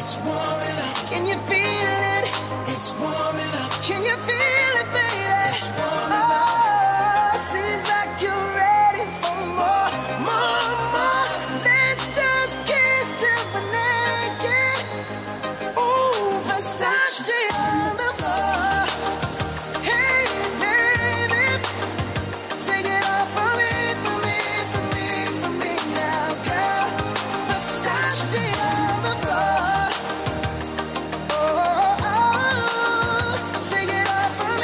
It's warming up. Can you feel it? It's warming up. Can you feel it, baby? It's warming up. Oh, seems like you're ready for more, more, more. Let's just kiss till we're naked. Ooh, Versace on the floor. Hey, baby, take it off for me, for me, for me, for me now, girl. Versace on the floor. Oh, oh, oh, take it off for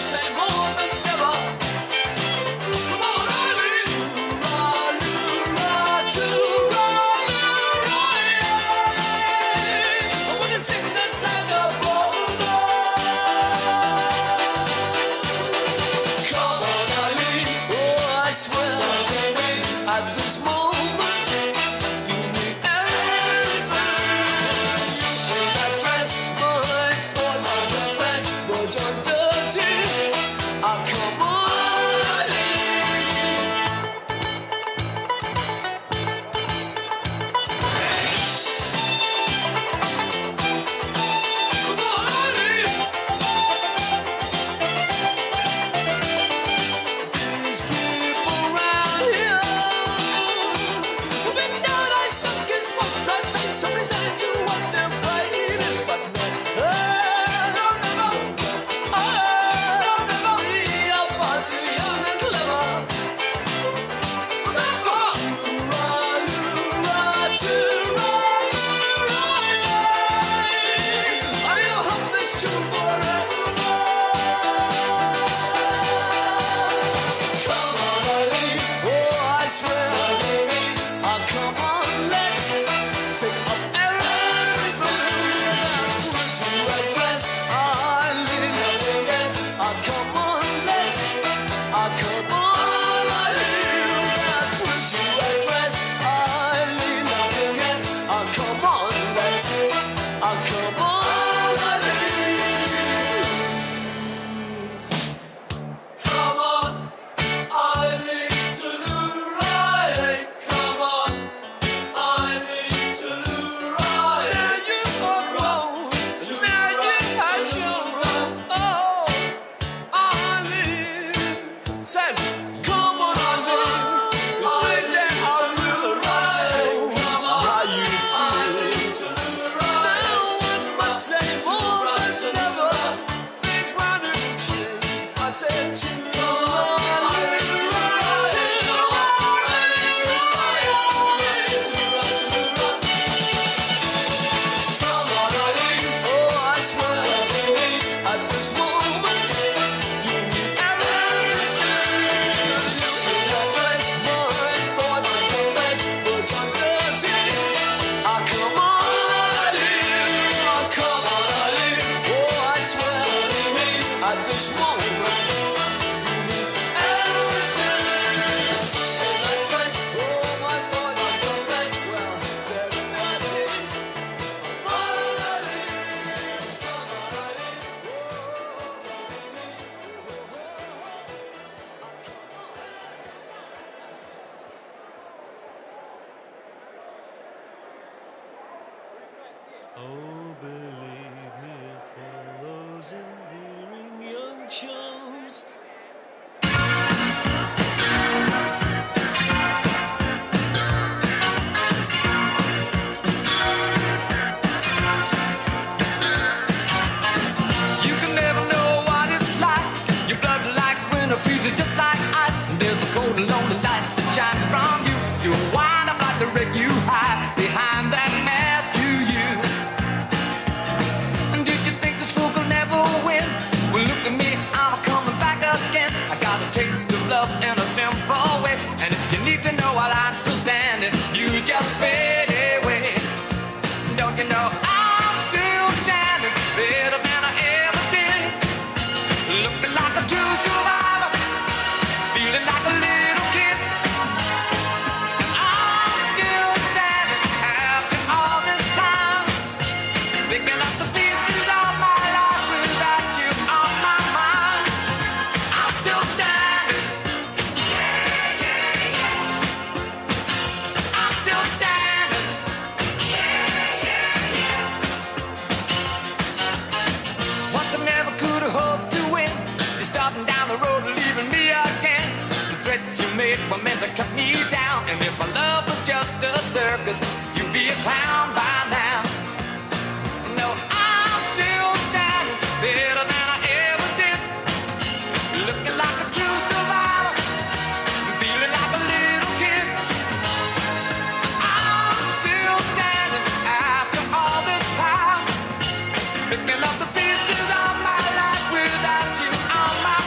same old than never. Come on, Eileen. To-ra-lu-ra, we can sing this land of over. Come on, Eileen. Oh, I swear, at this moment, you mean everything. You in that dress, my thoughts are the best, but you're dirty. Oh, come on, Eileen. Come on, Eileen. These people around here, we've been down like sunken smoke, tried face, somebody's headed to what their fight is, but not us. We are far too young and clever. I need to hold this true forever. Come on, Eileen. Oh, I swear. Oh, come on, let's take up everything. Put to a dress, Eileen. Oh, come on, let's. Oh, come on, Eileen. Put to a dress, Eileen. Oh, come on, let's. Oh, come on, Eileen. Come on, Eileen, to the right. Come on, Eileen, to the right. Now you are wrong. Now you are sure. Oh, Eileen. Said, come on, Eileen. Just lay down to the right. Come on, how you feel. Now with my same old as never. Things round and change. I said to the right. Come on, Eileen. Oh, I swear, at this moment, you need everything. You in that dress, my thoughts are the best, but you're dirty. Oh, come on, Eileen. Oh, come on, Eileen. Oh, I swear, at this moment, you need everything. In that dress, oh, my thoughts are the best, well, they're dirty. Come on, Eileen. Come on, Eileen. Oh, believe me, for those endearing young chums. You can never know what it's like. Your blood like winter freezes just like ice. And there's a cold and lonely light that shines from you. You wind up like the wreck you hide behind that mask you use. And did you think this fool could never win? Well, look at me, I'm coming back again. I got a taste of love in a simple way. And if you need to know while I'm still standing, you just fade away. Don't you know I'm still standing better than I ever did? Looking like a true survivor, feeling like a little kid. And I'm still standing after all this time, picking up the pieces of my life without you on my mind. I'm still standing. I'm still standing. Once I never could have hoped to win. You're starting down the road, leaving me again. The threats you made were meant to cut me down. And if my love was just a circus, you'd be a clown by now. No, I'm still standing better than I ever did. Looking like a true survivor, feeling like a little kid. I'm still standing after all this time, picking up the pieces of my life without you on my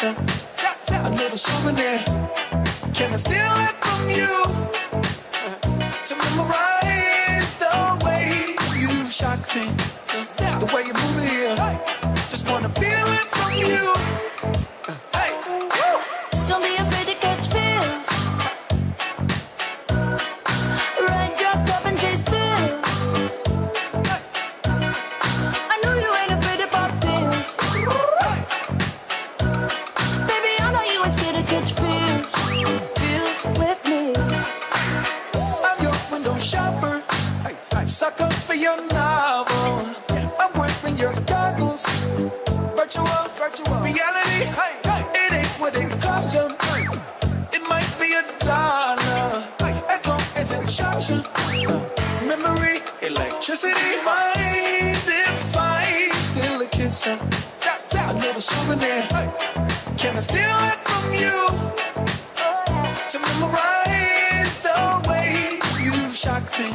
kiss, a little souvenir. Can I steal it from you to memorize the way you shock me, the way you move it here? Just wanna feel it from you. Hey, Don't be afraid to catch feels. Ride, drop, top, and chase thrills. I know you ain't afraid to pop pills. Baby, I know you ain't scared to catch feels. Feels with me. I'm your window shopper, sucker for your novel. I'm wearing your goggles, virtual reality. It ain't what it cost you. It might be $1, as long as it shocks you. Memory, electricity, mind if I steal a kiss, a little souvenir. Can I steal it from you to memorize the way you shock me,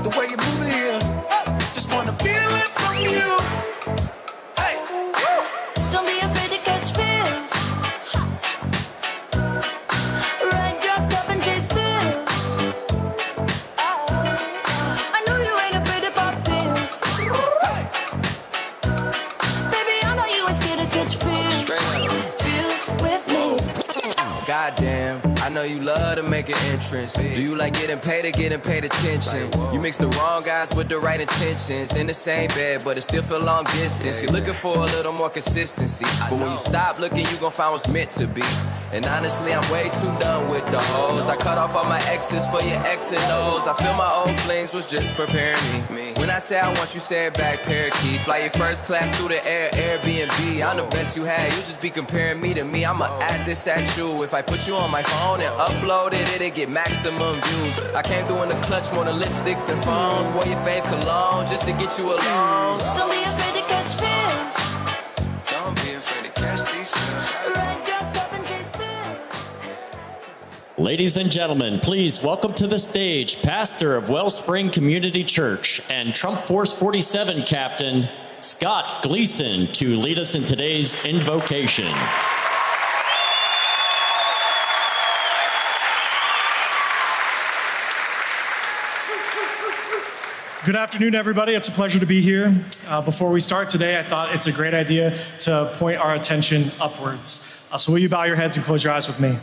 the way you move it here? Just wanna feel it from you. Hey, Don't be afraid to catch feels. Ride, drop, top, and chase thrills. I know you ain't afraid to pop pills. Baby, I know you ain't scared to catch feels. Feels with me. Goddamn, I know you love to make an entrance. Do you like getting paid or getting paid attention? You mix the wrong guys with the right intentions. In the same bed, but it still feel long distance. You're looking for a little more consistency. But when you stop looking, you gon' find what's meant to be. And honestly, I'm way too done with the hoes. I cut off all my exes for your X and O's. I feel my old flings was just preparing me. When I say I want you, say it back, parakeet. Fly your first class through the air, Airbnb. I'm the best you had, you just be comparing me to me. I'ma add this at you. If I put you on my phone and upload it, it'll get maximum views. I came through in the clutch, more than lipsticks and phones. Wore your fave cologne just to get you alone. Don't be afraid to catch feels. Don't be afraid to catch these feels. Ride, drop, top, and chase thrills. Ladies and gentlemen, please welcome to the stage pastor of Wellspring Community Church and Trump Force 47 captain, Scott Gleason, to lead us in today's invocation. Good afternoon, everybody. It's a pleasure to be here. Before we start today, I thought it's a great idea to point our attention upwards. So will you bow your heads and close your eyes with me?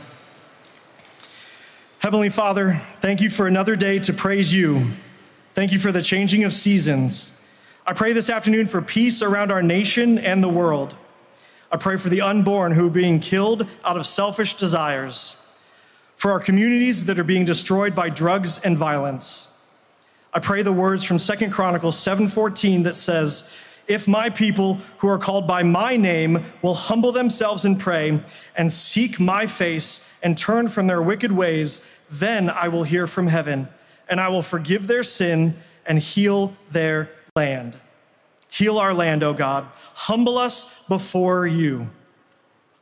Heavenly Father, thank you for another day to praise you. Thank you for the changing of seasons. I pray this afternoon for peace around our nation and the world. I pray for the unborn who are being killed out of selfish desires, for our communities that are being destroyed by drugs and violence. I pray the words from 2 Chronicles 7:14 that says, "If my people who are called by my name will humble themselves and pray and seek my face and turn from their wicked ways, then I will hear from heaven and I will forgive their sin and heal their land." Heal our land, O God. Humble us before you.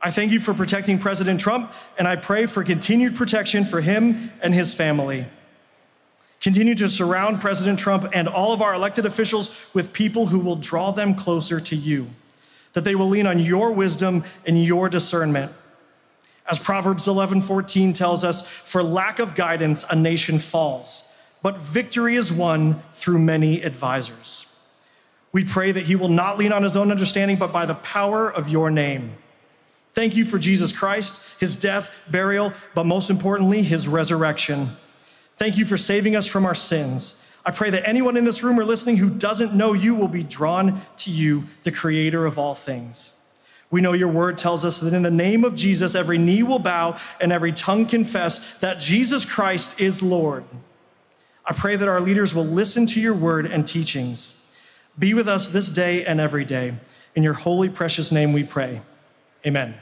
I thank you for protecting President Trump, and I pray for continued protection for him and his family. Continue to surround President Trump and all of our elected officials with people who will draw them closer to you, that they will lean on your wisdom and your discernment. As Proverbs 11:14 tells us, "For lack of guidance, a nation falls, but victory is won through many advisors." We pray that he will not lean on his own understanding, but by the power of your name. Thank you for Jesus Christ, his death, burial, but most importantly, his resurrection. Thank you for saving us from our sins. I pray that anyone in this room or listening who doesn't know you will be drawn to you, the creator of all things. We know your word tells us that in the name of Jesus, every knee will bow and every tongue confess that Jesus Christ is Lord. I pray that our leaders will listen to your word and teachings. Be with us this day and every day. In your holy, precious name we pray. Amen.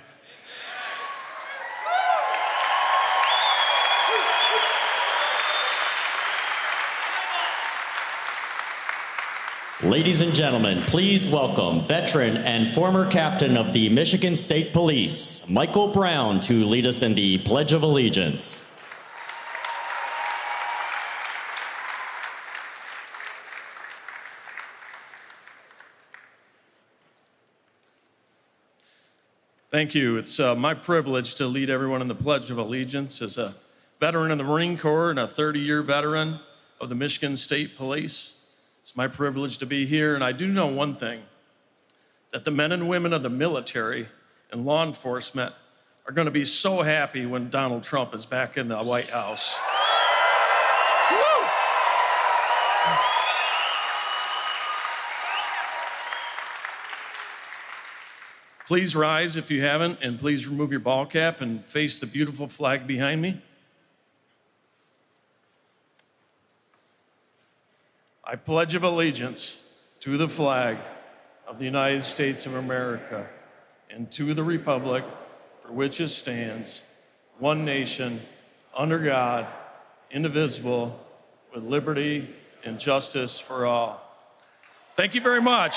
Ladies and gentlemen, please welcome veteran and former captain of the Michigan State Police, Michael Brown, to lead us in the Pledge of Allegiance. Thank you. It's my privilege to lead everyone in the Pledge of Allegiance as a veteran in the Marine Corps and a 30-year veteran of the Michigan State Police. It's my privilege to be here, and I do know one thing, that the men and women of the military and law enforcement are going to be so happy when Donald Trump is back in the White House. Woo! Please rise if you haven't, and please remove your ball cap and face the beautiful flag behind me. I pledge of allegiance to the flag of the United States of America and to the republic for which it stands, one nation, under God, indivisible, with liberty and justice for all. Thank you very much.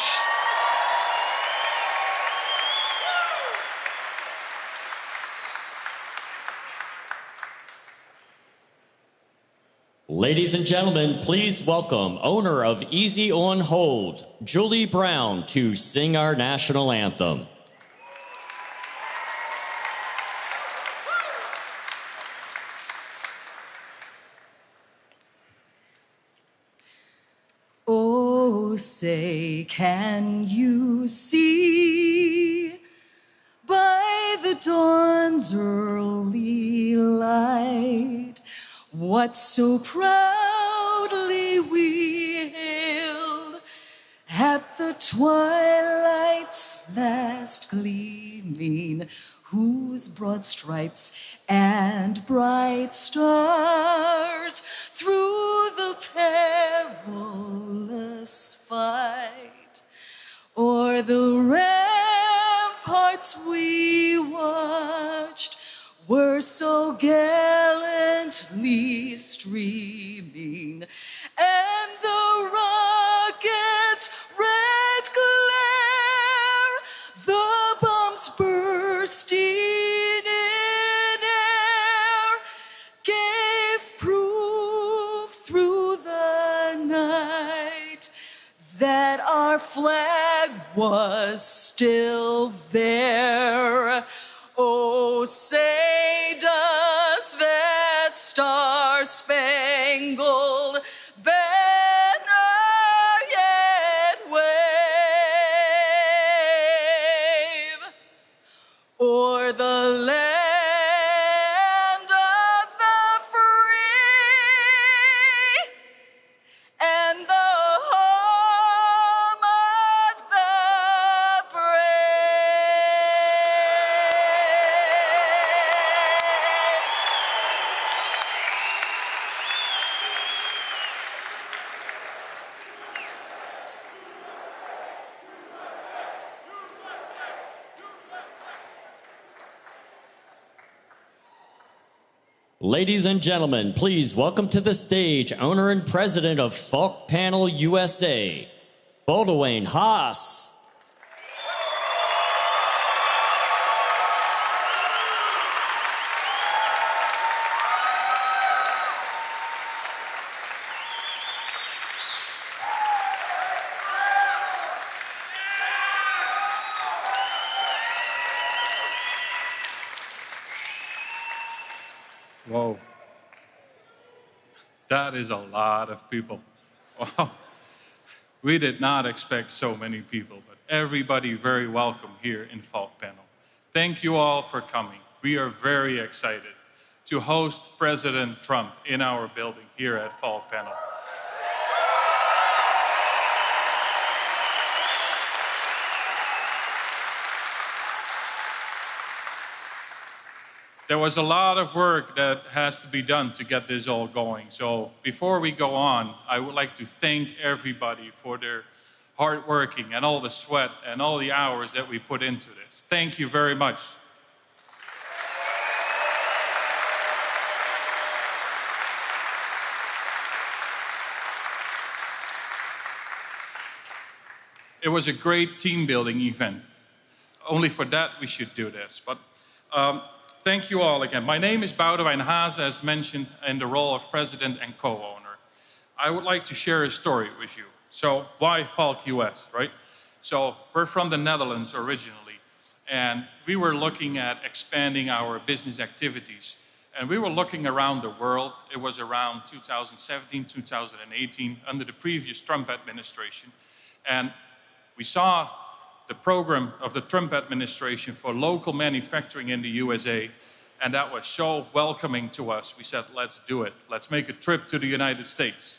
Ladies and gentlemen, please welcome owner of Easy on Hold, Julie Brown, to sing our national anthem. Oh, say, can you see by the dawn's early light what so proudly we hailed at the twilight's last gleaming, whose broad stripes and bright stars through the perilous fight o'er the ramparts we watched were so gallantly streaming, and the rocket's red glare, the bombs bursting in air, gave proof through the night that our flag was still there. Oh, say does that star-spangled banner yet wave o'er the land of the free and the home of the Ladies and gentlemen, please welcome to the stage owner and president of Falk Panel USA, Baldwin Haas. Whoa. That is a lot of people. Wow. We did not expect so many people, but everybody very welcome here in Falk Panel. Thank you all for coming. We are very excited to host President Trump in our building here at Falk Panel. There was a lot of work that has to be done to get this all going. So before we go on, I would like to thank everybody for their hard working and all the sweat and all the hours that we put into this. Thank you very much. It was a great team building event. Only for that we should do this. But thank you all again. My name is Boudewijn Haase, as mentioned, in the role of president and co-owner. I would like to share a story with you. So why Falk US, right? So we're from the Netherlands originally, and we were looking at expanding our business activities. And we were looking around the world. It was around 2017, 2018, under the previous Trump administration. And we saw the program of the Trump administration for local manufacturing in the USA, and that was so welcoming to us. We said, let's do it. Let's make a trip to the United States.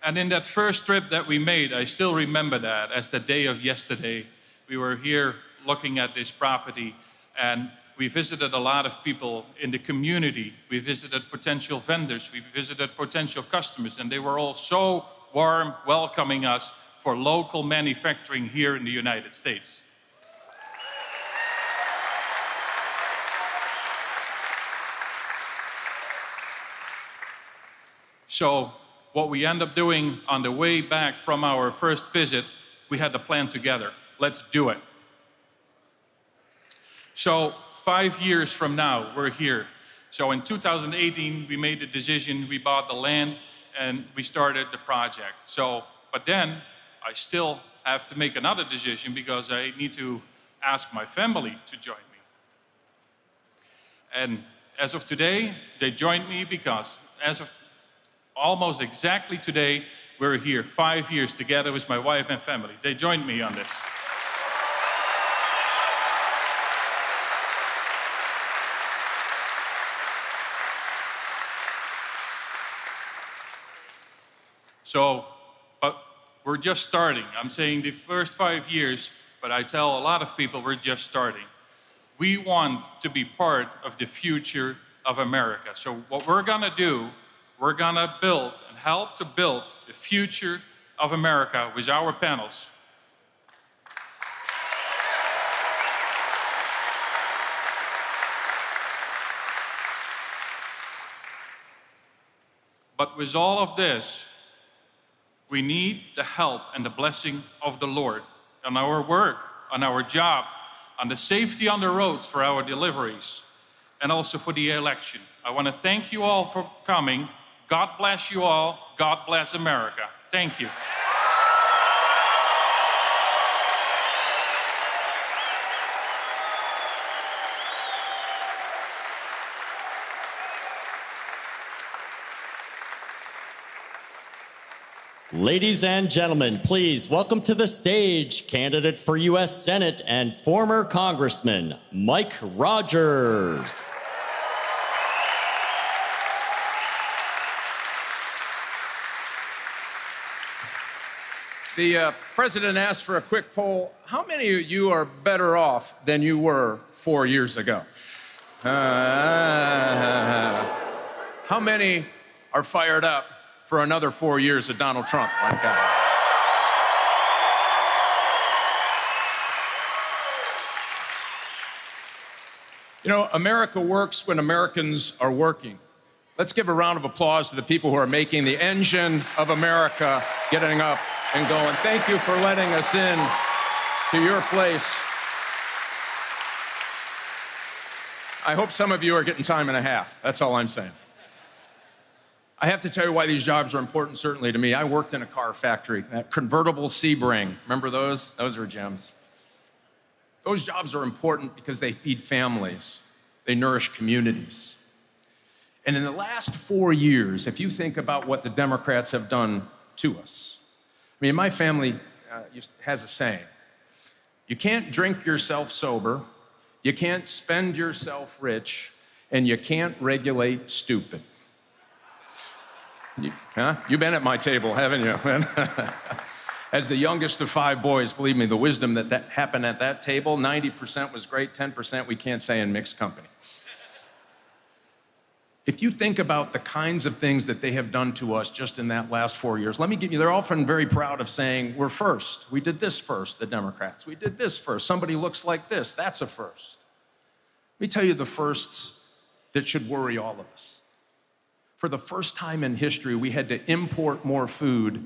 And in that first trip that we made, I still remember that as the day of yesterday. We were here looking at this property, and we visited a lot of people in the community. We visited potential vendors. We visited potential customers, and they were all so warm, welcoming us for local manufacturing here in the United States. So what we end up doing on the way back from our first visit, we had the plan together. Let's do it. So 5 years from now, we're here. So in 2018, we made the decision, we bought the land, and we started the project. But then I still have to make another decision because I need to ask my family to join me. And as of today, they joined me because as of almost exactly today, we're here 5 years together with my wife and family. They joined me on this. But we're just starting. I'm saying the first 5 years, but I tell a lot of people we're just starting. We want to be part of the future of America. So what we're gonna do, we're gonna build and help to build the future of America with our panels. But with all of this, we need the help and the blessing of the Lord on our work, on our job, on the safety on the roads for our deliveries, and also for the election. I want to thank you all for coming. God bless you all. God bless America. Thank you. Ladies and gentlemen, please welcome to the stage candidate for U.S. Senate and former Congressman, Mike Rogers. The president asked for a quick poll. How many of you are better off than you were 4 years ago? How many are fired up for another 4 years of Donald Trump like that? You know, America works when Americans are working. Let's give a round of applause to the people who are making the engine of America getting up and going. Thank you for letting us in to your place. I hope some of you are getting time and a half. That's all I'm saying. I have to tell you why these jobs are important, certainly to me. I worked in a car factory, that convertible Sebring. Remember those? Those were gems. Those jobs are important because they feed families. They nourish communities. And in the last 4 years, if you think about what the Democrats have done to us, I mean, my family has a saying, you can't drink yourself sober, you can't spend yourself rich, and you can't regulate stupid. You've been at my table, haven't you? As the youngest of 5 boys, believe me, the wisdom that happened at that table, 90% was great, 10% we can't say in mixed company. If you think about the kinds of things that they have done to us just in that last 4 years, let me give you, they're often very proud of saying, we're first. We did this first, the Democrats. We did this first. Somebody looks like this. That's a first. Let me tell you the firsts that should worry all of us. For the first time in history, we had to import more food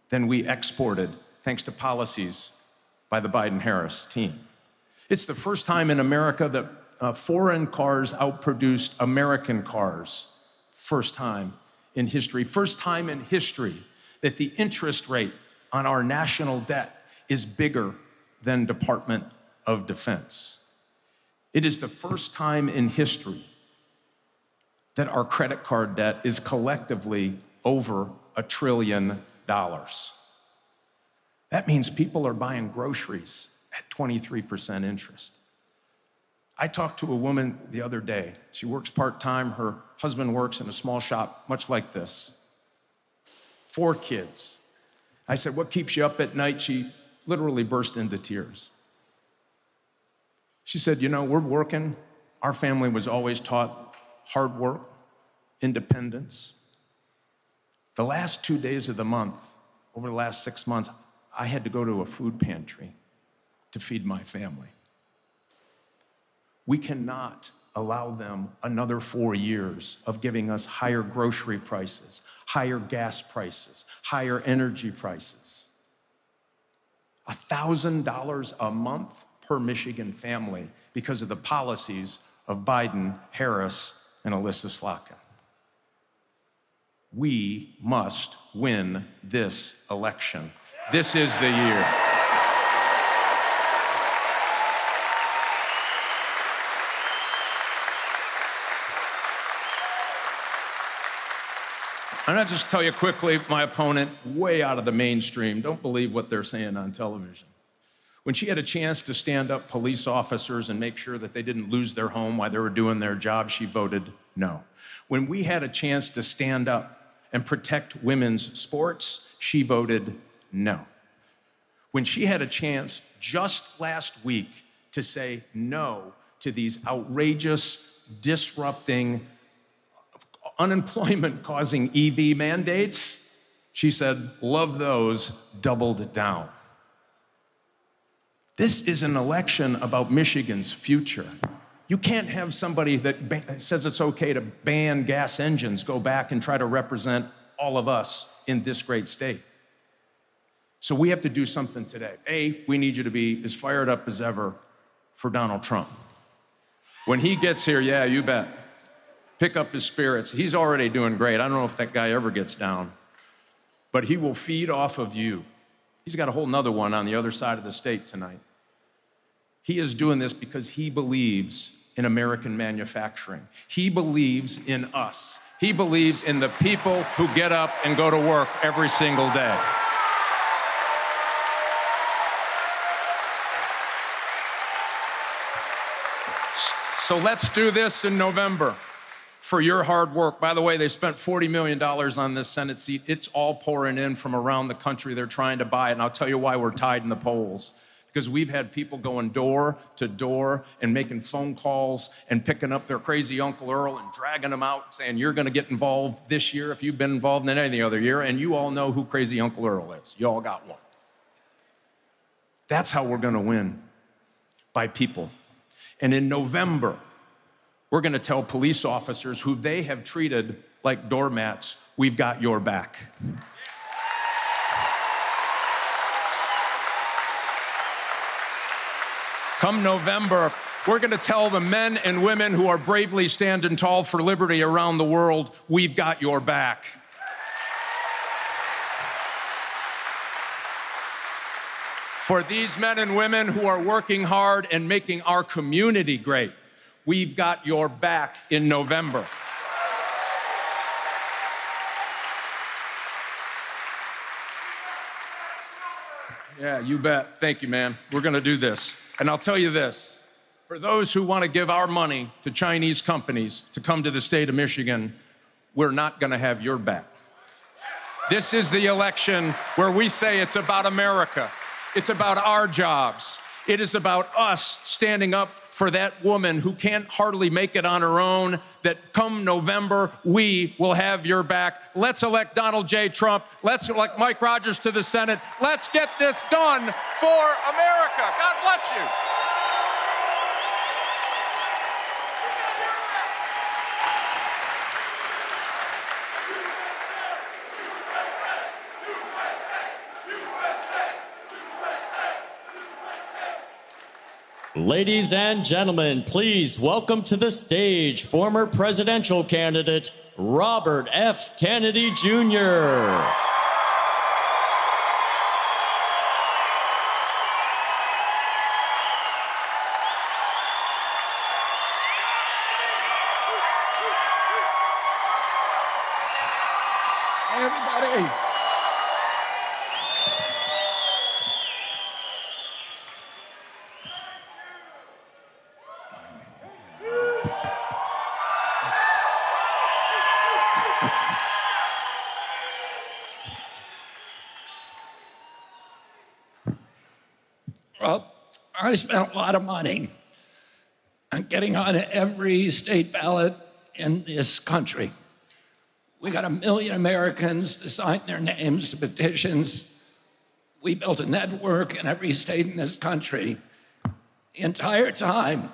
than we exported, thanks to policies by the Biden-Harris team. It's the first time in America that foreign cars outproduced American cars. First time in history, first time in history that the interest rate on our national debt is bigger than Department of Defense. It is the first time in history that our credit card debt is collectively over $1 trillion. That means people are buying groceries at 23% interest. I talked to a woman the other day. She works part-time. Her husband works in a small shop, much like this. 4 kids. I said, what keeps you up at night? She literally burst into tears. She said, we're working. Our family was always taught hard work, independence. The last 2 days of the month, over the last 6 months, I had to go to a food pantry to feed my family. We cannot allow them another 4 years of giving us higher grocery prices, higher gas prices, higher energy prices. $1,000 a month per Michigan family because of the policies of Biden, Harris, and Alyssa Slotkin. We must win this election. This is the year. And I'll just tell you quickly, my opponent, way out of the mainstream, don't believe what they're saying on television. When she had a chance to stand up police officers and make sure that they didn't lose their home while they were doing their job, she voted no. When we had a chance to stand up and protect women's sports, she voted no. When she had a chance just last week to say no to these outrageous, disrupting, unemployment-causing EV mandates, she said, love those, doubled down. This is an election about Michigan's future. You can't have somebody that says it's okay to ban gas engines go back and try to represent all of us in this great state. So we have to do something today. A, we need you to be as fired up as ever for Donald Trump. When he gets here, yeah, you bet. Pick up his spirits. He's already doing great. I don't know if that guy ever gets down, but he will feed off of you. He's got a whole nother one on the other side of the state tonight. He is doing this because he believes in American manufacturing. He believes in us. He believes in the people who get up and go to work every single day. So let's do this in November. For your hard work. By the way, they spent $40 million on this Senate seat. It's all pouring in from around the country. They're trying to buy it, and I'll tell you why we're tied in the polls. Because we've had people going door to door and making phone calls and picking up their crazy Uncle Earl and dragging them out, saying, you're gonna get involved this year if you've been involved in any other year, and you all know who crazy Uncle Earl is. You all got one. That's how we're gonna win, by people. And in November, we're going to tell police officers who they have treated like doormats, we've got your back. Come November, we're going to tell the men and women who are bravely standing tall for liberty around the world, we've got your back. For these men and women who are working hard and making our community great, we've got your back in November. Yeah, you bet. Thank you, man. We're going to do this. And I'll tell you this. For those who want to give our money to Chinese companies to come to the state of Michigan, we're not going to have your back. This is the election where we say it's about America. It's about our jobs. It is about us standing up for that woman who can't hardly make it on her own, that come November, we will have your back. Let's elect Donald J. Trump. Let's elect Mike Rogers to the Senate. Let's get this done for America. God bless you. Ladies and gentlemen, please welcome to the stage former presidential candidate Robert F. Kennedy Jr. Hey, everybody. Well, I spent a lot of money on getting on every state ballot in this country. We got 1 million Americans to sign their names to petitions. We built a network in every state in this country. The entire time,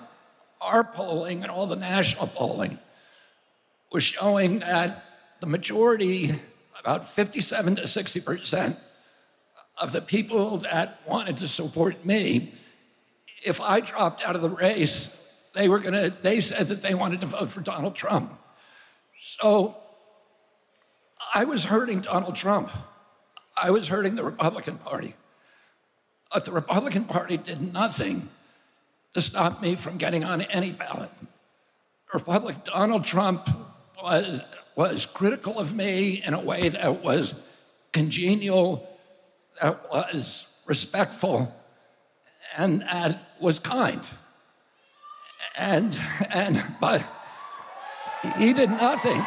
our polling and all the national polling was showing that the majority, about 57 to 60%, of the people that wanted to support me, if I dropped out of the race, they said that they wanted to vote for Donald Trump. So I was hurting Donald Trump. I was hurting the Republican Party. But the Republican Party did nothing to stop me from getting on any ballot. Donald Trump was critical of me in a way that was congenial, that was respectful, and that was kind. But he did nothing.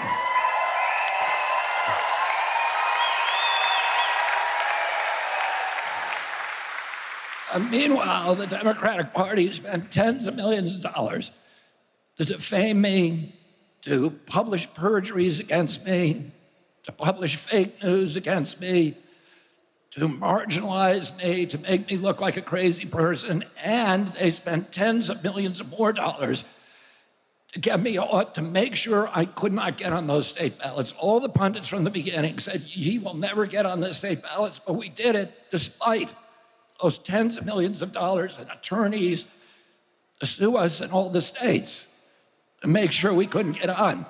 Meanwhile, the Democratic Party spent tens of millions of dollars to defame me, to publish perjuries against me, to publish fake news against me, to marginalize me, to make me look like a crazy person, and they spent tens of millions of more dollars to get me to make sure I could not get on those state ballots. All the pundits from the beginning said, he will never get on the state ballots, but we did it despite those tens of millions of dollars and attorneys to sue us in all the states to make sure we couldn't get on.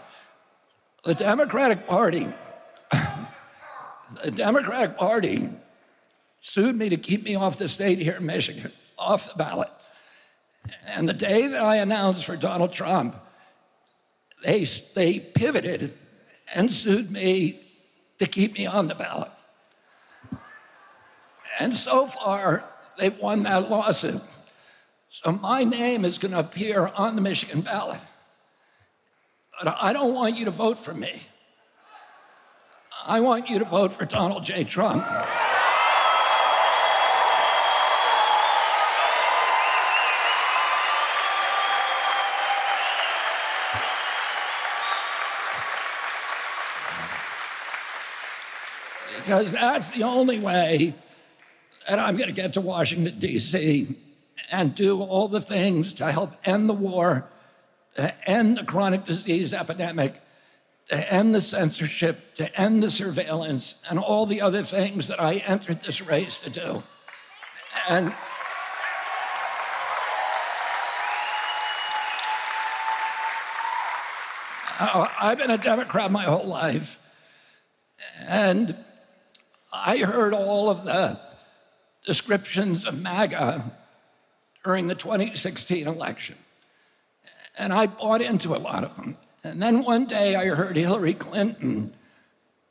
The Democratic Party sued me to keep me off the state here in Michigan, off the ballot. And the day that I announced for Donald Trump, they pivoted and sued me to keep me on the ballot. And so far, they've won that lawsuit. So my name is going to appear on the Michigan ballot. But I don't want you to vote for me. I want you to vote for Donald J. Trump. Because that's the only way that I'm going to get to Washington, D.C. and do all the things to help end the war, to end the chronic disease epidemic, to end the censorship, to end the surveillance, and all the other things that I entered this race to do. And I've been a Democrat my whole life, and I heard all of the descriptions of MAGA during the 2016 election. And I bought into a lot of them. And then one day I heard Hillary Clinton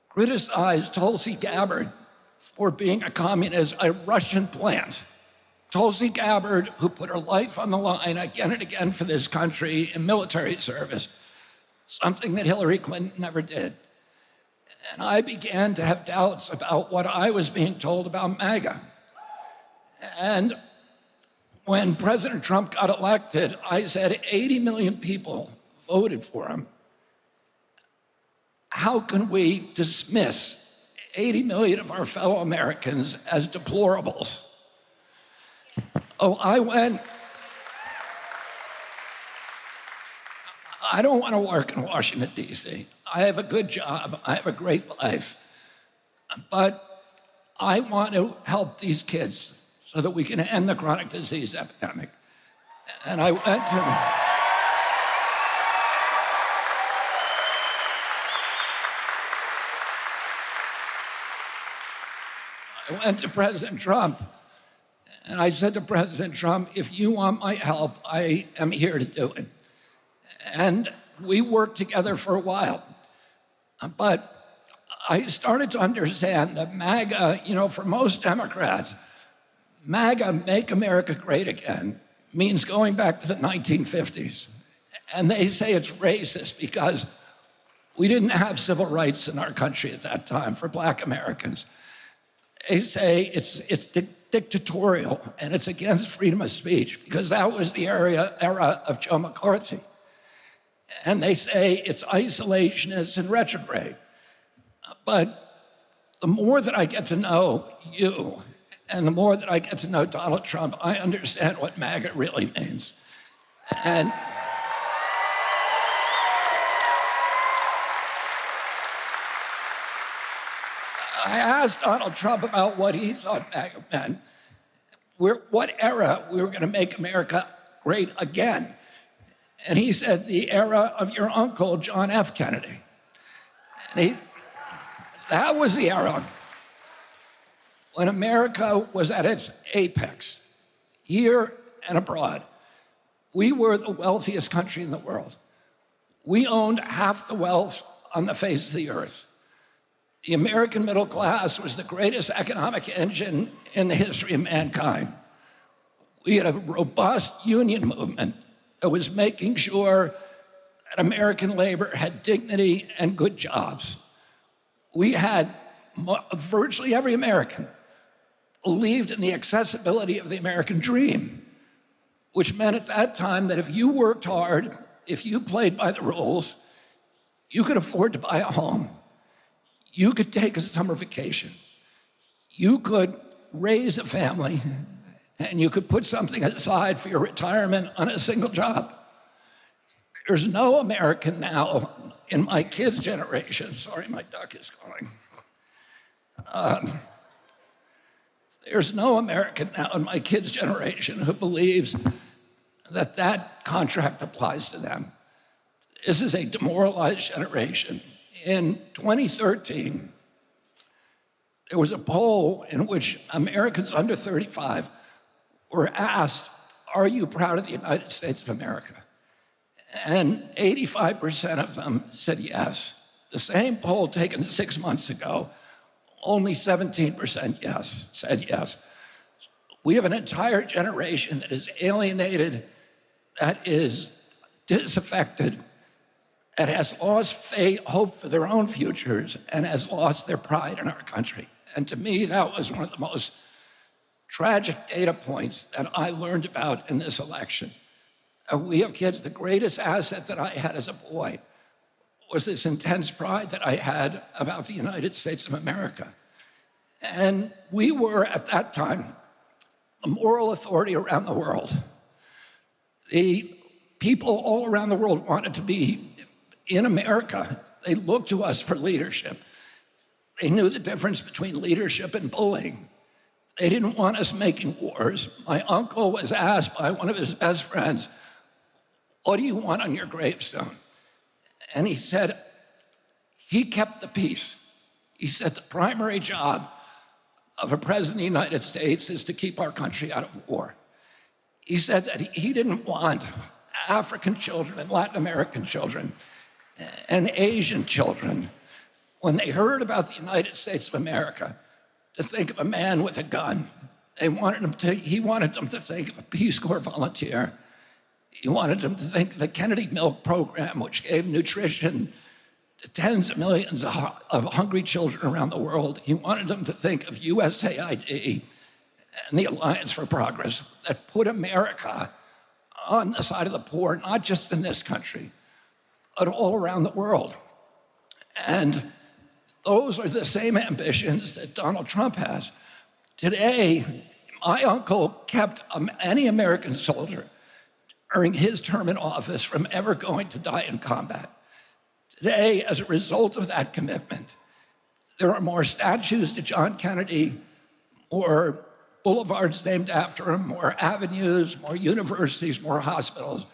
criticize Tulsi Gabbard for being a communist, a Russian plant. Tulsi Gabbard, who put her life on the line again and again for this country in military service, something that Hillary Clinton never did. And I began to have doubts about what I was being told about MAGA. And when President Trump got elected, I said 80 million people voted for him. How can we dismiss 80 million of our fellow Americans as deplorables? Oh, I don't want to work in Washington, D.C. I have a good job. I have a great life. But I want to help these kids so that we can end the chronic disease epidemic. And I went to President Trump, and I said to President Trump, if you want my help, I am here to do it. And we worked together for a while. But I started to understand that MAGA, for most Democrats, MAGA, Make America Great Again, means going back to the 1950s. And they say it's racist because we didn't have civil rights in our country at that time for Black Americans. They say it's dictatorial and it's against freedom of speech because that was the era of Joe McCarthy. And they say it's isolationist and retrograde. But the more that I get to know you and the more that I get to know Donald Trump, I understand what MAGA really means. And I asked Donald Trump about what he thought MAGA meant, what era we were going to make America great again. And he said, the era of your uncle, John F. Kennedy. And that was the era when America was at its apex, here and abroad. We were the wealthiest country in the world. We owned half the wealth on the face of the earth. The American middle class was the greatest economic engine in the history of mankind. We had a robust union movement that was making sure that American labor had dignity and good jobs. We had virtually every American believed in the accessibility of the American dream, which meant at that time that if you worked hard, if you played by the rules, you could afford to buy a home. You could take a summer vacation. You could raise a family, and you could put something aside for your retirement on a single job. There's no American now in my kids' generation, sorry, my duck is calling. There's no American now in my kids' generation who believes that that contract applies to them. This is a demoralized generation. In 2013, there was a poll in which Americans under 35 were asked, are you proud of the United States of America? And 85% of them said yes. The same poll taken 6 months ago, only 17% said yes. We have an entire generation that is alienated, that is disaffected, that has lost faith, hope for their own futures, and has lost their pride in our country. And to me, that was one of the most tragic data points that I learned about in this election. We have kids, the greatest asset that I had as a boy was this intense pride that I had about the United States of America. And we were, at that time, a moral authority around the world. The people all around the world wanted to be in America. They looked to us for leadership. They knew the difference between leadership and bullying. They didn't want us making wars. My uncle was asked by one of his best friends, what do you want on your gravestone? And he said, he kept the peace. He said the primary job of a president of the United States is to keep our country out of war. He said that he didn't want African children and Latin American children and Asian children, when they heard about the United States of America, to think of a man with a gun. He wanted them to think of a Peace Corps volunteer. He wanted them to think of the Kennedy Milk Program, which gave nutrition to tens of millions of hungry children around the world. He wanted them to think of USAID and the Alliance for Progress that put America on the side of the poor, not just in this country, but all around the world. And those are the same ambitions that Donald Trump has. Today, my uncle kept any American soldier during his term in office from ever going to die in combat. Today, as a result of that commitment, there are more statues to John Kennedy, more boulevards named after him, more avenues, more universities, more hospitals.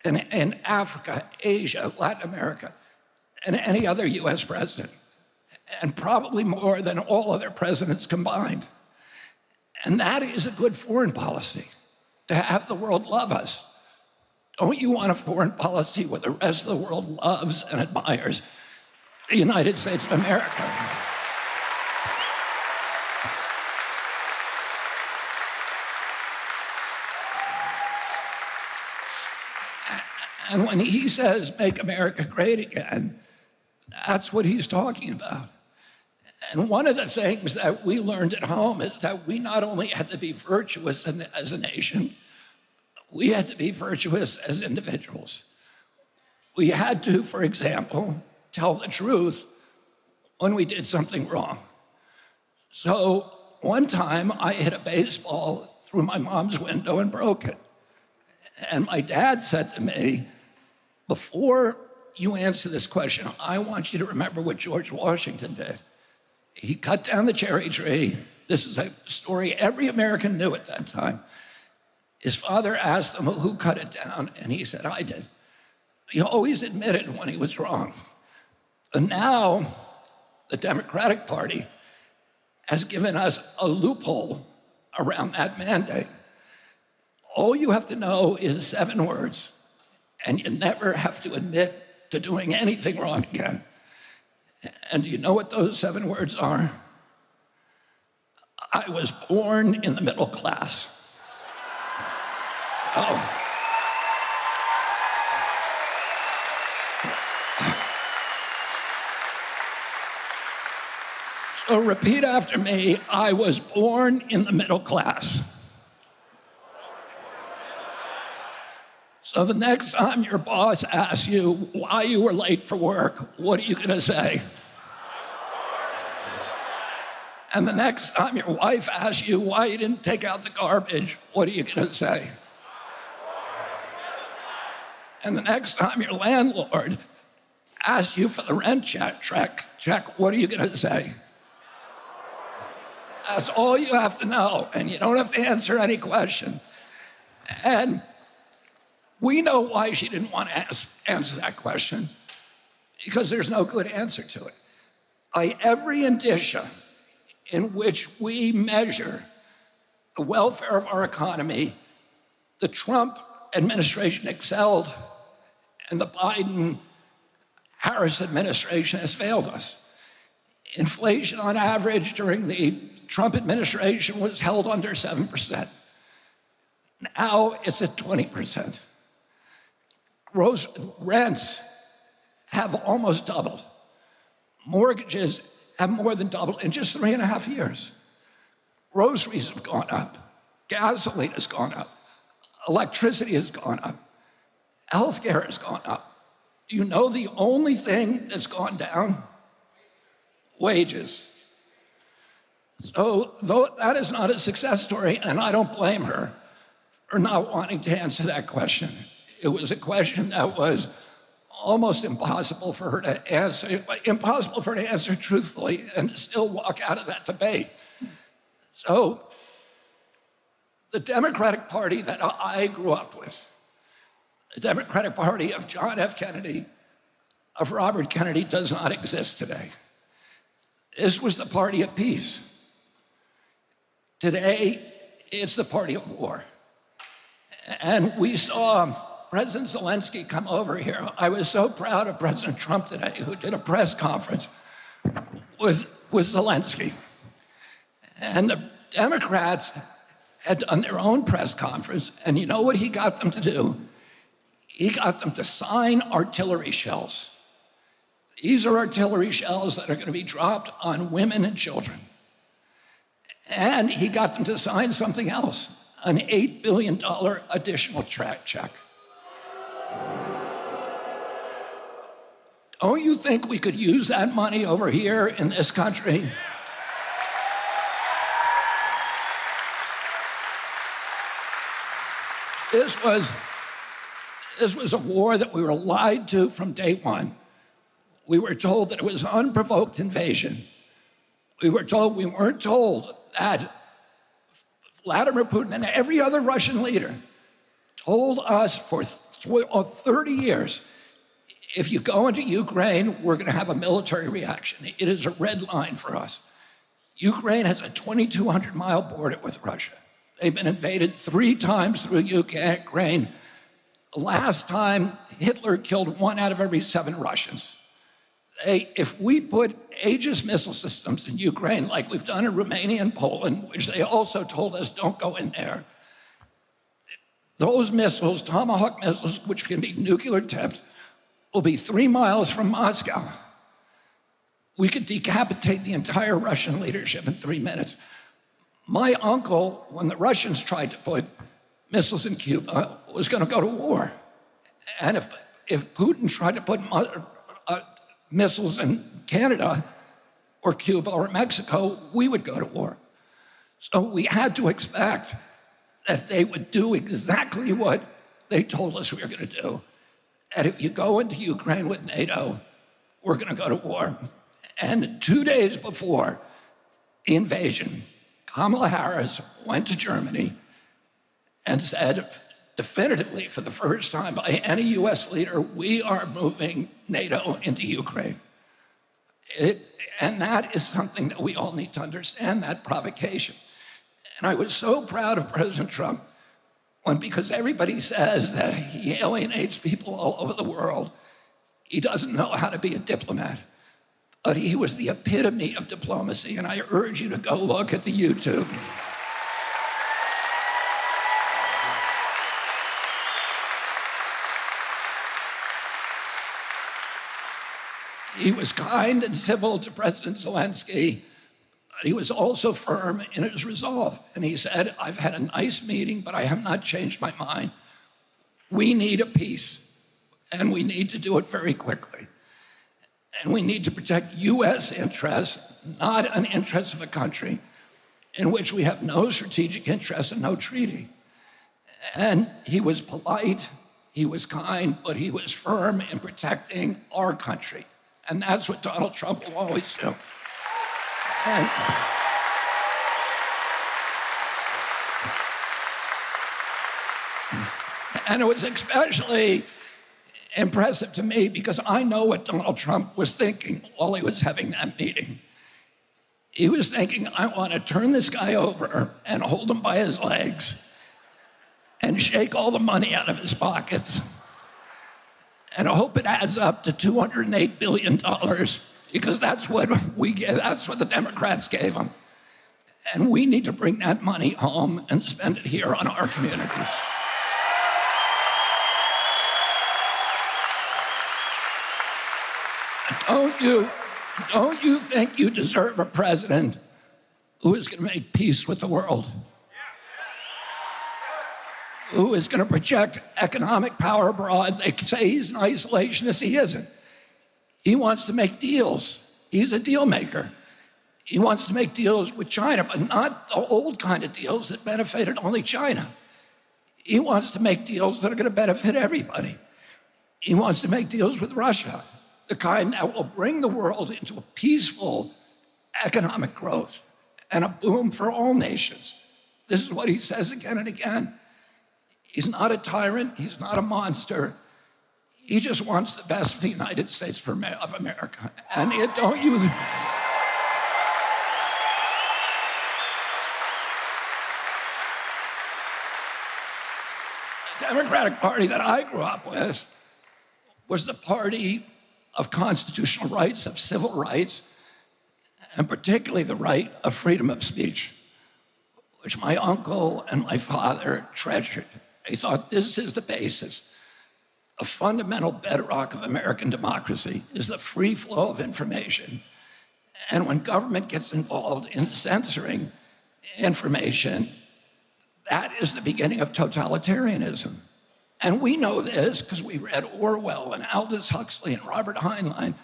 In Africa, Asia, Latin America, and any other US president, and probably more than all other presidents combined. And that is a good foreign policy, to have the world love us. Don't you want a foreign policy where the rest of the world loves and admires the United States of America? And when he says, make America great again, that's what he's talking about. And one of the things that we learned at home is that we not only had to be virtuous as a nation, we had to be virtuous as individuals. We had to, for example, tell the truth when we did something wrong. So one time I hit a baseball through my mom's window and broke it. And my dad said to me, before you answer this question, I want you to remember what George Washington did. He cut down the cherry tree. This is a story every American knew at that time. His father asked him who cut it down, and he said, I did. He always admitted when he was wrong. And now the Democratic Party has given us a loophole around that mandate. All you have to know is 7 words, and you never have to admit to doing anything wrong again. And do you know what those 7 words are? I was born in the middle class. Oh. So repeat after me, I was born in the middle class. So the next time your boss asks you why you were late for work, what are you going to say? And the next time your wife asks you why you didn't take out the garbage, what are you going to say? And the next time your landlord asks you for the rent check, what are you going to say? That's all you have to know, and you don't have to answer any question. And we know why she didn't want to answer that question, because there's no good answer to it. By every indicia in which we measure the welfare of our economy, the Trump administration excelled, and the Biden-Harris administration has failed us. Inflation on average during the Trump administration was held under 7%. Now it's at 20%. Gross rents have almost doubled. Mortgages have more than doubled in just 3.5 years. Groceries have gone up. Gasoline has gone up. Electricity has gone up. Healthcare has gone up. Do you know the only thing that's gone down? Wages. So though that is not a success story, and I don't blame her for not wanting to answer that question. It was a question that was almost impossible for her to answer truthfully and still walk out of that debate. So the Democratic Party that I grew up with, the Democratic Party of John F. Kennedy, of Robert Kennedy, does not exist today. This was the party of peace. Today, it's the party of war. And we saw President Zelensky come over here. I was so proud of President Trump today, who did a press conference with Zelensky. And the Democrats had done their own press conference, and you know what he got them to do? He got them to sign artillery shells. These are artillery shells that are going to be dropped on women and children. And he got them to sign something else, an $8 billion additional check. Don't you think we could use that money over here in this country? This was a war that we were lied to from day one. We were told that it was an unprovoked invasion. We weren't told that Vladimir Putin and every other Russian leader told us for 30 years, if you go into Ukraine, we're going to have a military reaction. It is a red line for us. Ukraine has a 2,200-mile border with Russia. They've been invaded 3 times through Ukraine. Last time, Hitler killed 1 out of every 7 Russians. If we put Aegis missile systems in Ukraine, like we've done in Romania and Poland, which they also told us don't go in there, those missiles, Tomahawk missiles, which can be nuclear tipped, will be 3 miles from Moscow. We could decapitate the entire Russian leadership in 3 minutes. My uncle, when the Russians tried to put missiles in Cuba, was going to go to war. And if Putin tried to put missiles in Canada or Cuba or Mexico, we would go to war. So we had to expect that they would do exactly what they told us we were going to do. And if you go into Ukraine with NATO, we're going to go to war. And 2 days before the invasion, Kamala Harris went to Germany and said definitively, for the first time by any US leader, we are moving NATO into Ukraine. And that is something that we all need to understand, that provocation. And I was so proud of President Trump when, because everybody says that he alienates people all over the world, he doesn't know how to be a diplomat. But he was the epitome of diplomacy, and I urge you to go look at the YouTube. He was kind and civil to President Zelensky, but he was also firm in his resolve. And he said, I've had a nice meeting, but I have not changed my mind. We need a peace, and we need to do it very quickly. And we need to protect US interests, not an interest of a country in which we have no strategic interest and no treaty. And he was polite, he was kind, but he was firm in protecting our country. And that's what Donald Trump will always do. And it was especially impressive to me because I know what Donald Trump was thinking while he was having that meeting. He was thinking, I want to turn this guy over and hold him by his legs and shake all the money out of his pockets. And I hope it adds up to $208 billion because that's what we get. That's what the Democrats gave him. And we need to bring that money home and spend it here on our communities. Don't you think you deserve a president who is going to make peace with the world? Who is going to project economic power abroad? They say he's an isolationist. He isn't. He wants to make deals. He's a deal maker. He wants to make deals with China, but not the old kind of deals that benefited only China. He wants to make deals that are going to benefit everybody. He wants to make deals with Russia, the kind that will bring the world into a peaceful economic growth and a boom for all nations. This is what he says again and again. He's not a tyrant. He's not a monster. He just wants the best for the United States of America. And don't you... The Democratic Party that I grew up with was the party of constitutional rights, of civil rights, and particularly the right of freedom of speech, which my uncle and my father treasured. They thought this is the basis. A fundamental bedrock of American democracy is the free flow of information. And when government gets involved in censoring information, that is the beginning of totalitarianism. And we know this because we read Orwell and Aldous Huxley and Robert Heinlein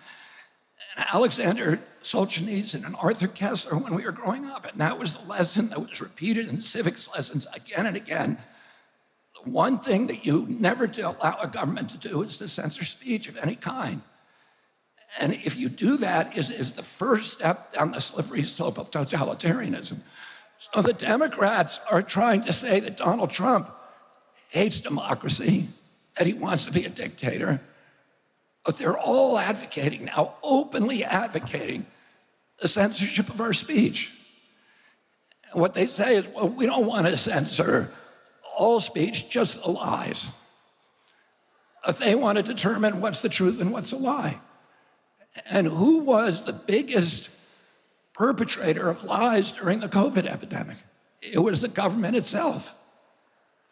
and Alexander Solzhenitsyn and Arthur Koestler when we were growing up. And that was the lesson that was repeated in civics lessons again and again. The one thing that you never allow a government to do is to censor speech of any kind. And if you do that, is the first step down the slippery slope of totalitarianism. So the Democrats are trying to say that Donald Trump hates democracy, that he wants to be a dictator, but they're all advocating now, openly advocating the censorship of our speech. And what they say is, well, we don't want to censor all speech, just the lies. But they want to determine what's the truth and what's a lie. And who was the biggest perpetrator of lies during the COVID epidemic? It was the government itself.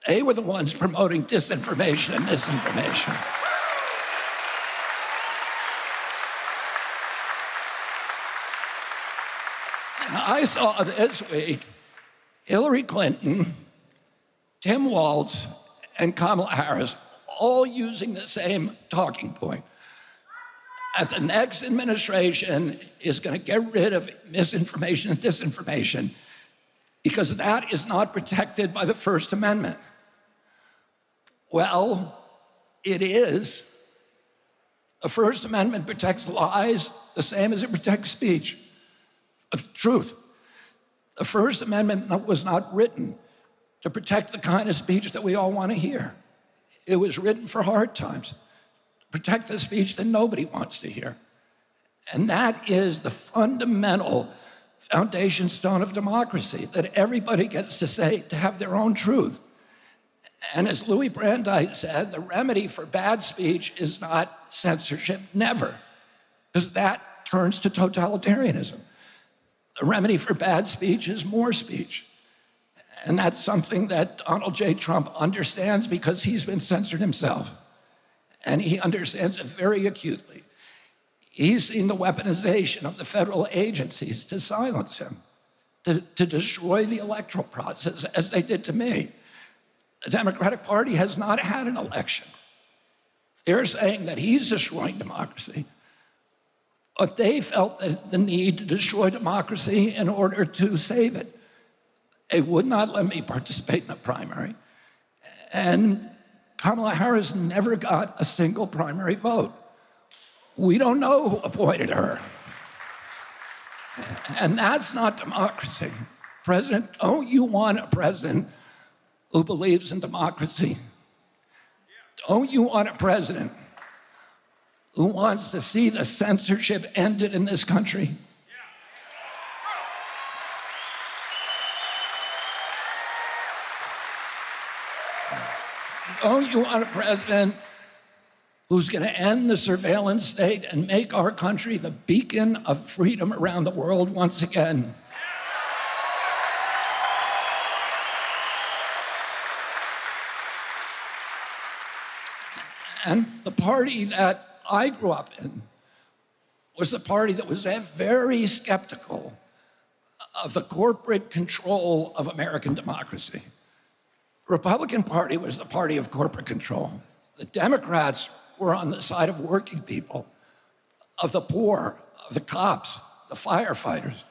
They were the ones promoting disinformation and misinformation. And I saw this week Hillary Clinton, Tim Walz, and Kamala Harris all using the same talking point. That the next administration is going to get rid of misinformation and disinformation because that is not protected by the First Amendment. Well, it is. The First Amendment protects lies the same as it protects speech, truth. The First Amendment was not written to protect the kind of speech that we all want to hear. It was written for hard times. Protect the speech that nobody wants to hear. And that is the fundamental foundation stone of democracy, that everybody gets to say, to have their own truth. And as Louis Brandeis said, the remedy for bad speech is not censorship, never, because that turns to totalitarianism. The remedy for bad speech is more speech. And that's something that Donald J. Trump understands because he's been censored himself. And he understands it very acutely. He's seen the weaponization of the federal agencies to silence him, to destroy the electoral process, as they did to me. The Democratic Party has not had an election. They're saying that he's destroying democracy, but they felt the need to destroy democracy in order to save it. They would not let me participate in a primary. And Kamala Harris never got a single primary vote. We don't know who appointed her. And that's not democracy. President, don't you want a president who believes in democracy? Don't you want a president who wants to see the censorship ended in this country? Don't you want a president who's going to end the surveillance state and make our country the beacon of freedom around the world once again? And the party that I grew up in was the party that was very skeptical of the corporate control of American democracy. The Republican Party was the party of corporate control. The Democrats were on the side of working people, of the poor, of the cops, the firefighters,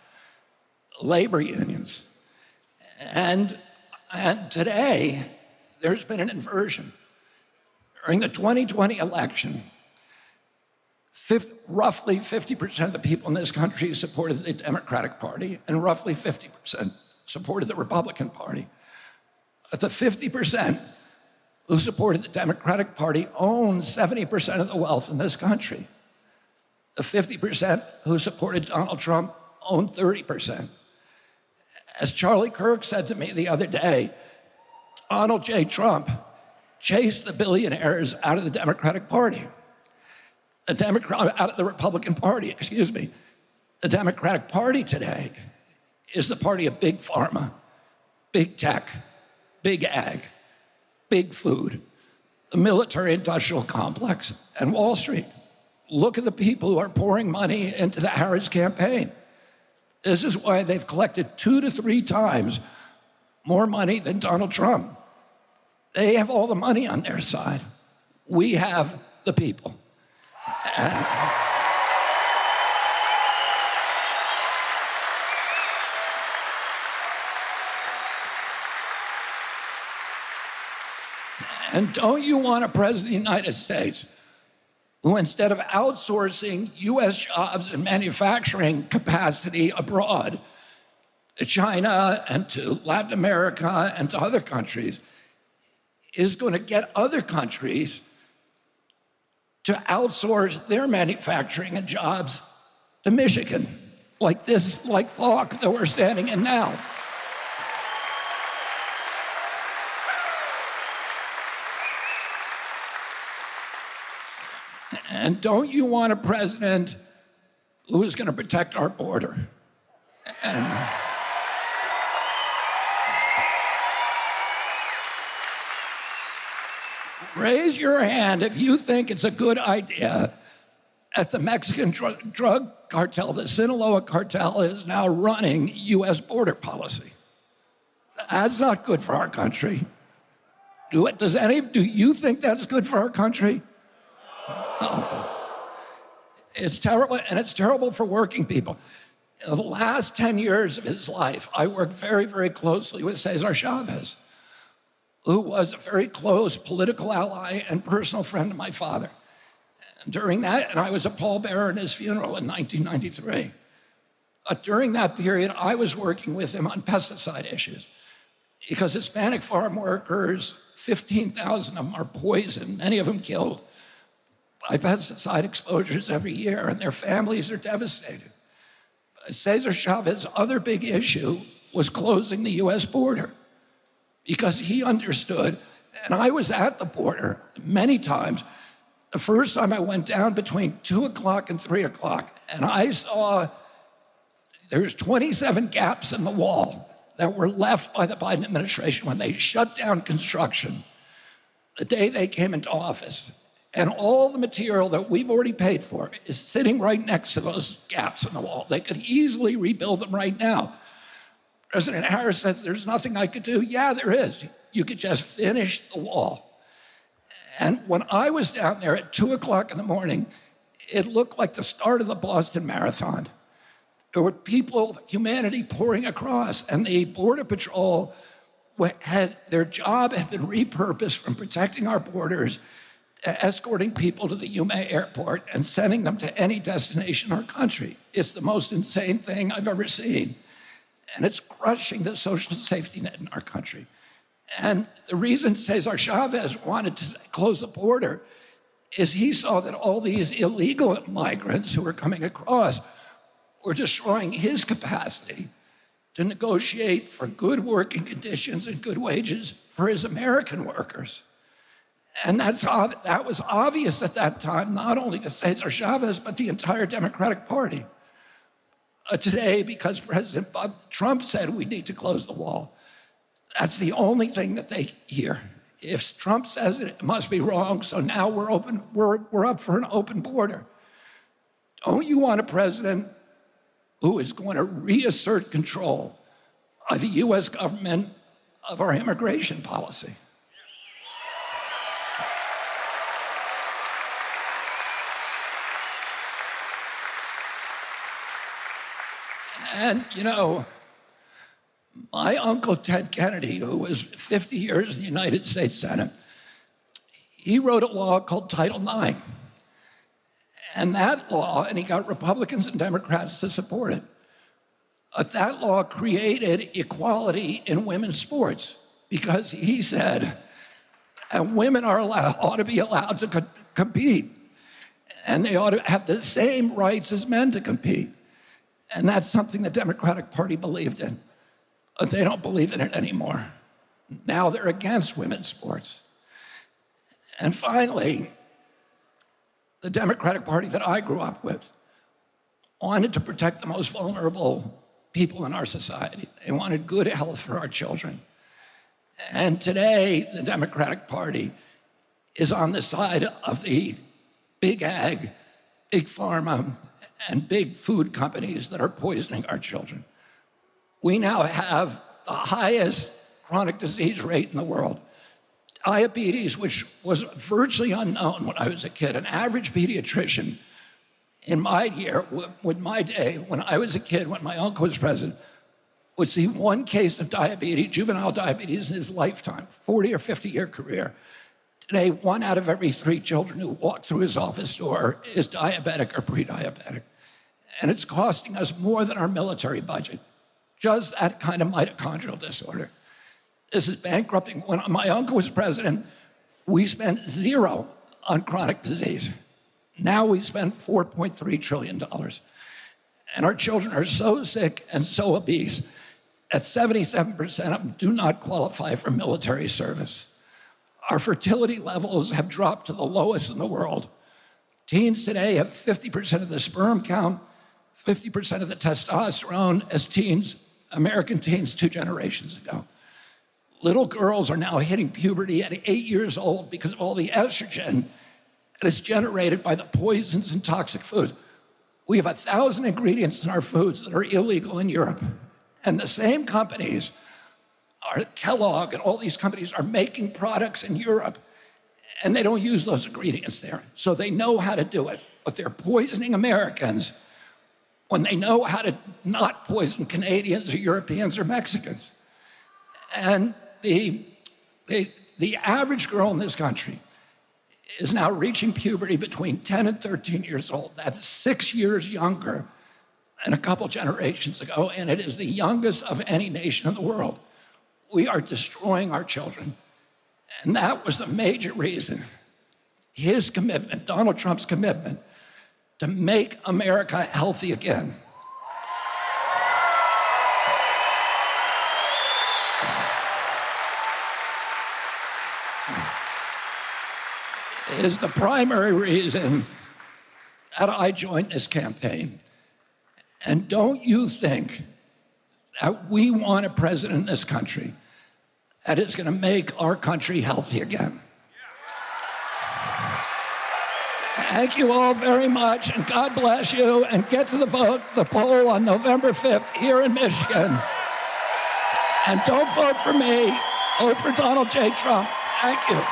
labor unions. And today, there's been an inversion. During the 2020 election, roughly 50% of the people in this country supported the Democratic Party, and roughly 50% supported the Republican Party. The 50% who supported the Democratic Party own 70% of the wealth in this country. The 50% who supported Donald Trump own 30%. As Charlie Kirk said to me the other day, Donald J. Trump chased the billionaires out of the Democratic Party. Out of the Republican Party, excuse me. The Democratic Party today is the party of big pharma, big tech, big ag, big food, the military-industrial complex, and Wall Street. Look at the people who are pouring money into the Harris campaign. This is why they've collected 2 to 3 times more money than Donald Trump. They have all the money on their side. We have the people. And don't you want a president of the United States who, instead of outsourcing U.S. jobs and manufacturing capacity abroad, to China and to Latin America and to other countries is going to get other countries to outsource their manufacturing and jobs to Michigan, like Falk that we're standing in now. And don't you want a president who is going to protect our border? And raise your hand if you think it's a good idea that the Mexican drug cartel, the Sinaloa cartel, is now running U.S. border policy. That's not good for our country. Do you think that's good for our country? No. It's terrible, and it's terrible for working people. In the last 10 years of his life, I worked very, very closely with Cesar Chavez, who was a very close political ally and personal friend of my father. And during that, and I was a pallbearer at his funeral in 1993. During that period, I was working with him on pesticide issues because Hispanic farm workers, 15,000 of them are poisoned, many of them killed by pesticide exposures every year, and their families are devastated. Cesar Chavez's other big issue was closing the U.S. border because he understood, and I was at the border many times. The first time I went down between 2 o'clock and 3 o'clock, and I saw there's 27 gaps in the wall that were left by the Biden administration when they shut down construction the day they came into office. And all the material that we've already paid for is sitting right next to those gaps in the wall. They could easily rebuild them right now. President Harris says, there's nothing I could do. Yeah, there is. You could just finish the wall. And when I was down there at 2 o'clock in the morning, it looked like the start of the Boston Marathon. There were people, humanity pouring across, and the Border Patrol their job had been repurposed from protecting our borders, escorting people to the Yuma airport and sending them to any destination in our country. It's the most insane thing I've ever seen. And it's crushing the social safety net in our country. And the reason Cesar Chavez wanted to close the border is he saw that all these illegal migrants who were coming across were destroying his capacity to negotiate for good working conditions and good wages for his American workers. And that was obvious at that time, not only to Cesar Chavez, but the entire Democratic Party. Today, because President Trump said we need to close the wall, that's the only thing that they hear. If Trump says it must be wrong, so now we're up for an open border. Don't you want a president who is going to reassert control of the U.S. government of our immigration policy? And, my uncle Ted Kennedy, who was 50 years in the United States Senate, he wrote a law called Title IX. And that law, and he got Republicans and Democrats to support it, that law created equality in women's sports because he said women ought to be allowed to compete, and they ought to have the same rights as men to compete. And that's something the Democratic Party believed in. But they don't believe in it anymore. Now they're against women's sports. And finally, the Democratic Party that I grew up with wanted to protect the most vulnerable people in our society. They wanted good health for our children. And today, the Democratic Party is on the side of the big ag, big pharma, and big food companies that are poisoning our children. We now have the highest chronic disease rate in the world. Diabetes, which was virtually unknown when I was a kid. An average pediatrician in my day, when I was a kid, when my uncle was president, would see one case of diabetes, juvenile diabetes, in his lifetime, 40 or 50-year career. Today, 1 out of every 3 children who walk through his office door is diabetic or pre-diabetic. And it's costing us more than our military budget just that kind of mitochondrial disorder. This is bankrupting. When my uncle was president, we spent zero on chronic disease. Now we spend $4.3 trillion. And our children are so sick and so obese that 77% of them do not qualify for military service. Our fertility levels have dropped to the lowest in the world. Teens today have 50% of the sperm count, 50% of the testosterone as teens, American teens 2 generations ago. Little girls are now hitting puberty at 8 years old because of all the estrogen that is generated by the poisons and toxic foods. We have 1,000 ingredients in our foods that are illegal in Europe. And the same companies, Kellogg and all these companies, are making products in Europe, and they don't use those ingredients there. So they know how to do it, but they're poisoning Americans when they know how to not poison Canadians or Europeans or Mexicans. And the average girl in this country is now reaching puberty between 10 and 13 years old. That's 6 years younger than a couple generations ago, and it is the youngest of any nation in the world. We are destroying our children. And that was the major reason, his commitment, Donald Trump's commitment, to make America healthy again. Is the primary reason that I joined this campaign. And don't you think that we want a president in this country that is going to make our country healthy again? Thank you all very much, and God bless you, and get to the poll on November 5th here in Michigan. And don't vote for me, vote for Donald J. Trump. Thank you.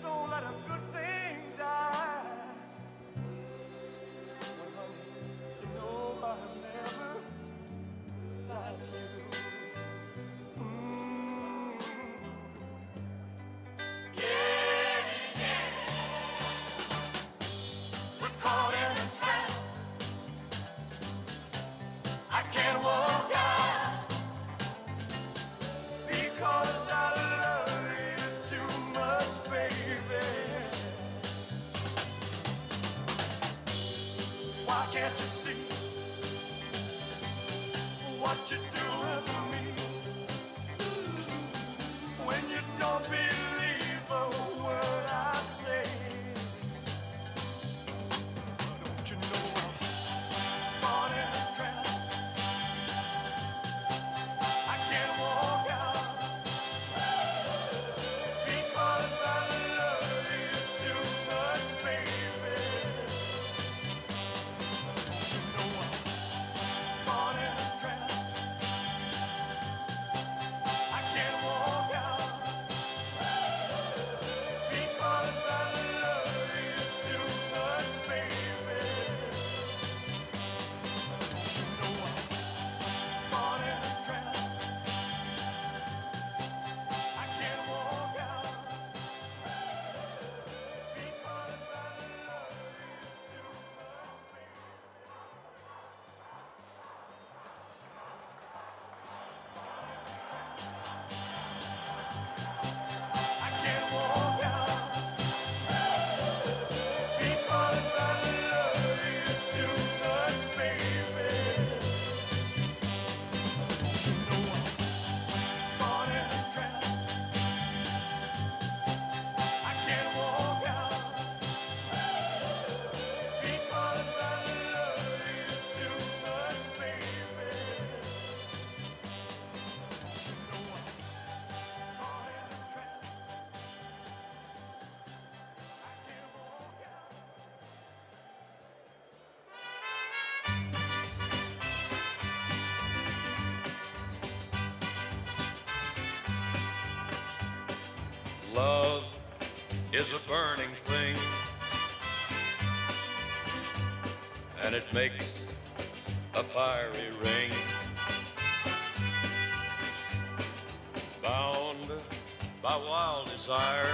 Don't let a good thing die. Well, honey, you know I've never lied to you. Yeah. We're caught in a trap. I can't walk out because I love you too much, baby. Why can't you see what you're doing to me? When you don't believe a word I say, don't you know I'm caught in a trap? I can't walk out because I love you too much, baby. Don't you know I'm Love is a burning thing, and it makes a fiery ring. Bound by wild desire,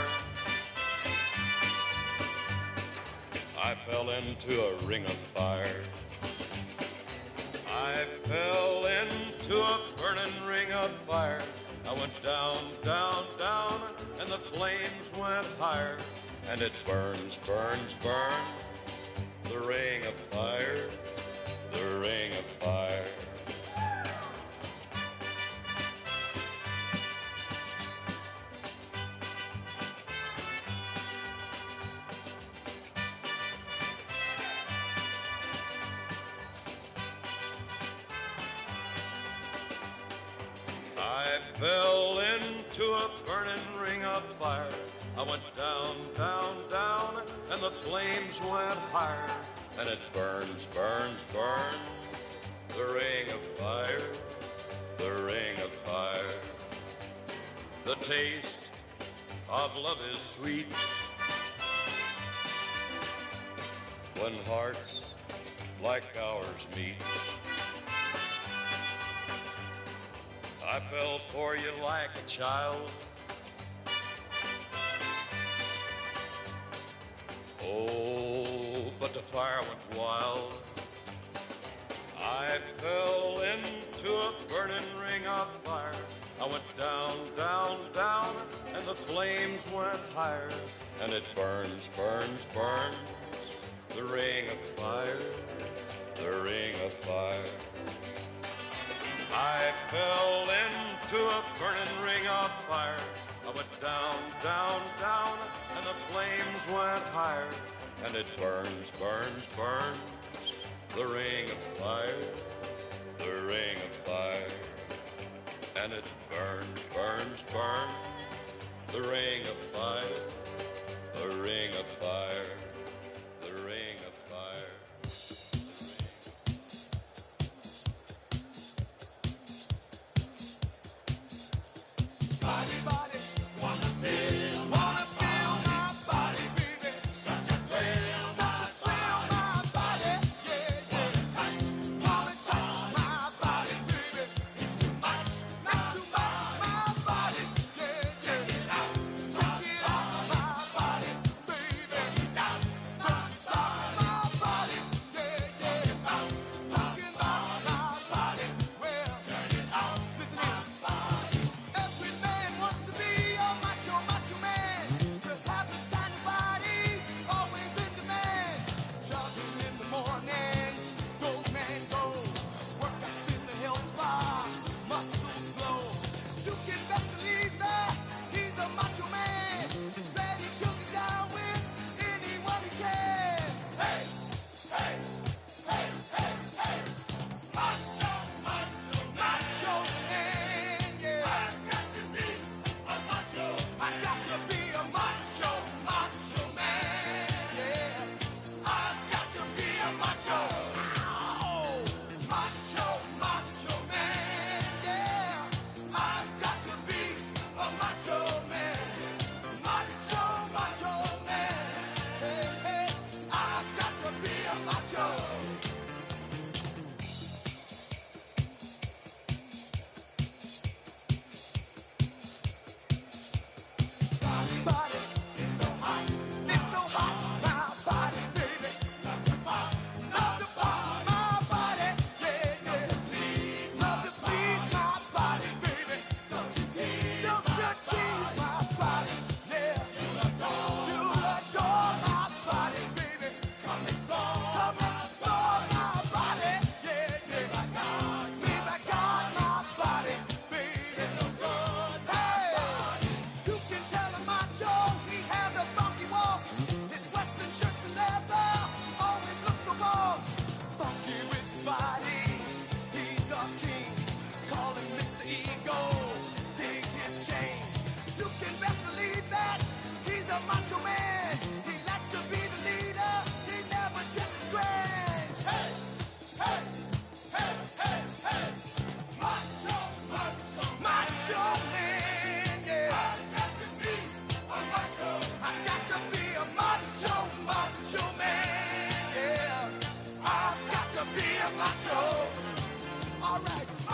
I fell into a ring of fire. I fell into a burning ring of fire. I went down, down, down, and the flames went higher. And it burns, burns, burns, the ring of fire, the ring of fire. I fell into a burning ring of fire. I went down, down, down, and the flames went higher. And it burns, burns, burns, the ring of fire, the ring of fire. The taste of love is sweet when hearts like ours meet. I fell for you like a child. Oh, but the fire went wild. I fell into a burning ring of fire. I went down, down, down, and the flames went higher. And it burns, burns, burns, the ring of fire, the ring of fire. I fell into a burning ring of fire. I went down, down, down, and the flames went higher. And it burns, burns, burns, the ring of fire, the ring of fire. And it burns, burns, burns, the ring of fire, the ring of fire, the ring of fire. Body, body, wanna feel my body, baby. Such a thrill, my body, yeah, yeah. Wanna touch my body, baby. It's too much, my body, yeah, yeah. Check it out, my body, baby.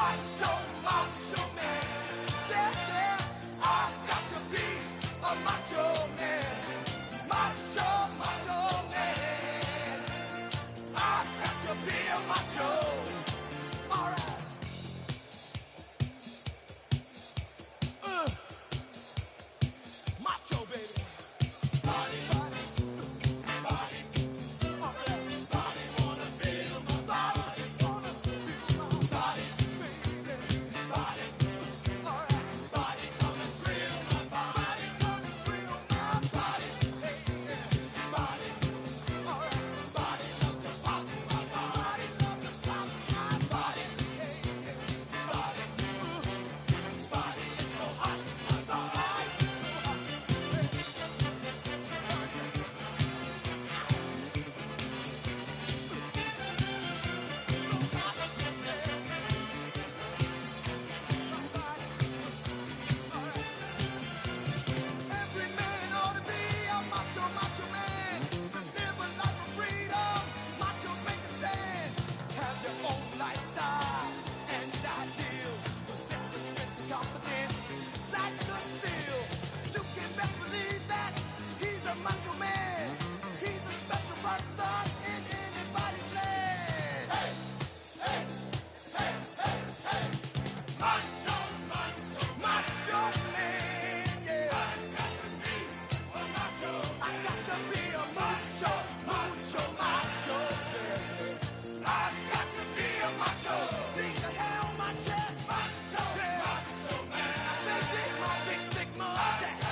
macho, macho man. Yeah, yeah, I've got to be a macho man. Macho, macho man. I've got to be a macho. All right. Macho, baby. Body, body, body. All right. Body wanna feel my body. Wanna feel my body, baby. Body. All right. Body come and thrill my body. Come and thrill my body. Hey, hey. Body. All right. Body love to pop my body. Love to pop my body. Hey, hey. Body. Body is so hot. So hot. Every man ought to be a macho, macho man. To live a life of freedom, machos make a stand. Have your own lifestyle and ideals. Possess the strength and confidence that's your steel. You can best believe that he's a macho man. He's a special person in anybody's land. Hey, hey, hey, hey, hey. Macho, macho, macho man. Yeah. I got to be a macho, macho, macho. Yeah. I got to be a macho. Dig the hair on my chest. Macho, yeah. Macho man. I say dig my big, thick mustache.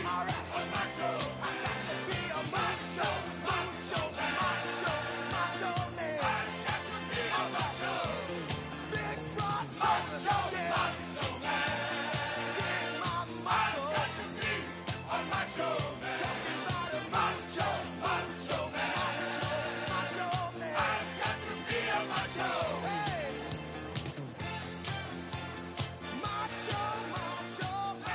All right. Macho. I got to be a macho, macho, macho, macho man. I got to be a macho. Big broad shoulders. Yeah. Macho man. Dig my muscles. I got to be a macho man. Talking about a macho, macho man. Macho, macho man. I got to be a macho. Hey. Macho, macho man.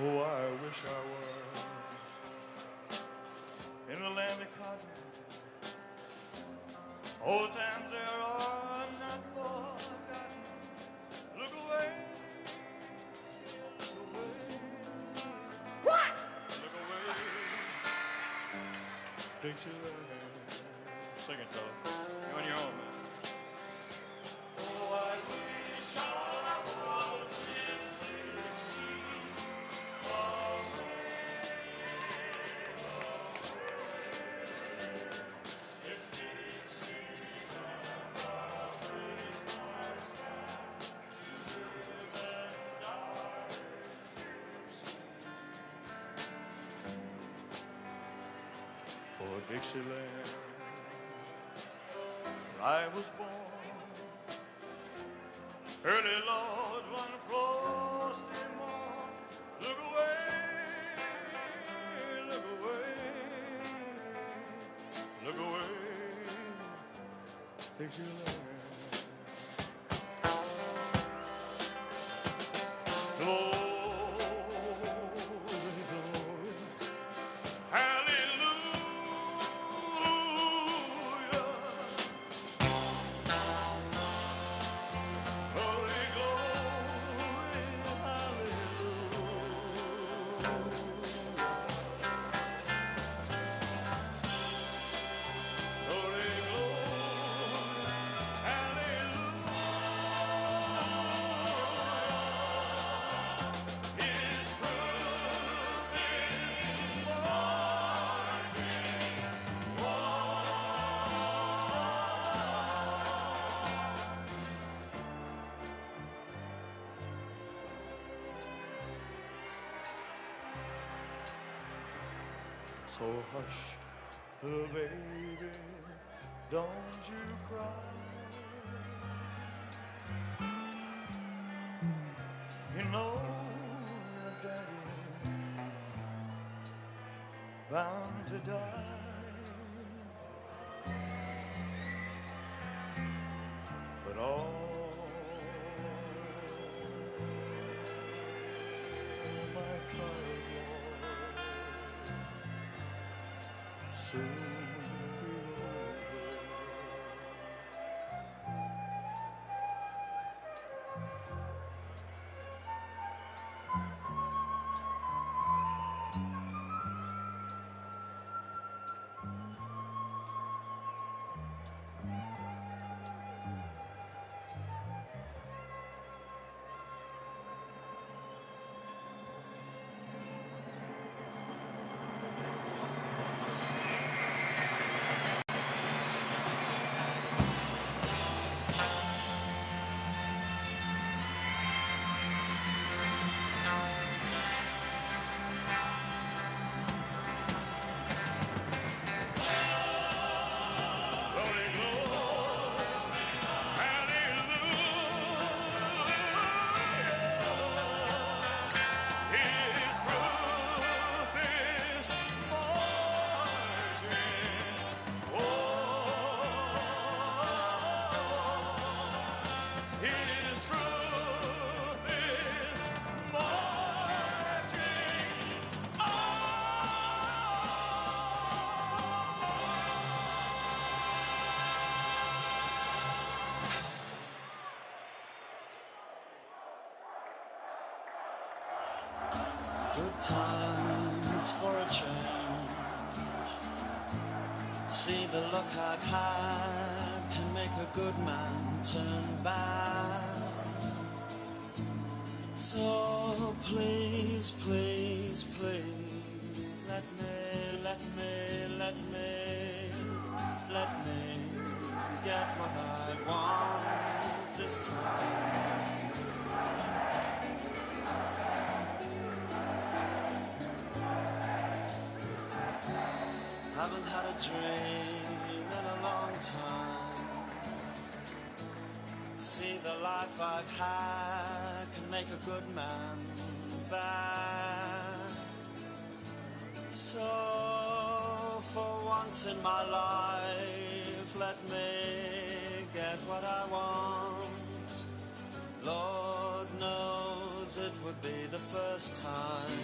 Oh, I wish I was in the land of cotton. Old times there are not forgotten. Look away, look away. What? Look away, Dixieland. Sing it, fella. You're on your own, man. Oh, I wish I was in Dixie. For Dixieland, I was born early, Lord, one frosty morn. Look away, look away, look away, Dixieland. So hush, little baby, don't you cry. You know your daddy bound to die, but all my crying soon be over. Good times for a change. See the luck I've had can make a good man turn bad. So please, please, please, let me get what I want this time. Haven't had a dream in a long time. See the life I've had can make a good man bad. So for once in my life, let me get what I want. Lord knows it would be the first time.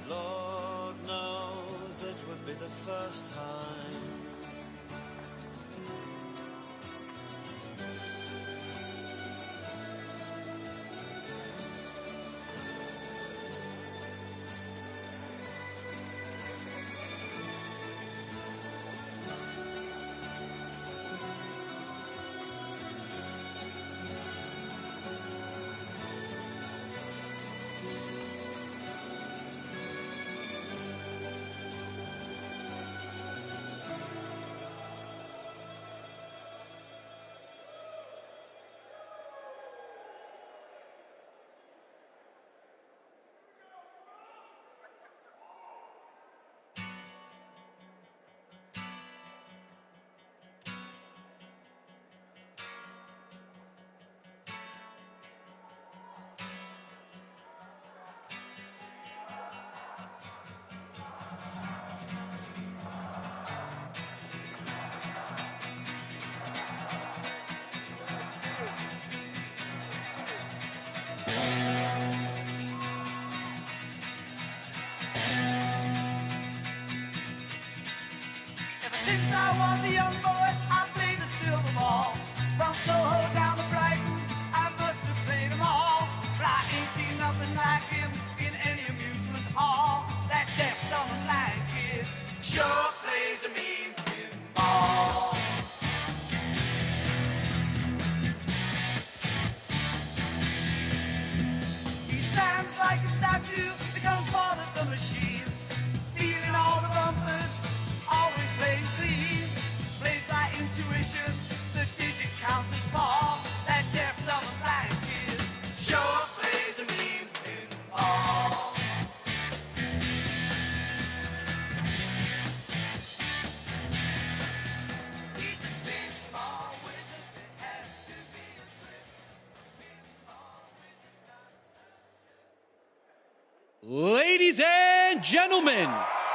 Lord knows it would be the first time. Since I was a young boy, I played the silver ball. From Soho down to Brighton, I must have played them all. But I ain't seen nothing like him in any amusement hall. That deaf, dumb, and blind kid sure plays a mean pinball. He stands like a statue, becomes part of the machine, stealing all the bumpers. Always plays clean, plays by intuition. The digit counters fall. That deaf, dumb, and blind kid sure plays a mean pinball. He's a pinball wizard that has to be a Ladies and gentlemen,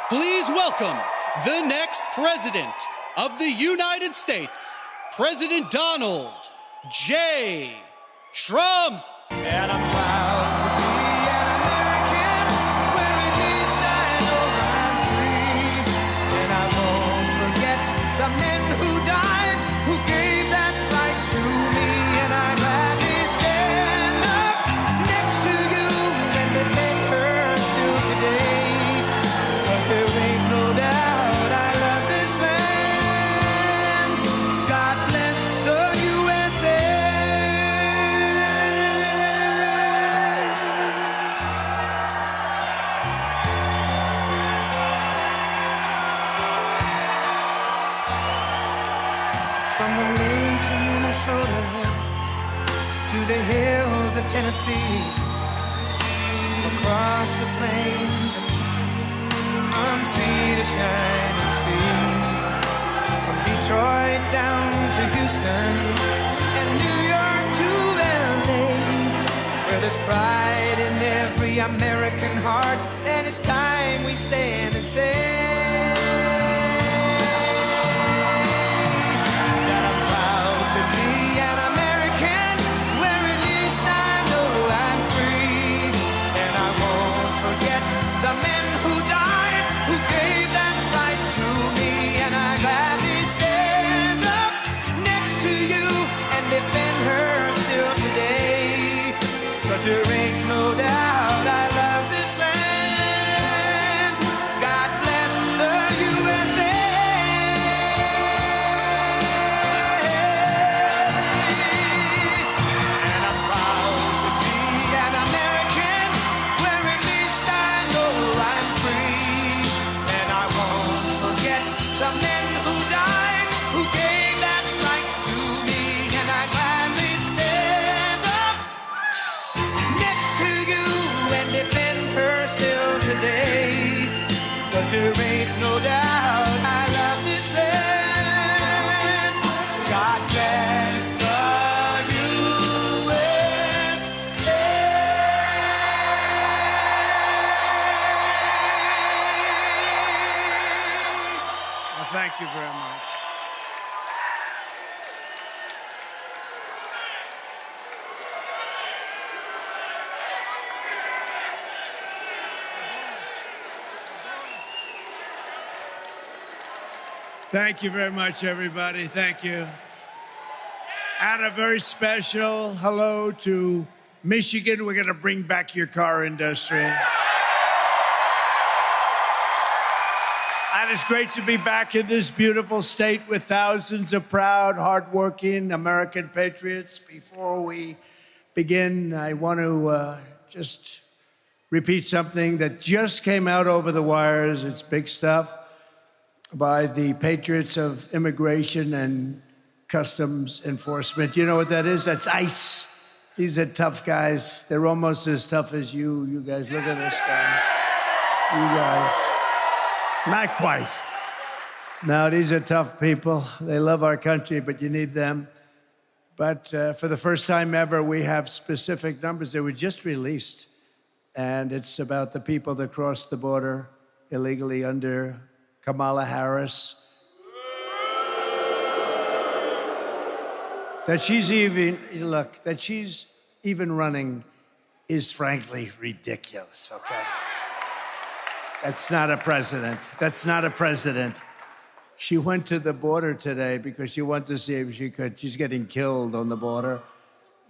please welcome the next president of the United States, President Donald J. Trump. And I'm proud to be an American, where at least I know From the lakes of Minnesota to the hills of Tennessee, across the plains of Texas, from sea to shining sea, from Detroit down to Houston and New York to LA, where there's pride in every American heart, and it's time we stand and say that I'm proud to be an American, where at least I know I'm free, and I won't forget the men who died, who gave that right to me, and I gladly stand up next to you and defend her still today, 'cause there ain't no doubt I love this land. God bless the USA. And I'm proud to be an American, where at least I know I'm free, and I won't forget the men who died, who gave that right to me, and I gladly stand up next to you and defend her still today, 'cause there ain't no doubt I love this land. God bless the USA. Well, thank you very much. Thank you very much, everybody. Thank you. And a very special hello to Michigan. We're going to bring back your car industry. And it's great to be back in this beautiful state with thousands of proud, hardworking American patriots. Before we begin, I want to just repeat something that just came out over the wires. It's big stuff, by the patriots of immigration and customs enforcement. You know what that is? That's ICE. These are tough guys. They're almost as tough as you. You guys, look at this guy. You guys. Not quite. No, these are tough people. They love our country, but you need them. But for the first time ever, we have specific numbers. They were just released. And it's about the people that crossed the border illegally under Kamala Harris. That she's even running is frankly ridiculous, okay? That's not a president. That's not a president. She went to the border today because she wanted to see if she could. She's getting killed on the border.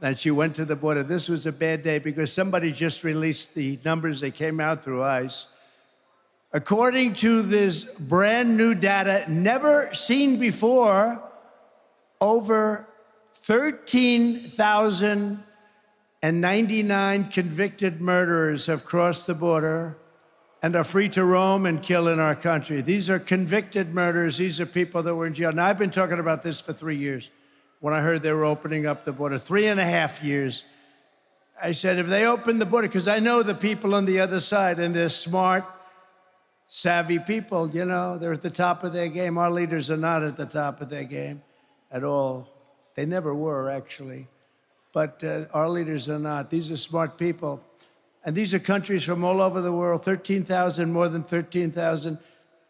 And she went to the border. This was a bad day because somebody just released the numbers that came out through ICE. According to this brand new data, never seen before, over 13,099 convicted murderers have crossed the border and are free to roam and kill in our country. These are convicted murderers. These are people that were in jail. Now, I've been talking about this for 3 years. When I heard they were opening up the border, 3.5 years, I said, if they open the border, because I know the people on the other side, and they're smart, savvy people, you know, they're at the top of their game. Our leaders are not at the top of their game at all. They never were, actually. But our leaders are not. These are smart people. And these are countries from all over the world, 13,000, more than 13,000.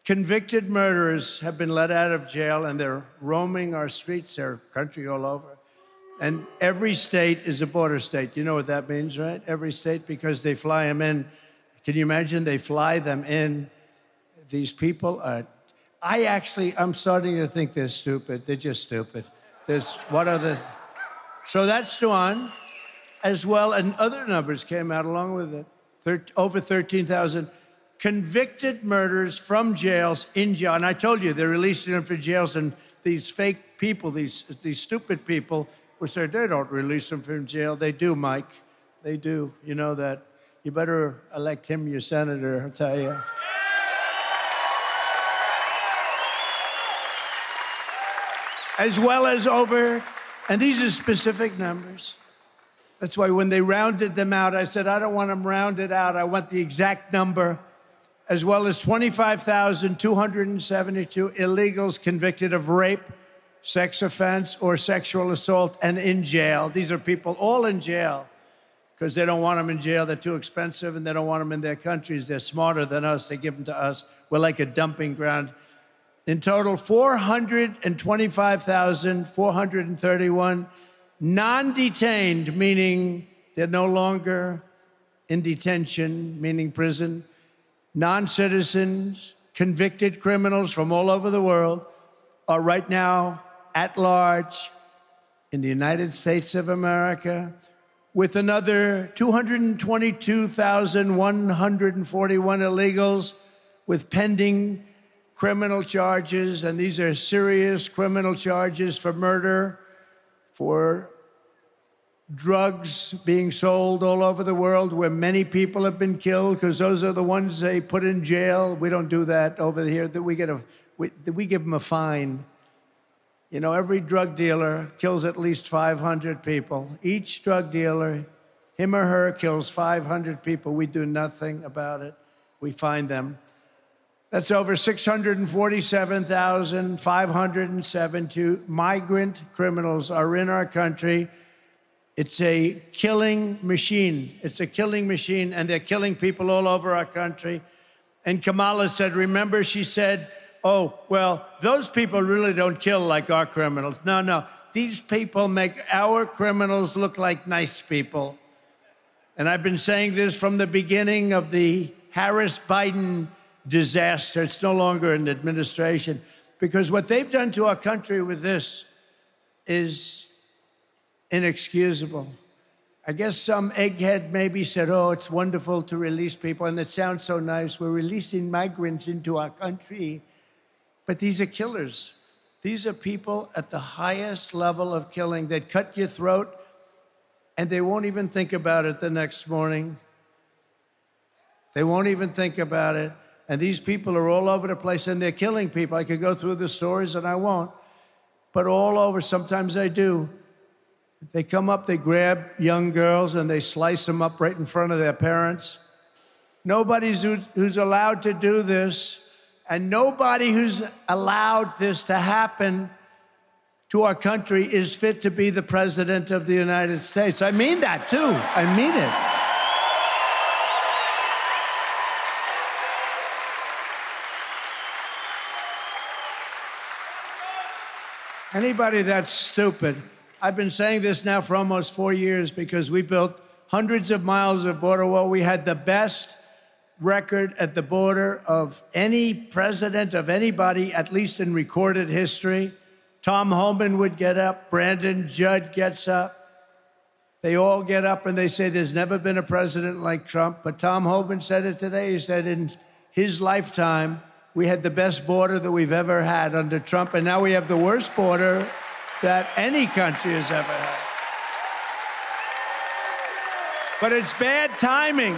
Convicted murderers have been let out of jail, and they're roaming our streets, their country all over. And every state is a border state. You know what that means, right? Every state, because they fly them in. Can you imagine? They fly them in. These people are, I'm starting to think they're stupid. They're just stupid. So that's one, as well, and other numbers came out along with it. Over 13,000 convicted murderers from jails, in jail. And I told you, they're releasing them from jails, and these fake people, these stupid people, will say they don't release them from jail. They do, Mike. They do. You know that. You better elect him your senator, I'll tell you. as well as over, and these are specific numbers. That's why when they rounded them out, I said, I don't want them rounded out. I want the exact number, as well as 25,272 illegals convicted of rape, sex offense, or sexual assault and in jail. These are people all in jail because they don't want them in jail. They're too expensive, and they don't want them in their countries. They're smarter than us. They give them to us. We're like a dumping ground. In total, 425,431 non-detained, meaning they're no longer in detention, meaning prison, non-citizens, convicted criminals from all over the world are right now at large in the United States of America, with another 222,141 illegals with pending criminal charges, and these are serious criminal charges for murder, for drugs being sold all over the world where many people have been killed, because those are the ones they put in jail. We don't do that over here. We give them a fine. You know, every drug dealer kills at least 500 people. Each drug dealer, him or her, kills 500 people. We do nothing about it. We find them. That's over 647,572 migrant criminals are in our country. It's a killing machine. It's a killing machine, and they're killing people all over our country. And Kamala said, remember, she said, oh, well, those people really don't kill like our criminals. No. These people make our criminals look like nice people. And I've been saying this from the beginning of the Harris-Biden disaster. It's no longer an administration, because what they've done to our country with this is inexcusable. I guess some egghead maybe said, oh, it's wonderful to release people, and it sounds so nice. We're releasing migrants into our country. But these are killers. These are people at the highest level of killing. They'd cut your throat, and they won't even think about it the next morning. They won't even think about it. And these people are all over the place, and they're killing people. I could go through the stories, and I won't. But all over, sometimes I do. They come up, they grab young girls, and they slice them up right in front of their parents. Nobody who's allowed to do this, and nobody who's allowed this to happen to our country is fit to be the president of the United States. I mean that, too. I mean it. Anybody that's stupid. I've been saying this now for almost 4 years, because we built hundreds of miles of border wall. We had the best record at the border of any president of anybody, at least in recorded history. Tom Homan would get up. Brandon Judd gets up. They all get up and they say there's never been a president like Trump. But Tom Homan said it today. He said in his lifetime, we had the best border that we've ever had under Trump, and now we have the worst border that any country has ever had. But it's bad timing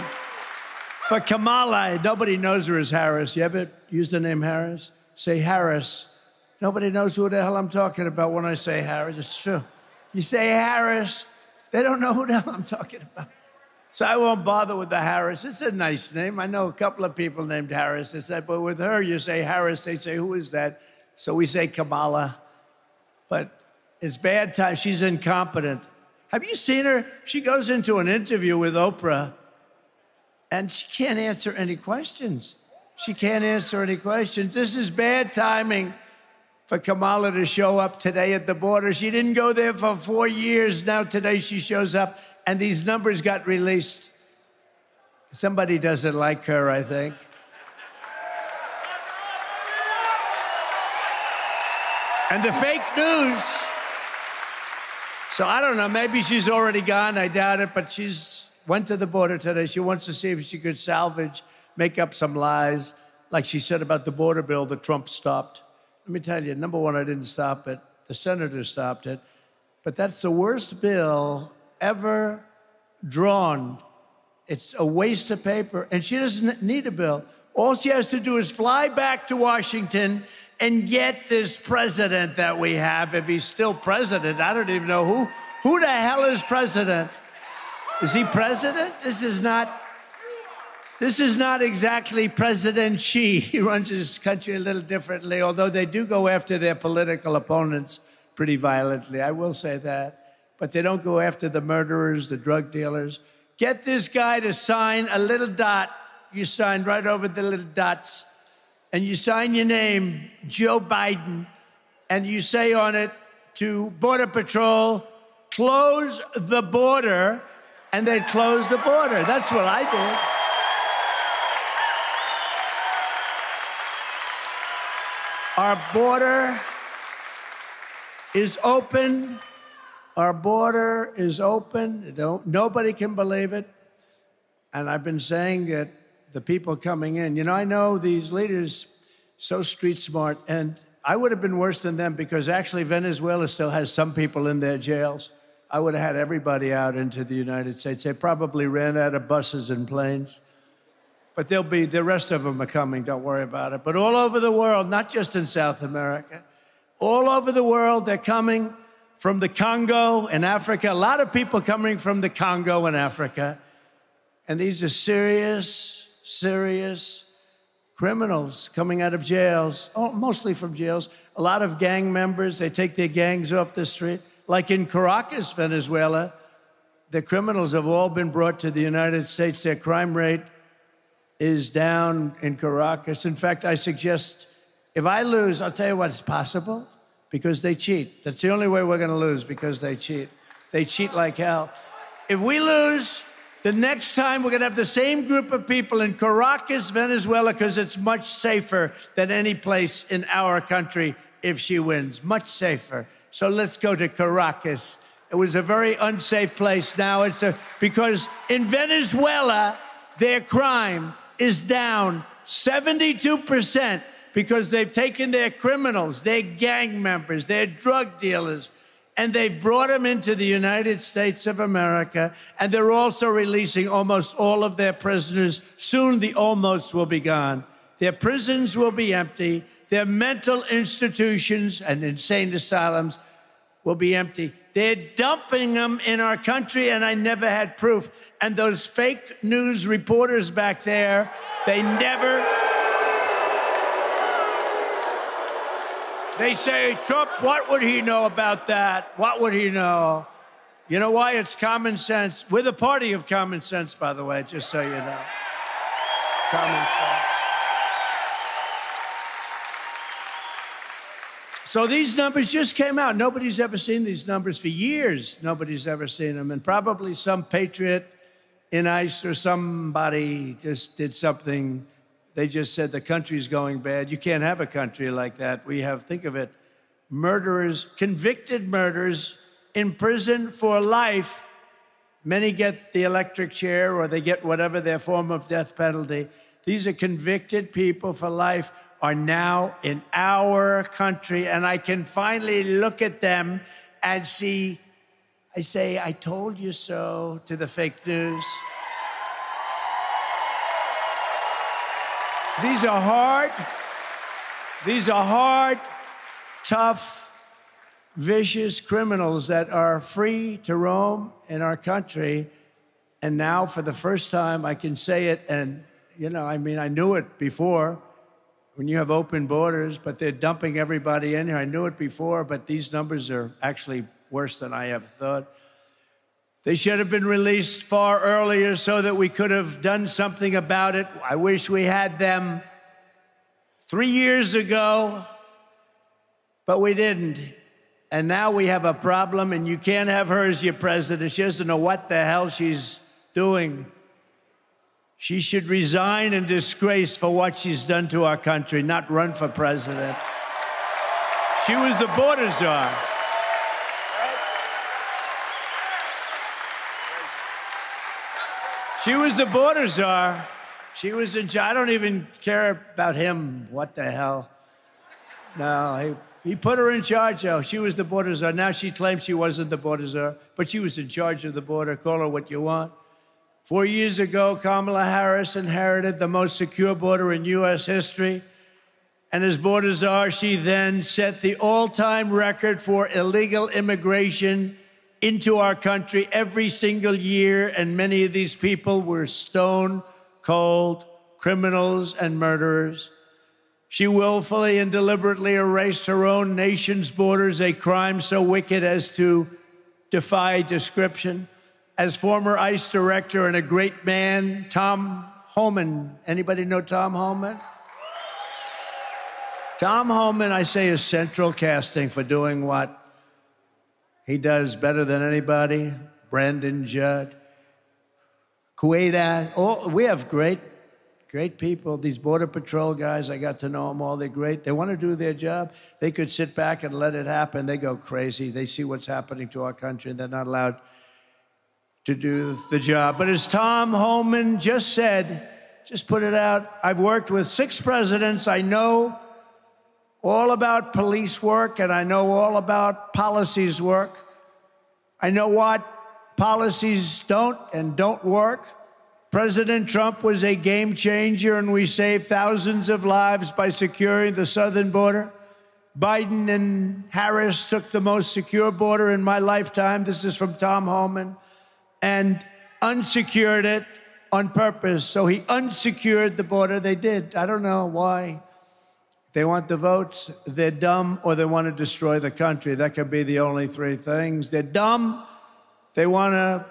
for Kamala. Nobody knows her as Harris. You ever use the name Harris? Say Harris. Nobody knows who the hell I'm talking about when I say Harris. It's true. You say Harris, they don't know who the hell I'm talking about. So I won't bother with the Harris. It's a nice name. I know a couple of people named Harris. It's that, but with her, you say Harris, they say, who is that? So we say Kamala. But it's bad time. She's incompetent. Have you seen her? She goes into an interview with Oprah, and she can't answer any questions. She can't answer any questions. This is bad timing for Kamala to show up today at the border. She didn't go there for 4 years. Now today she shows up, and these numbers got released. Somebody doesn't like her, I think. And the fake news. So I don't know, maybe she's already gone, I doubt it, but she's went to the border today. She wants to see if she could salvage, make up some lies, like she said about the border bill that Trump stopped. Let me tell you, number one, I didn't stop it. The senator stopped it. But that's the worst bill ever drawn. It's a waste of paper, and she doesn't need a bill. All she has to do is fly back to Washington And yet this president that we have, if he's still president, I don't even know who the hell is president. Is he president? This is not exactly President Xi. He runs his country a little differently, although they do go after their political opponents pretty violently. I will say that. But they don't go after the murderers, the drug dealers. Get this guy to sign a little dot. You sign right over the little dots. And you sign your name, Joe Biden, and you say on it to Border Patrol, close the border, and they close the border. That's what I did. Our border is open. Our border is open. Nobody can believe it. And I've been saying that the people coming in, you know, I know these leaders so street smart, and I would have been worse than them because actually Venezuela still has some people in their jails. I would have had everybody out into the United States. They probably ran out of buses and planes. But the rest of them are coming, don't worry about it. But all over the world, not just in South America, all over the world, they're coming from the Congo and Africa. A lot of people coming from the Congo and Africa. And these are serious criminals coming out of jails, mostly from jails. A lot of gang members, they take their gangs off the street. Like in Caracas, Venezuela, the criminals have all been brought to the United States. Their crime rate is down in Caracas. In fact, I suggest if I lose, I'll tell you what, it's possible because they cheat. That's the only way we're going to lose, because they cheat. They cheat like hell. If we lose, the next time we're going to have the same group of people in Caracas, Venezuela, because it's much safer than any place in our country if she wins. Much safer. So let's go to Caracas. It was a very unsafe place. Now because in Venezuela, their crime is down 72% because they've taken their criminals, their gang members, their drug dealers, and they've brought them into the United States of America, and they're also releasing almost all of their prisoners. Soon the almost will be gone. Their prisons will be empty. Their mental institutions and insane asylums will be empty. They're dumping them in our country, and I never had proof. And those fake news reporters back there, they say, Trump, what would he know about that? What would he know? You know why? It's common sense. We're the party of common sense, by the way, just so you know. Common sense. So these numbers just came out. Nobody's ever seen these numbers for years. Nobody's ever seen them. And probably some patriot in ICE or somebody just did something. They just said the country's going bad. You can't have a country like that. We have, think of it, murderers, convicted murderers in prison for life. Many get the electric chair or they get whatever their form of death penalty. These are convicted people for life are now in our country, and I can finally look at them and see, I say, I told you so to the fake news. These are hard, tough, vicious criminals that are free to roam in our country. And now, for the first time, I can say it, and, you know, I mean, I knew it before, when you have open borders, but they're dumping everybody in here. I knew it before, but these numbers are actually worse than I ever thought. They should have been released far earlier so that we could have done something about it. I wish we had them 3 years ago, but we didn't. And now we have a problem, and you can't have her as your president. She doesn't know what the hell she's doing. She should resign in disgrace for what she's done to our country, not run for president. She was the border czar. She was the border czar. She was in charge. I don't even care about him. What the hell? No, he put her in charge, though. She was the border czar. Now she claims she wasn't the border czar, but she was in charge of the border. Call her what you want. 4 years ago, Kamala Harris inherited the most secure border in U.S. history. and as border czar, she then set the all-time record for illegal immigration into our country every single year, and many of these people were stone-cold criminals and murderers. She willfully and deliberately erased her own nation's borders, a crime so wicked as to defy description. As former ICE director and a great man, Tom Homan. Anybody know Tom Homan? Tom Homan, I say, is central casting for doing what he does better than anybody. Brandon Judd, Kuwaita. We have great people. These Border Patrol guys, I got to know them all. They're great. They want to do their job. They could sit back and let it happen. They go crazy. They see what's happening to our country, and they're not allowed to do the job. But as Tom Homan just said, just put it out, I've worked with 6 presidents. I know all about police work, and I know all about policies work. I know what policies don't work. President Trump was a game changer, and we saved thousands of lives by securing the southern border. Biden and Harris took the most secure border in my lifetime. This is from Tom Homan. And unsecured it on purpose. So he unsecured the border. They did. I don't know why. They want the votes, they're dumb, or they want to destroy the country. That could be the only 3 things. They're dumb, they want to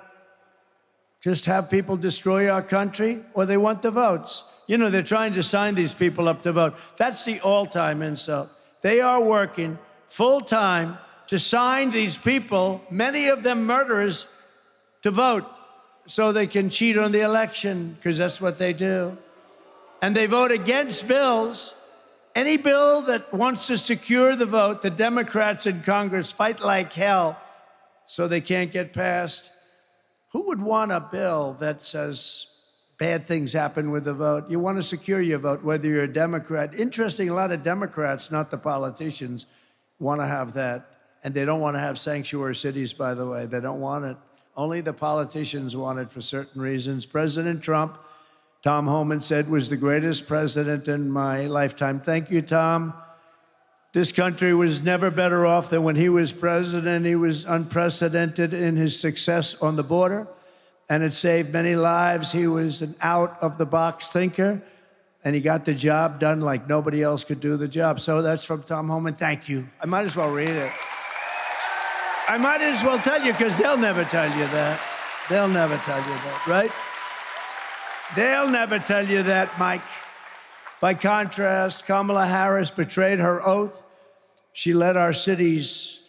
just have people destroy our country, or they want the votes. You know, they're trying to sign these people up to vote. That's the all-time insult. They are working full-time to sign these people, many of them murderers, to vote so they can cheat on the election, because that's what they do. And they vote against bills. Any bill that wants to secure the vote, the Democrats in Congress fight like hell so they can't get passed. Who would want a bill that says bad things happen with the vote? You want to secure your vote, whether you're a Democrat. Interesting, a lot of Democrats, not the politicians, want to have that. And they don't want to have sanctuary cities, by the way. They don't want it. Only the politicians want it for certain reasons. President Trump, Tom Homan said, was the greatest president in my lifetime. Thank you, Tom. This country was never better off than when he was president. He was unprecedented in his success on the border, and it saved many lives. He was an out-of-the-box thinker, and he got the job done like nobody else could do the job. So that's from Tom Homan. Thank you. I might as well read it. I might as well tell you, because they'll never tell you that. They'll never tell you that, right? They'll never tell you that, Mike. By contrast, Kamala Harris betrayed her oath. She let our cities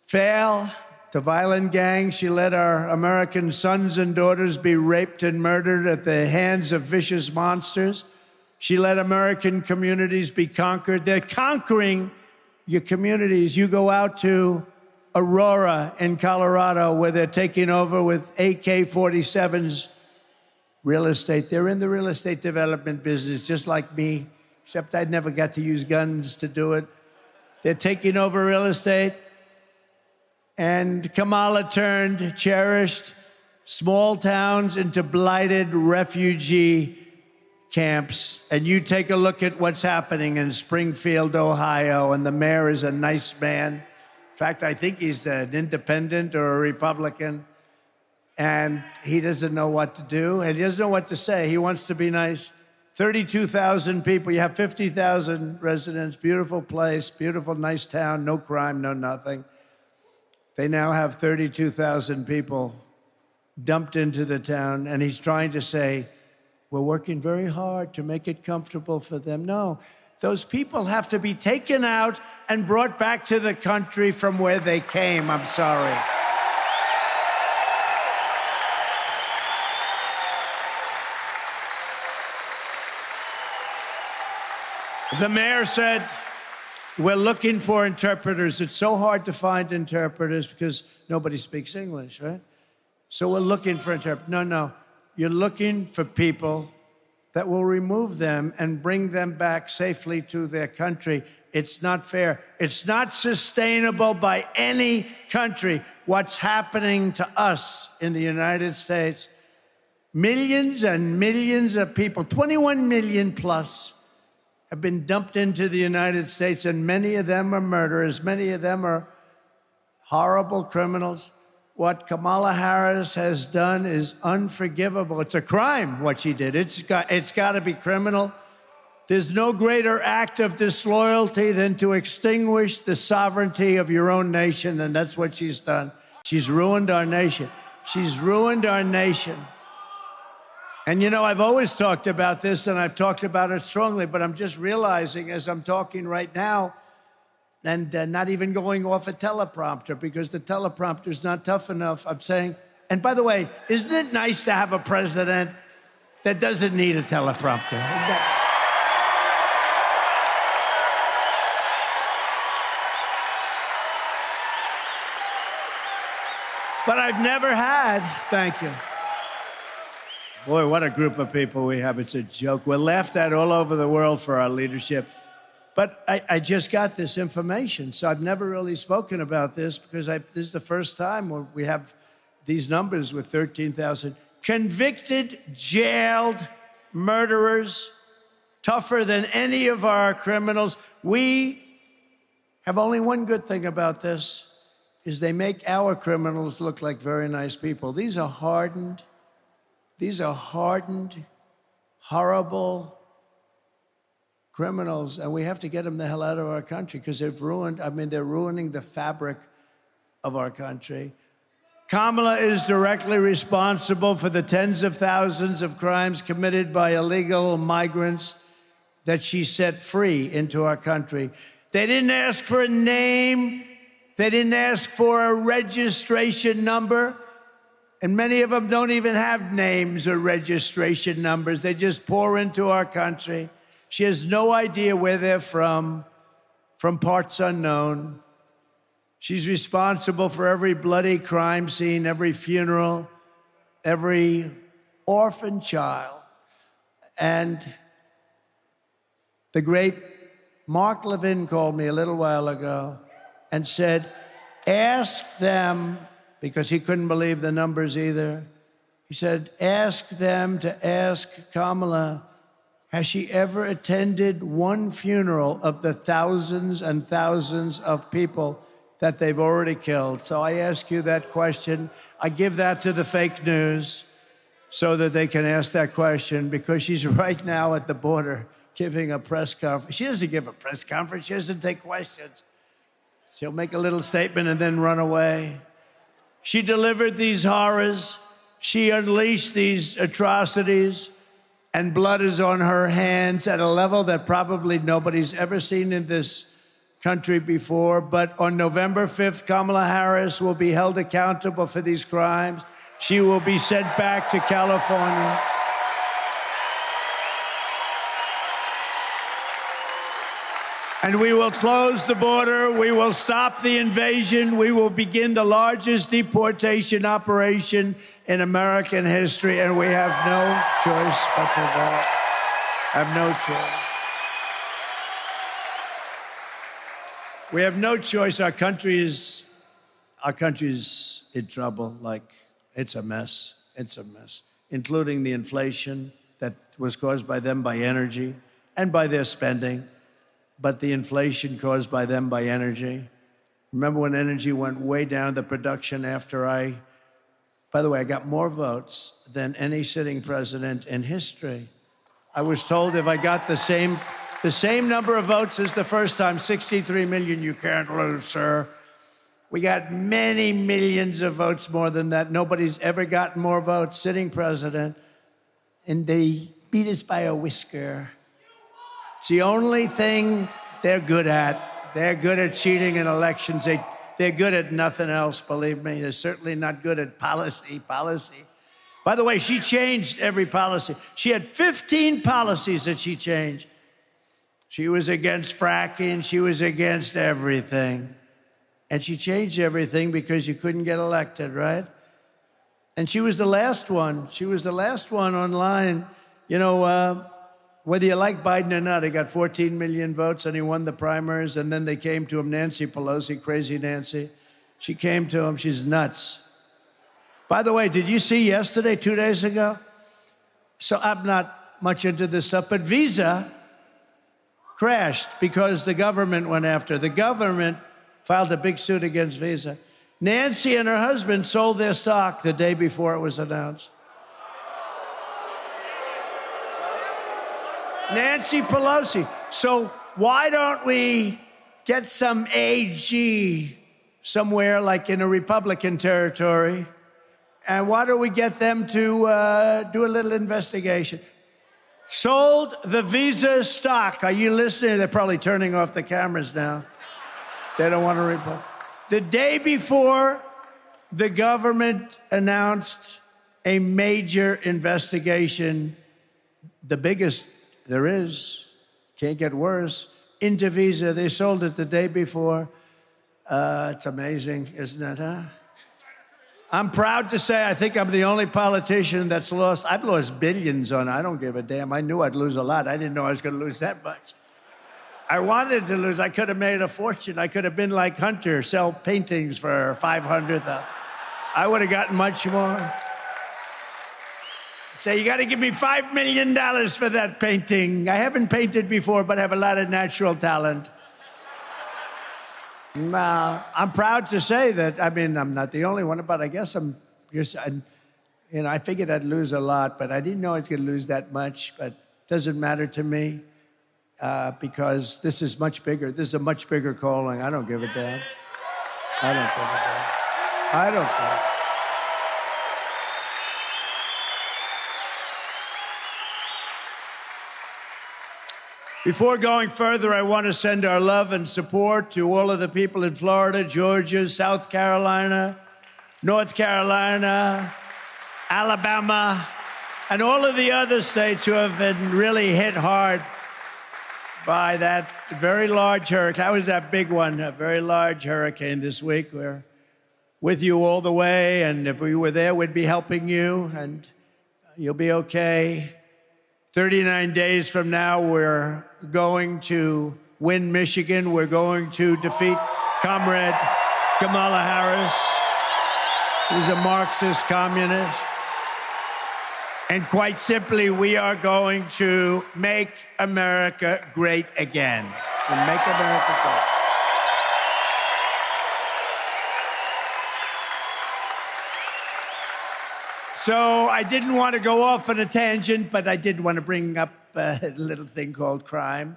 fail to violent gangs. She let our American sons and daughters be raped and murdered at the hands of vicious monsters. She let American communities be conquered. They're conquering your communities. You go out to Aurora in Colorado, where they're taking over with AK-47s real estate. They're in the real estate development business, just like me, except I never got to use guns to do it. They're taking over real estate. And Kamala turned cherished small towns into blighted refugee camps. And you take a look at what's happening in Springfield, Ohio, and the mayor is a nice man. In fact, I think he's an independent or a Republican, and he doesn't know what to do, and he doesn't know what to say. He wants to be nice. 32,000 people. You have 50,000 residents. Beautiful place, beautiful, nice town, no crime, no nothing. They now have 32,000 people dumped into the town, and he's trying to say, we're working very hard to make it comfortable for them. No, those people have to be taken out and brought back to the country from where they came. I'm sorry. The mayor said, we're looking for interpreters. It's so hard to find interpreters because nobody speaks English, right? So we're looking for interpreters. No, you're looking for people that will remove them and bring them back safely to their country. It's not fair. It's not sustainable by any country. What's happening to us in the United States, millions and millions of people, 21 million plus, have been dumped into the United States, and many of them are murderers. Many of them are horrible criminals. What Kamala Harris has done is unforgivable. It's a crime, what she did. It's got to be criminal. There's no greater act of disloyalty than to extinguish the sovereignty of your own nation, and that's what she's done. She's ruined our nation. She's ruined our nation. And you know, I've always talked about this, and I've talked about it strongly, but I'm just realizing as I'm talking right now, and not even going off a teleprompter because the teleprompter's not tough enough. I'm saying, and by the way, isn't it nice to have a president that doesn't need a teleprompter? But I've never had, thank you. Boy, what a group of people we have. It's a joke. We're laughed at all over the world for our leadership. But I just got this information, so I've never really spoken about this because this is the first time where we have these numbers with 13,000 convicted, jailed murderers, tougher than any of our criminals. We have only one good thing about this, is they make our criminals look like very nice people. These are hardened, horrible criminals, and we have to get them the hell out of our country because they're ruining the fabric of our country. Kamala is directly responsible for the tens of thousands of crimes committed by illegal migrants that she set free into our country. They didn't ask for a name. They didn't ask for a registration number. And many of them don't even have names or registration numbers. They just pour into our country. She has no idea where they're from parts unknown. She's responsible for every bloody crime scene, every funeral, every orphan child. And the great Mark Levin called me a little while ago and said, ask them, because he couldn't believe the numbers either. He said, ask them to ask Kamala, has she ever attended one funeral of the thousands and thousands of people that they've already killed? So I ask you that question. I give that to the fake news so that they can ask that question, because she's right now at the border giving a press conference. She doesn't give a press conference. She doesn't take questions. She'll make a little statement and then run away. She delivered these horrors. She unleashed these atrocities. And blood is on her hands at a level that probably nobody's ever seen in this country before. But on November 5th, Kamala Harris will be held accountable for these crimes. She will be sent back to California. And we will close the border. We will stop the invasion. We will begin the largest deportation operation in American history. And we have no choice but to go. Have no choice. We have no choice. Our country is in trouble. Like, it's a mess. It's a mess, including the inflation that was caused by them by energy and by their spending. But the inflation caused by them by energy. Remember when energy went way down, the production after by the way, I got more votes than any sitting president in history. I was told if I got the same number of votes as the first time, 63 million, you can't lose, sir. We got many millions of votes more than that. Nobody's ever gotten more votes, sitting president. And they beat us by a whisker. It's the only thing they're good at. They're good at cheating in elections. They're good at nothing else, believe me. They're certainly not good at policy. By the way, she changed every policy. She had 15 policies that she changed. She was against fracking. She was against everything. And she changed everything because you couldn't get elected, right? And she was the last one. She was the last one online. You know, whether you like Biden or not, he got 14 million votes and he won the primaries. And then they came to him, Nancy Pelosi, crazy Nancy. She came to him. She's nuts. By the way, did you see yesterday, 2 days ago? So I'm not much into this stuff, but Visa crashed because the government went after. The government filed a big suit against Visa. Nancy and her husband sold their stock the day before it was announced. Nancy Pelosi. So why don't we get some AG somewhere like in a Republican territory? And why don't we get them to do a little investigation? Sold the Visa stock. Are you listening? They're probably turning off the cameras now. They don't want to report. The day before, the government announced a major investigation, the biggest there is, can't get worse, into Visa. They sold it the day before. It's amazing, isn't it, huh? I'm proud to say I think I'm the only politician that's lost. I've lost billions on it. I don't give a damn. I knew I'd lose a lot. I didn't know I was going to lose that much. I wanted to lose. I could have made a fortune. I could have been like Hunter, sell paintings for 500. I would have gotten much more. Say, you got to give me $5 million for that painting. I haven't painted before, but I have a lot of natural talent. I'm proud to say that, I mean, I'm not the only one, but I guess I figured I'd lose a lot, but I didn't know I was going to lose that much, but it doesn't matter to me because this is much bigger. This is a much bigger calling. I don't give a damn. I don't give a damn. I don't care. Before going further, I want to send our love and support to all of the people in Florida, Georgia, South Carolina, North Carolina, Alabama, and all of the other states who have been really hit hard by that very large hurricane. How was that big one? A very large hurricane this week. We're with you all the way, and if we were there, we'd be helping you, and you'll be okay. 39 days from now, we're going to win Michigan. We're going to defeat Comrade Kamala Harris, who's a Marxist communist. And quite simply, we are going to make America great again. And make America great. So I didn't want to go off on a tangent, but I did want to bring up a little thing called crime.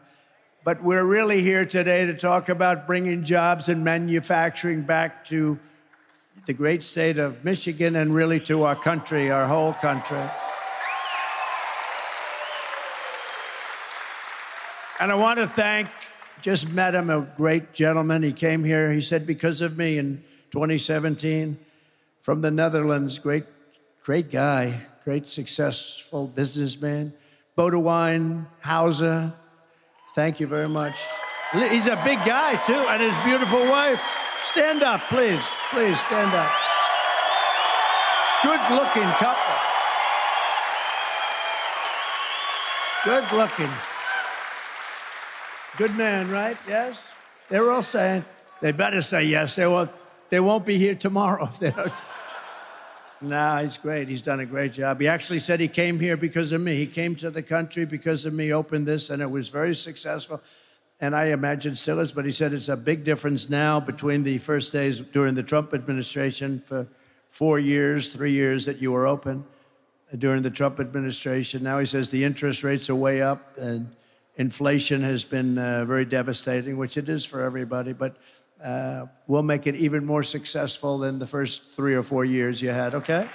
But we're really here today to talk about bringing jobs and manufacturing back to the great state of Michigan and really to our country, our whole country. And I want to thank, just met him, a great gentleman. He came here, he said, because of me in 2017 from the Netherlands, great guy, great successful businessman. Bodewine Hauser, thank you very much. He's a big guy, too, and his beautiful wife. Stand up, please. Please, stand up. Good-looking couple. Good-looking. Good man, right? Yes? They're all saying. They better say yes. They won't be here tomorrow if they don't. No, he's great. He's done a great job. He actually said he came here because of me. He came to the country because of me, opened this, and it was very successful. And I imagine still is, but he said it's a big difference now between the first days during the Trump administration for 4 years, 3 years that you were open during the Trump administration. Now he says the interest rates are way up and inflation has been very devastating, which it is for everybody. But we'll make it even more successful than the first 3 or 4 years you had, okay?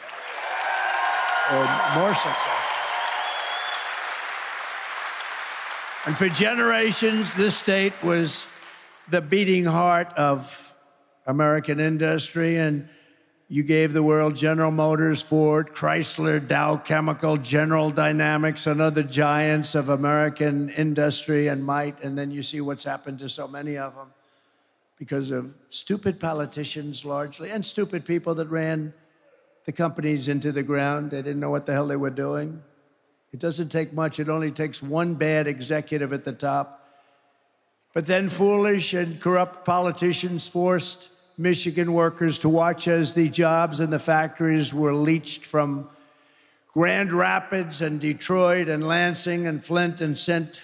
Or more successful. And for generations, this state was the beating heart of American industry, and you gave the world General Motors, Ford, Chrysler, Dow Chemical, General Dynamics, and other giants of American industry and might, and then you see what's happened to so many of them because of stupid politicians largely, and stupid people that ran the companies into the ground. They didn't know what the hell they were doing. It doesn't take much. It only takes one bad executive at the top. But then foolish and corrupt politicians forced Michigan workers to watch as the jobs in the factories were leached from Grand Rapids and Detroit and Lansing and Flint and sent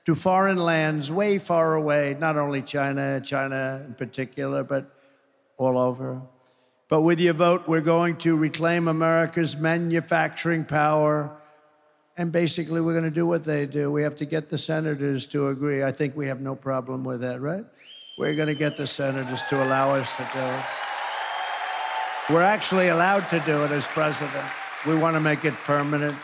to foreign lands way far away, not only China in particular, but all over. But with your vote, we're going to reclaim America's manufacturing power. And basically, we're going to do what they do. We have to get the senators to agree. I think we have no problem with that, right? We're going to get the senators to allow us to do it. We're actually allowed to do it as president. We want to make it permanent.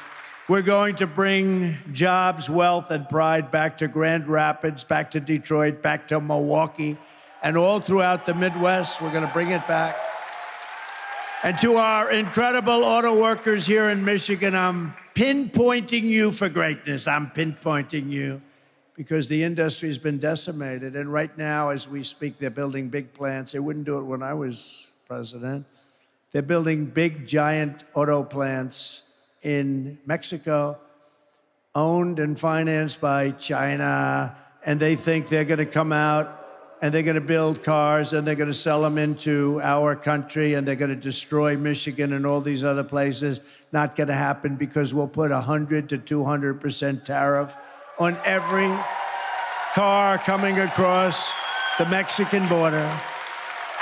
We're going to bring jobs, wealth, and pride back to Grand Rapids, back to Detroit, back to Milwaukee, and all throughout the Midwest. We're going to bring it back. And to our incredible auto workers here in Michigan, I'm pinpointing you for greatness. I'm pinpointing you because the industry has been decimated. And right now, as we speak, they're building big plants. They wouldn't do it when I was president. They're building big, giant auto plants in Mexico, owned and financed by China. And they think they're going to come out and they're going to build cars and they're going to sell them into our country and they're going to destroy Michigan and all these other places. Not going to happen because we'll put 100 to 200% tariff on every car coming across the Mexican border.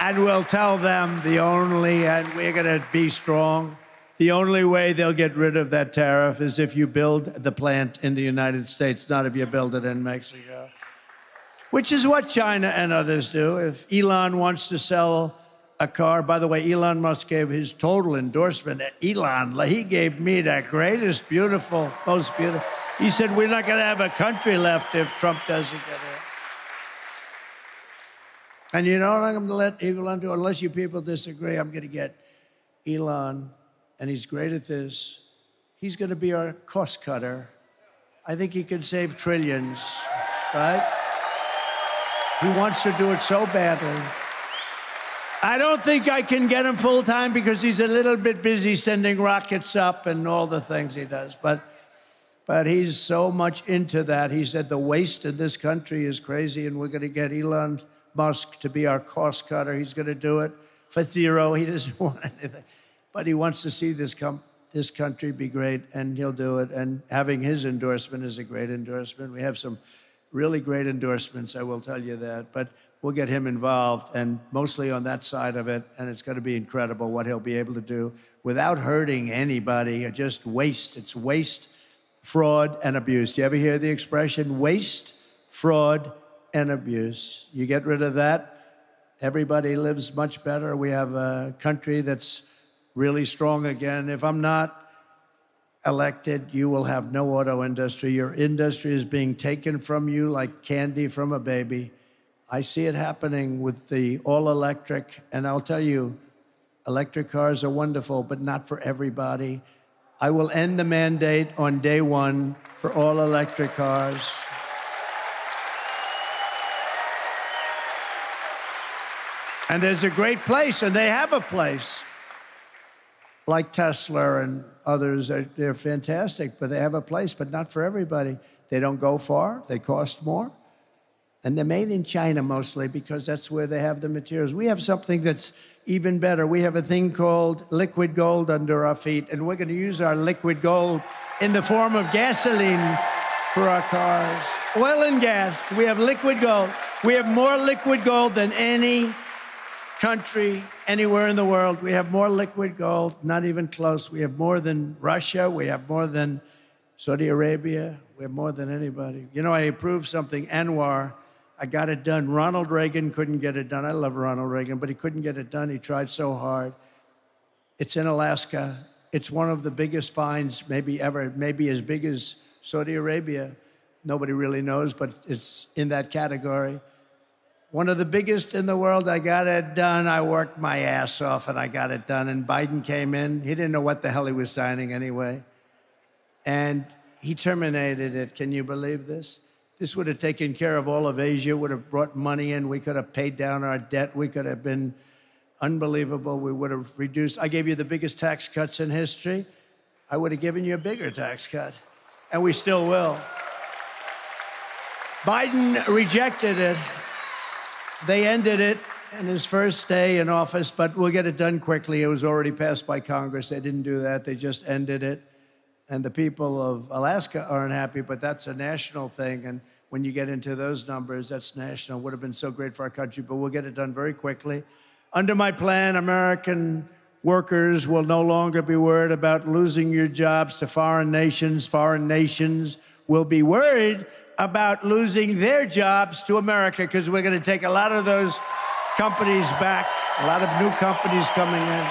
And we'll tell them and we're going to be strong. The only way they'll get rid of that tariff is if you build the plant in the United States, not if you build it in Mexico. Which is what China and others do. If Elon wants to sell a car, by the way, Elon Musk gave his total endorsement. Elon, he gave me the greatest, beautiful, most beautiful. He said, we're not going to have a country left if Trump doesn't get in. And you know what I'm going to let Elon do? Unless you people disagree, I'm going to get Elon, and he's great at this. He's going to be our cost cutter. I think he can save trillions, right? He wants to do it so badly. I don't think I can get him full-time because he's a little bit busy sending rockets up and all the things he does. But he's so much into that. He said the waste in this country is crazy, and we're going to get Elon Musk to be our cost cutter. He's going to do it for zero. He doesn't want anything. But he wants to see this country be great, and he'll do it. And having his endorsement is a great endorsement. We have some really great endorsements, I will tell you that. But we'll get him involved, and mostly on that side of it, and it's going to be incredible what he'll be able to do without hurting anybody, or just waste. It's waste, fraud, and abuse. Do you ever hear the expression waste, fraud, and abuse? You get rid of that, everybody lives much better. We have a country that's really strong again. If I'm not elected, you will have no auto industry. Your industry is being taken from you like candy from a baby. I see it happening with the all-electric, and I'll tell you, electric cars are wonderful, but not for everybody. I will end the mandate on day one for all-electric cars. And there's a great place, and they have a place. Like Tesla and others, they're fantastic, but they have a place, but not for everybody. They don't go far, they cost more, and they're made in China mostly because that's where they have the materials. We have something that's even better. We have a thing called liquid gold under our feet, and we're going to use our liquid gold in the form of gasoline for our cars. Oil and gas, we have liquid gold. We have more liquid gold than any country anywhere in the world. We have more liquid gold, not even close. We have more than Russia. We have more than Saudi Arabia. We have more than anybody. You know, I approved something, Anwar. I got it done. Ronald Reagan couldn't get it done. I love Ronald Reagan, but he couldn't get it done. He tried so hard. It's in Alaska. It's one of the biggest finds maybe ever, maybe as big as Saudi Arabia. Nobody really knows, but it's in that category. One of the biggest in the world. I got it done. I worked my ass off and I got it done. And Biden came in. He didn't know what the hell he was signing anyway. And he terminated it. Can you believe this? This would have taken care of all of Asia, would have brought money in. We could have paid down our debt. We could have been unbelievable. We would have reduced. I gave you the biggest tax cuts in history. I would have given you a bigger tax cut. And we still will. Biden rejected it. They ended it in his first day in office, but we'll get it done quickly. It was already passed by Congress. They didn't do that. They just ended it. And the people of Alaska aren't happy, but that's a national thing. And when you get into those numbers, that's national. Would have been so great for our country, but we'll get it done very quickly. Under my plan, American workers will no longer be worried about losing your jobs to foreign nations. Foreign nations will be worried about losing their jobs to America, because we're going to take a lot of those companies back, a lot of new companies coming in.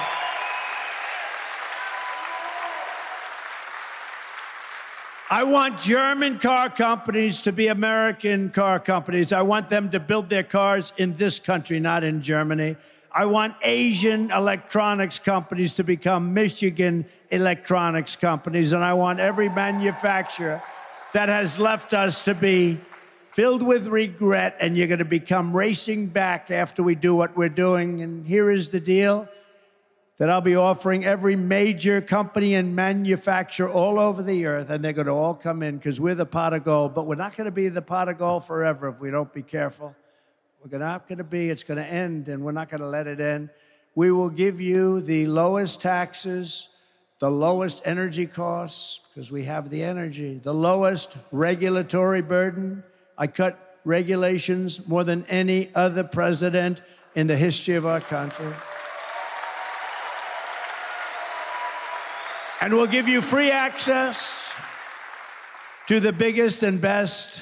I want German car companies to be American car companies. I want them to build their cars in this country, not in Germany. I want Asian electronics companies to become Michigan electronics companies. And I want every manufacturer that has left us to be filled with regret, and you're going to become racing back after we do what we're doing. And here is the deal that I'll be offering every major company and manufacturer all over the earth, and they're going to all come in because we're the pot of gold. But we're not going to be the pot of gold forever if we don't be careful. We're not going to be, it's going to end, and we're not going to let it end. We will give you the lowest taxes, the lowest energy costs, because we have the energy, the lowest regulatory burden. I cut regulations more than any other president in the history of our country. And we'll give you free access to the biggest and best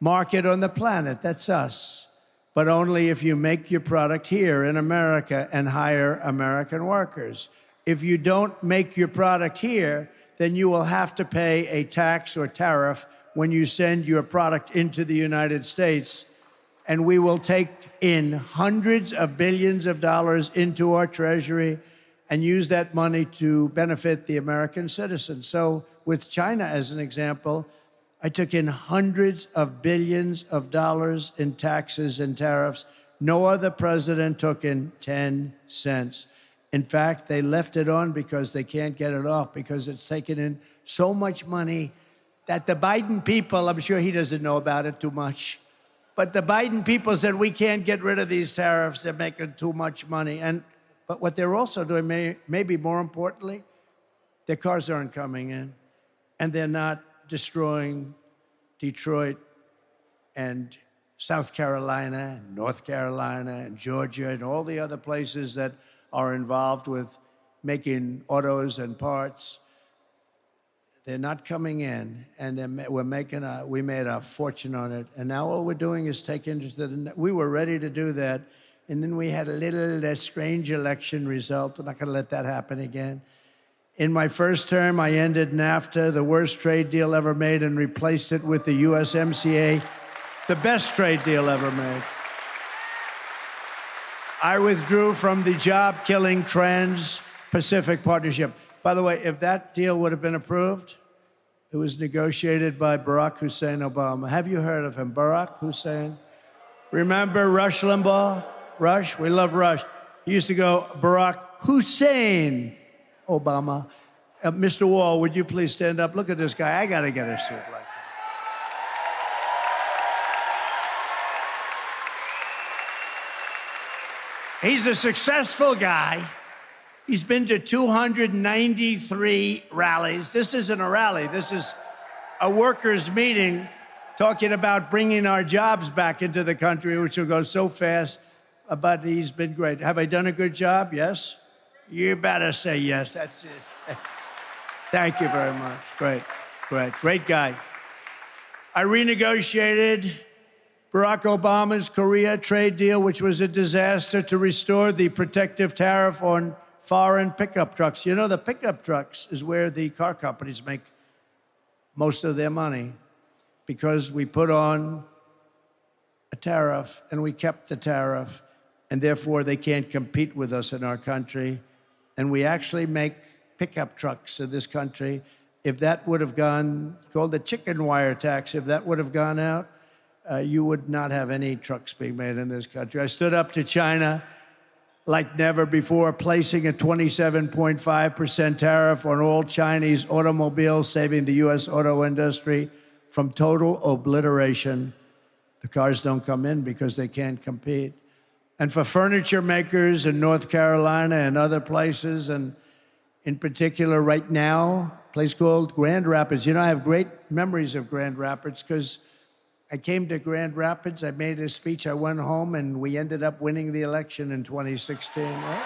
market on the planet. That's us. But only if you make your product here in America and hire American workers. If you don't make your product here, then you will have to pay a tax or tariff when you send your product into the United States. And we will take in hundreds of billions of dollars into our treasury and use that money to benefit the American citizens. So with China as an example, I took in hundreds of billions of dollars in taxes and tariffs. No other president took in 10 cents. In fact, they left it on because they can't get it off, because it's taken in so much money that the Biden people, I'm sure he doesn't know about it too much, but the Biden people said, we can't get rid of these tariffs, they're making too much money. But what they're also doing, maybe more importantly, their cars aren't coming in, and they're not destroying Detroit and South Carolina, and North Carolina, and Georgia, and all the other places that are involved with making autos and parts. They're not coming in, and we made a fortune on it. And now all we're doing is take interest in it. We were ready to do that. And then we had a little strange election result. We're not going to let that happen again. In my first term, I ended NAFTA, the worst trade deal ever made, and replaced it with the USMCA, the best trade deal ever made. I withdrew from the job-killing Trans-Pacific Partnership. By the way, if that deal would have been approved, it was negotiated by Barack Hussein Obama. Have you heard of him, Barack Hussein? Remember Rush Limbaugh? Rush, we love Rush. He used to go, Barack Hussein Obama. Mr. Wall, would you please stand up? Look at this guy. I got to get a suit like that. He's a successful guy. He's been to 293 rallies. This isn't a rally. This is a workers' meeting talking about bringing our jobs back into the country, which will go so fast. But he's been great. Have I done a good job? Yes? You better say yes. That's it. Thank you very much. Great guy. I renegotiated Barack Obama's Korea trade deal, which was a disaster, to restore the protective tariff on foreign pickup trucks. You know, the pickup trucks is where the car companies make most of their money, because we put on a tariff and we kept the tariff, and therefore they can't compete with us in our country. And we actually make pickup trucks in this country. If that would have gone, called the chicken wire tax, if that would have gone out, you would not have any trucks being made in this country. I stood up to China like never before, placing a 27.5% tariff on all Chinese automobiles, saving the U.S. auto industry from total obliteration. The cars don't come in because they can't compete. And for furniture makers in North Carolina and other places, and in particular right now, a place called Grand Rapids. You know, I have great memories of Grand Rapids because I came to Grand Rapids, I made a speech, I went home, and we ended up winning the election in 2016, right?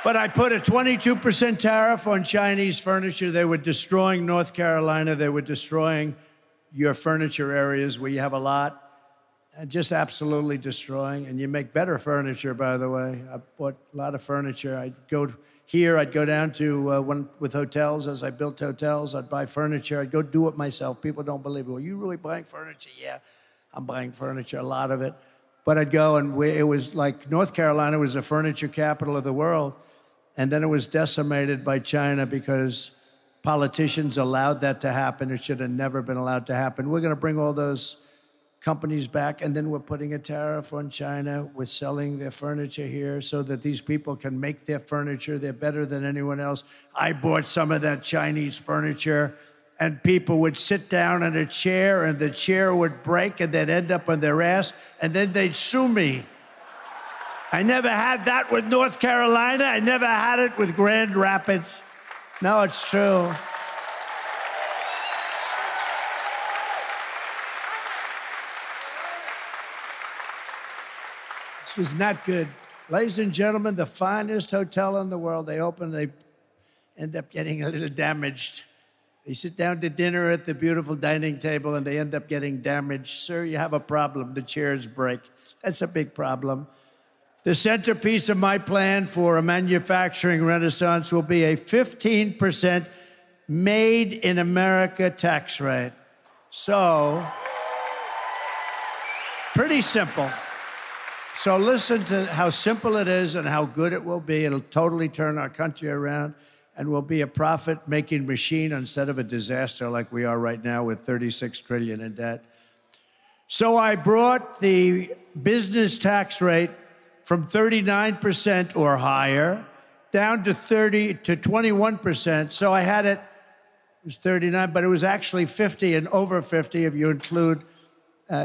But I put a 22% tariff on Chinese furniture. They were destroying North Carolina. They were destroying your furniture areas where you have a lot. Just absolutely destroying. And you make better furniture, by the way. I bought a lot of furniture. I'd go here, I'd go down to with hotels. As I built hotels, I'd buy furniture. I'd go do it myself. People don't believe it. Well, you really buying furniture? Yeah, I'm buying furniture, a lot of it. But I'd go, and it was like North Carolina was the furniture capital of the world. And then it was decimated by China because politicians allowed that to happen. It should have never been allowed to happen. We're going to bring all those companies back, and then we're putting a tariff on China. We're selling their furniture here so that these people can make their furniture. They're better than anyone else. I bought some of that Chinese furniture, and people would sit down in a chair, and the chair would break, and they'd end up on their ass, and then they'd sue me. I never had that with North Carolina. I never had it with Grand Rapids. No, it's true. This was not good. Ladies and gentlemen, the finest hotel in the world. They open, they end up getting a little damaged. They sit down to dinner at the beautiful dining table, and they end up getting damaged. Sir, you have a problem. The chairs break. That's a big problem. The centerpiece of my plan for a manufacturing renaissance will be a 15% made in America tax rate. So, pretty simple. So listen to how simple it is and how good it will be. It'll totally turn our country around, and we'll be a profit-making machine instead of a disaster like we are right now with $36 trillion in debt. So I brought the business tax rate from 39% or higher down to 21%. So I had it was 39, but it was actually 50 and over 50 if you include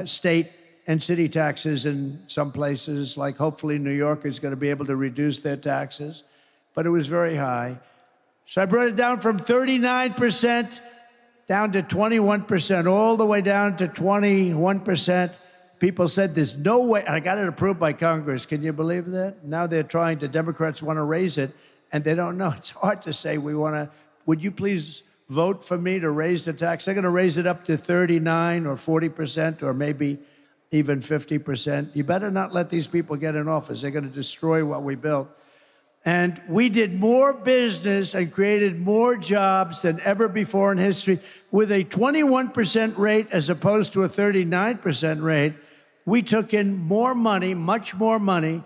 state and city taxes in some places, like hopefully New York is going to be able to reduce their taxes, but it was very high. So I brought it down from 39% down to 21%, all the way down to 21%. People said there's no way, and I got it approved by Congress. Can you believe that? Now they're trying to, Democrats want to raise it, and they don't know. It's hard to say, would you please vote for me to raise the tax? They're going to raise it up to 39 or 40% or maybe even 50%. You better not let these people get in office. They're going to destroy what we built. And we did more business and created more jobs than ever before in history with a 21% rate as opposed to a 39% rate. We took in more money, much more money,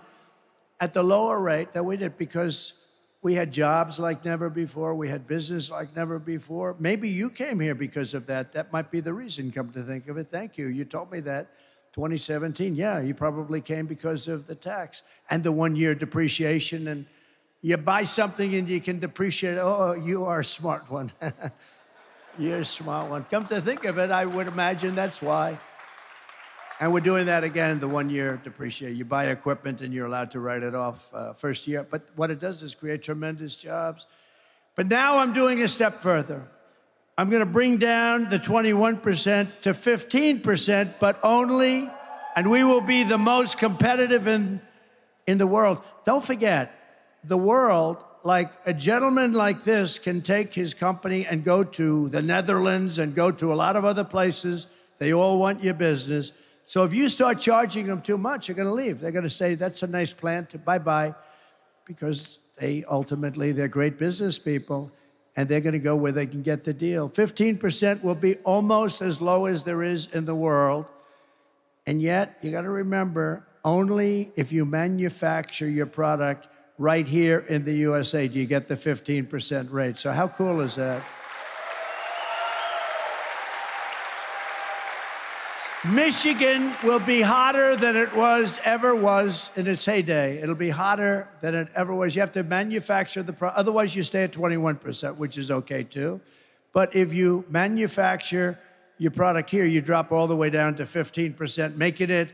at the lower rate that we did because we had jobs like never before. We had business like never before. Maybe you came here because of that. That might be the reason, come to think of it. Thank you. You told me that. 2017, yeah, you probably came because of the tax and the one-year depreciation. And you buy something and you can depreciate. Oh, you are a smart one. You're a smart one. Come to think of it, I would imagine that's why. And we're doing that again, the one-year depreciation. You buy equipment and you're allowed to write it off first year. But what it does is create tremendous jobs. But now I'm doing a step further. I'm going to bring down the 21% to 15%, but only, and we will be the most competitive in the world. Don't forget, the world, like a gentleman like this can take his company and go to the Netherlands and go to a lot of other places. They all want your business. So if you start charging them too much, they're going to leave. They're going to say, that's a nice plant, bye-bye, because they're great business people, and they're going to go where they can get the deal. 15% will be almost as low as there is in the world. And yet, you got to remember, only if you manufacture your product right here in the USA do you get the 15% rate. So how cool is that? Michigan will be hotter than it ever was in its heyday. It'll be hotter than it ever was. You have to manufacture the product. Otherwise, you stay at 21%, which is okay, too. But if you manufacture your product here, you drop all the way down to 15%, making it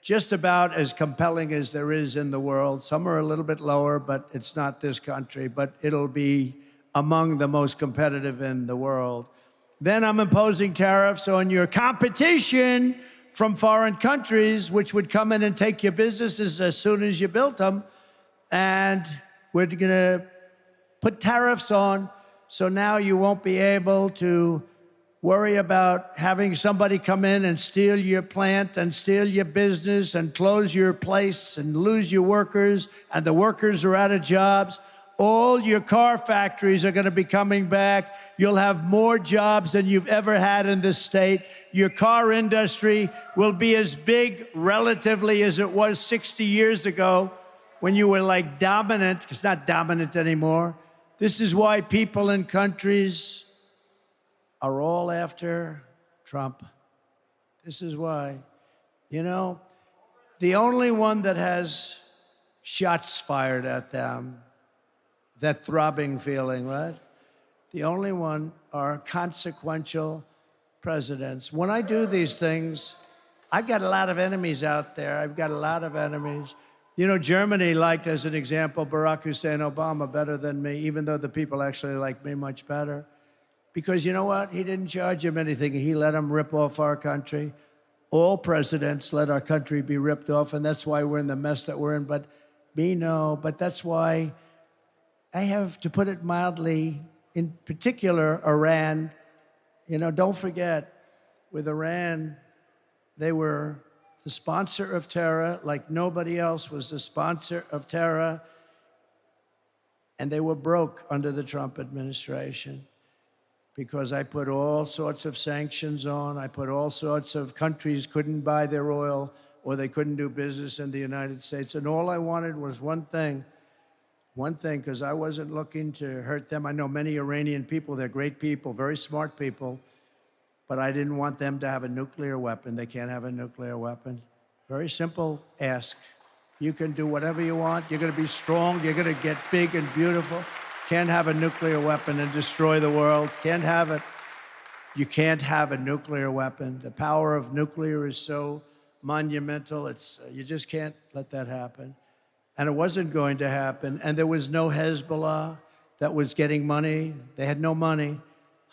just about as compelling as there is in the world. Some are a little bit lower, but it's not this country, but it'll be among the most competitive in the world. Then I'm imposing tariffs on your competition from foreign countries, which would come in and take your businesses as soon as you built them. And we're going to put tariffs on, so now you won't be able to worry about having somebody come in and steal your plant and steal your business and close your place and lose your workers, and the workers are out of jobs. All your car factories are going to be coming back. You'll have more jobs than you've ever had in this state. Your car industry will be as big relatively as it was 60 years ago when you were like dominant. It's not dominant anymore. This is why people in countries are all after Trump. This is why. You know, the only one that has shots fired at them, that throbbing feeling, right? The only one are consequential presidents. When I do these things, I've got a lot of enemies out there. I've got a lot of enemies. You know, Germany liked, as an example, Barack Hussein Obama better than me, even though the people actually like me much better. Because you know what? He didn't charge him anything. He let him rip off our country. All presidents let our country be ripped off, and that's why we're in the mess that we're in. But me, no. But that's why I have, to put it mildly, in particular, Iran. You know, don't forget, with Iran, they were the sponsor of terror like nobody else was the sponsor of terror. And they were broke under the Trump administration because I put all sorts of sanctions on. I put all sorts of countries couldn't buy their oil or they couldn't do business in the United States. And all I wanted was one thing, because I wasn't looking to hurt them. I know many Iranian people, they're great people, very smart people, but I didn't want them to have a nuclear weapon. They can't have a nuclear weapon. Very simple ask. You can do whatever you want. You're going to be strong. You're going to get big and beautiful. Can't have a nuclear weapon and destroy the world. Can't have it. You can't have a nuclear weapon. The power of nuclear is so monumental. You just can't let that happen. And it wasn't going to happen. And there was no Hezbollah that was getting money. They had no money.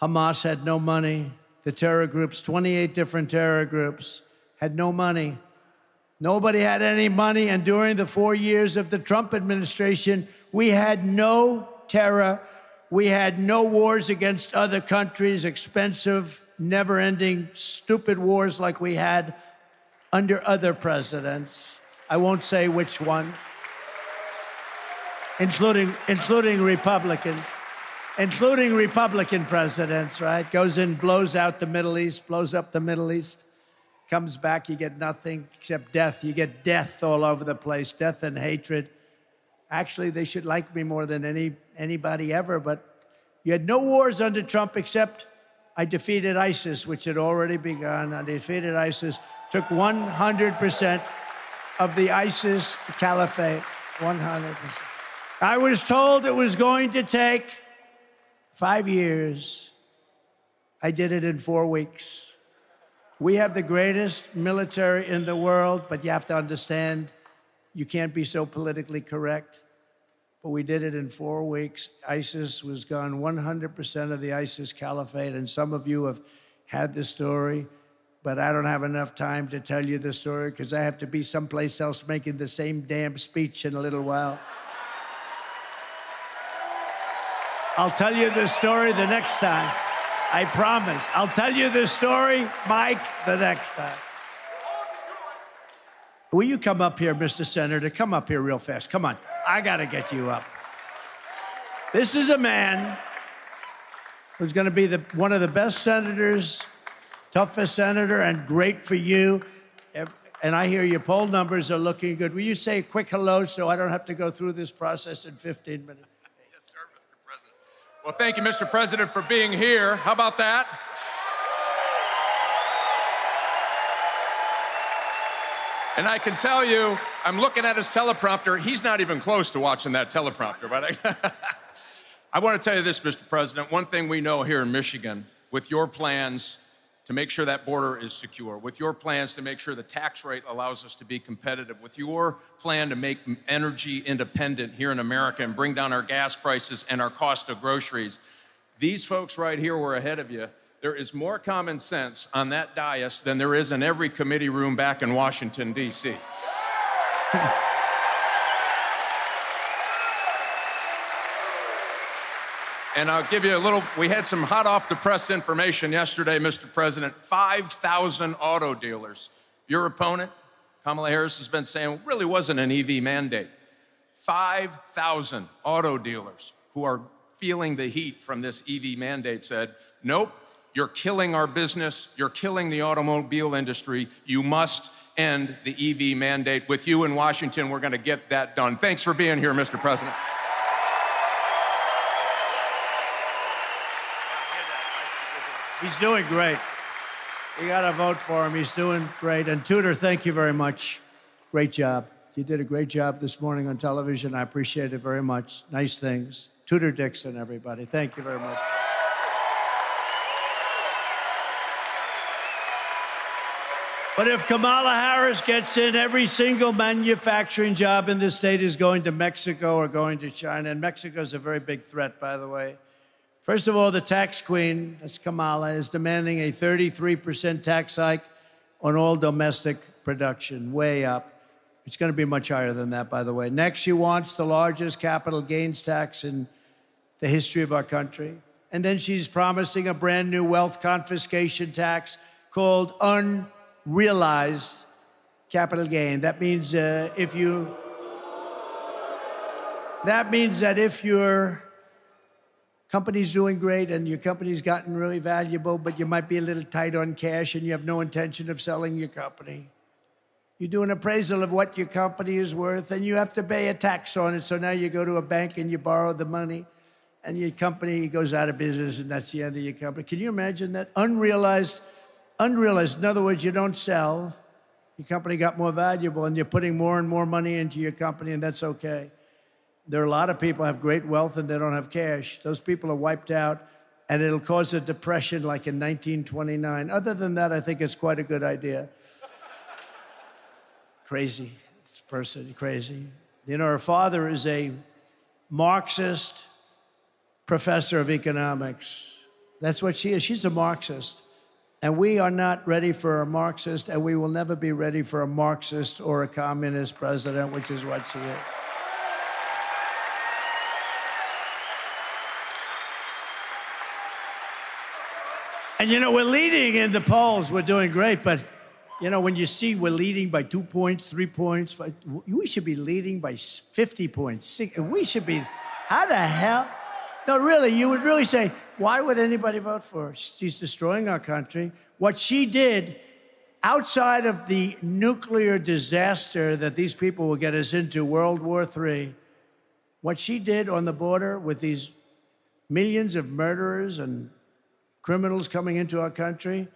Hamas had no money. The terror groups, 28 different terror groups, had no money. Nobody had any money. And during the 4 years of the Trump administration, we had no terror. We had no wars against other countries, expensive, never-ending, stupid wars like we had under other presidents. I won't say which one. Including Republicans, including Republican presidents, right? Goes in, blows out the Middle East, blows up the Middle East, comes back, you get nothing except death. You get death all over the place, death and hatred. Actually, they should like me more than anybody ever, but you had no wars under Trump except I defeated ISIS, which had already begun. I defeated ISIS, took 100% of the ISIS caliphate, 100%. I was told it was going to take 5 years. I did it in 4 weeks. We have the greatest military in the world, but you have to understand, you can't be so politically correct. But we did it in 4 weeks. ISIS was gone, 100% of the ISIS caliphate, and some of you have had the story, but I don't have enough time to tell you the story because I have to be someplace else making the same damn speech in a little while. I'll tell you the story the next time. I promise. I'll tell you the story, Mike, the next time. Will you come up here, Mr. Senator? Come up here real fast. Come on. I got to get you up. This is a man who's going to be one of the best senators, toughest senator, and great for you. And I hear your poll numbers are looking good. Will you say a quick hello so I don't have to go through this process in 15 minutes? Yes, sir, Mr. President. Well, thank you, Mr. President, for being here. How about that? And I can tell you, I'm looking at his teleprompter. He's not even close to watching that teleprompter. But I want to tell you this, Mr. President. One thing we know here in Michigan, with your plans to make sure that border is secure, with your plans to make sure the tax rate allows us to be competitive, with your plan to make energy independent here in America and bring down our gas prices and our cost of groceries. These folks right here were ahead of you. There is more common sense on that dais than there is in every committee room back in Washington, D.C. And I'll give you a little, we had some hot off the press information yesterday, Mr. President. 5,000 auto dealers. Your opponent, Kamala Harris, has been saying really wasn't an EV mandate. 5,000 auto dealers who are feeling the heat from this EV mandate said, nope, you're killing our business, you're killing the automobile industry, you must end the EV mandate. With you in Washington, we're gonna get that done. Thanks for being here, Mr. President. He's doing great. You got to vote for him. He's doing great. And Tudor, thank you very much. Great job. You did a great job this morning on television. I appreciate it very much. Nice things. Tudor Dixon, everybody. Thank you very much. But if Kamala Harris gets in, every single manufacturing job in this state is going to Mexico or going to China. And Mexico is a very big threat, by the way. First of all, the tax queen, that's Kamala, is demanding a 33% tax hike on all domestic production, way up. It's going to be much higher than that, by the way. Next, she wants the largest capital gains tax in the history of our country. And then she's promising a brand new wealth confiscation tax called unrealized capital gain. That means that if your company's doing great and your company's gotten really valuable, but you might be a little tight on cash and you have no intention of selling your company. You do an appraisal of what your company is worth and you have to pay a tax on it. So now you go to a bank and you borrow the money and your company goes out of business and that's the end of your company. Can you imagine that? Unrealized. In other words, you don't sell. Your company got more valuable and you're putting more and more money into your company and that's okay. There are a lot of people who have great wealth and they don't have cash. Those people are wiped out, and it'll cause a depression like in 1929. Other than that, I think it's quite a good idea. Crazy. This person, crazy. You know, her father is a Marxist professor of economics. That's what she is. She's a Marxist. And we are not ready for a Marxist, and we will never be ready for a Marxist or a communist president, which is what she is. And, you know, we're leading in the polls. We're doing great. But, you know, when you see we're leading by 2 points, 3 points, we should be leading by 50 points. We should be, how the hell? No, really, you would really say, why would anybody vote for her? She's destroying our country. What she did outside of the nuclear disaster that these people will get us into, World War III, what she did on the border with these millions of murderers and criminals coming into our country,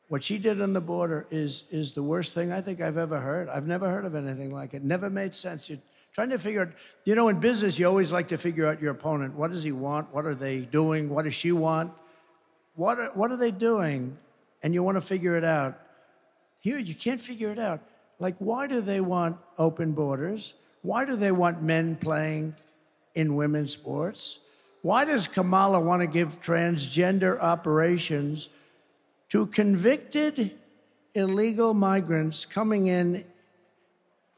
what she did on the border is the worst thing I think I've ever heard. I've never heard of anything like it. Never made sense. You're trying to figure out, you know, in business, you always like to figure out your opponent. What does he want? What are they doing? What does she want? What are they doing? And you want to figure it out. Here, you can't figure it out. Like, why do they want open borders? Why do they want men playing in women's sports? Why does Kamala want to give transgender operations to convicted illegal migrants coming in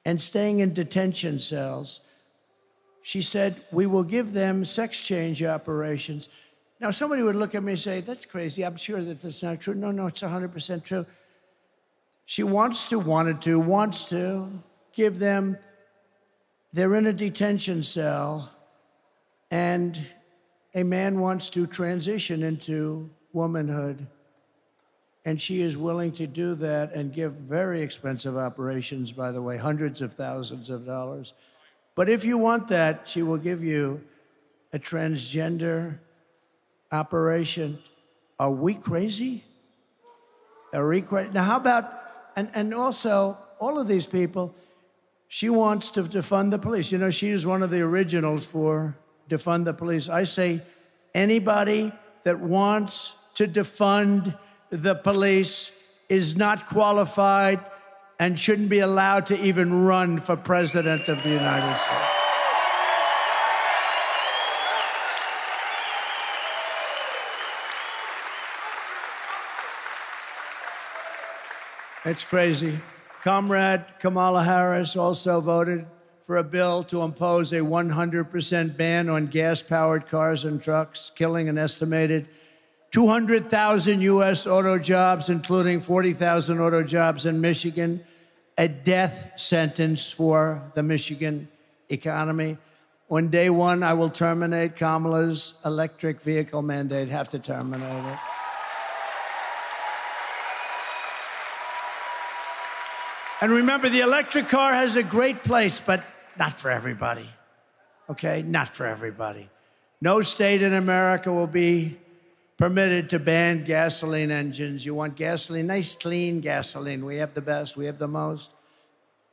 and staying in detention cells? She said, we will give them sex change operations. Now, somebody would look at me and say, that's crazy. I'm sure that that's not true. No, it's 100% true. She wants to give them, they're in a detention cell, and a man wants to transition into womanhood, and she is willing to do that and give very expensive operations, by the way, hundreds of thousands of dollars. But if you want that, she will give you a transgender operation. Are we crazy? Are we crazy? Now, how about, and also, all of these people, she wants to defund the police. You know, she is one of the originals for defund the police. I say anybody that wants to defund the police is not qualified and shouldn't be allowed to even run for president of the United States. It's crazy. Comrade Kamala Harris also voted for a bill to impose a 100% ban on gas-powered cars and trucks, killing an estimated 200,000 U.S. auto jobs, including 40,000 auto jobs in Michigan, a death sentence for the Michigan economy. On day one, I will terminate Kamala's electric vehicle mandate, have to terminate it. And remember, the electric car has a great place, but not for everybody, okay? Not for everybody. No state in America will be permitted to ban gasoline engines. You want gasoline, nice, clean gasoline. We have the best, we have the most.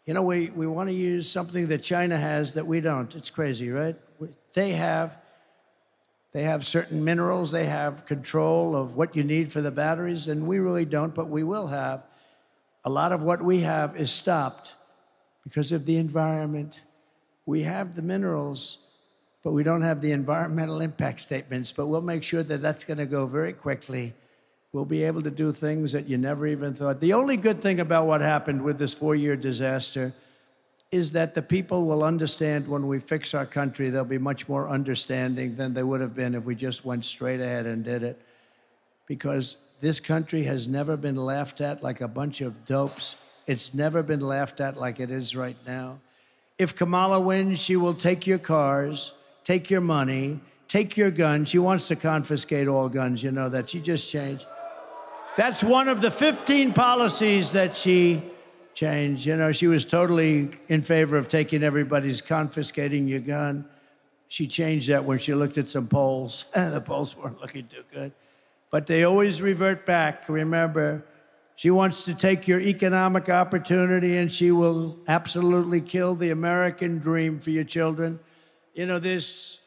You know, we want to use something that China has that we don't. It's crazy, right? They have certain minerals, they have control of what you need for the batteries, and we really don't, but we will have. A lot of what we have is stopped because of the environment. We have the minerals, but we don't have the environmental impact statements, but we'll make sure that that's going to go very quickly. We'll be able to do things that you never even thought. The only good thing about what happened with this 4-year disaster is that the people will understand when we fix our country, they'll be much more understanding than they would have been if we just went straight ahead and did it. Because this country has never been laughed at like a bunch of dopes. It's never been laughed at like it is right now. If Kamala wins, she will take your cars, take your money, take your guns. She wants to confiscate all guns, you know that. She just changed. That's one of the 15 policies that she changed. You know, she was totally in favor of taking everybody's confiscating your gun. She changed that when she looked at some polls. The polls weren't looking too good. But they always revert back. Remember, she wants to take your economic opportunity, and she will absolutely kill the American dream for your children. You know, this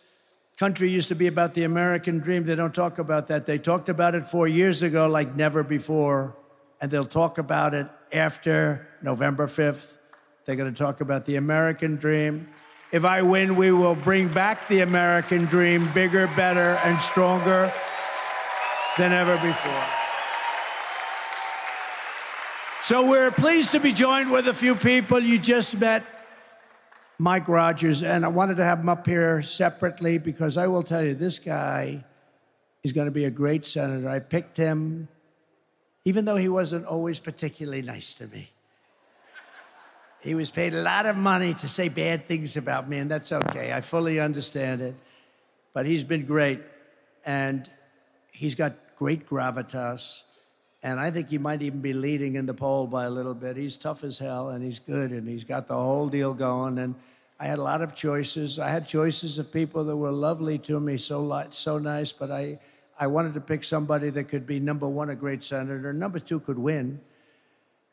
country used to be about the American dream. They don't talk about that. They talked about it 4 years ago like never before, and they'll talk about it after November 5th. They're going to talk about the American dream. If I win, we will bring back the American dream, bigger, better, and stronger than ever before. So we're pleased to be joined with a few people. You just met Mike Rogers, and I wanted to have him up here separately because I will tell you, this guy is going to be a great senator. I picked him, even though he wasn't always particularly nice to me. He was paid a lot of money to say bad things about me, and that's okay. I fully understand it. But he's been great, and he's got great gravitas, and I think he might even be leading in the poll by a little bit. He's tough as hell, and he's good, and he's got the whole deal going, and I had a lot of choices. I had choices of people that were lovely to me, so nice, but I wanted to pick somebody that could be, number one, a great senator, number two, could win,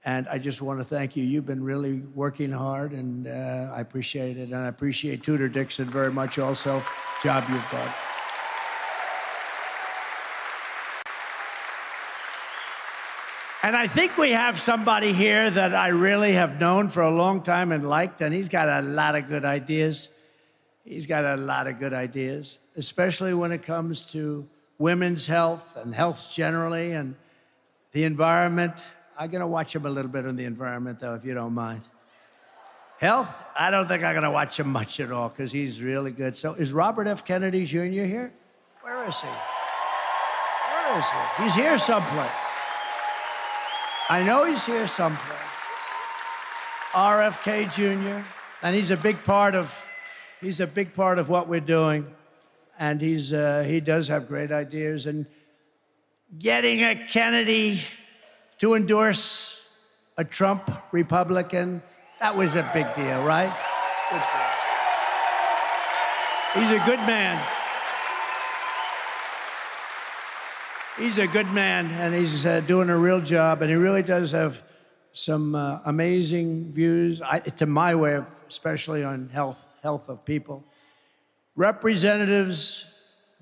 and I just want to thank you. You've been really working hard, and I appreciate it, and I appreciate Tudor Dixon very much also, job you've done. And I think we have somebody here that I really have known for a long time and liked, and he's got a lot of good ideas. He's got a lot of good ideas, especially when it comes to women's health and health generally and the environment. I'm going to watch him a little bit on the environment, though, if you don't mind. Health, I don't think I'm going to watch him much at all because he's really good. So is Robert F. Kennedy Jr. here? Where is he? Where is he? He's here someplace. I know he's here someplace. RFK Jr. And he's a big part of what we're doing. And he does have great ideas. And getting a Kennedy to endorse a Trump Republican, that was a big deal, right? Good deal. He's a good man. He's a good man, and he's doing a real job, and he really does have some amazing views, to my way of, especially on health of people. Representatives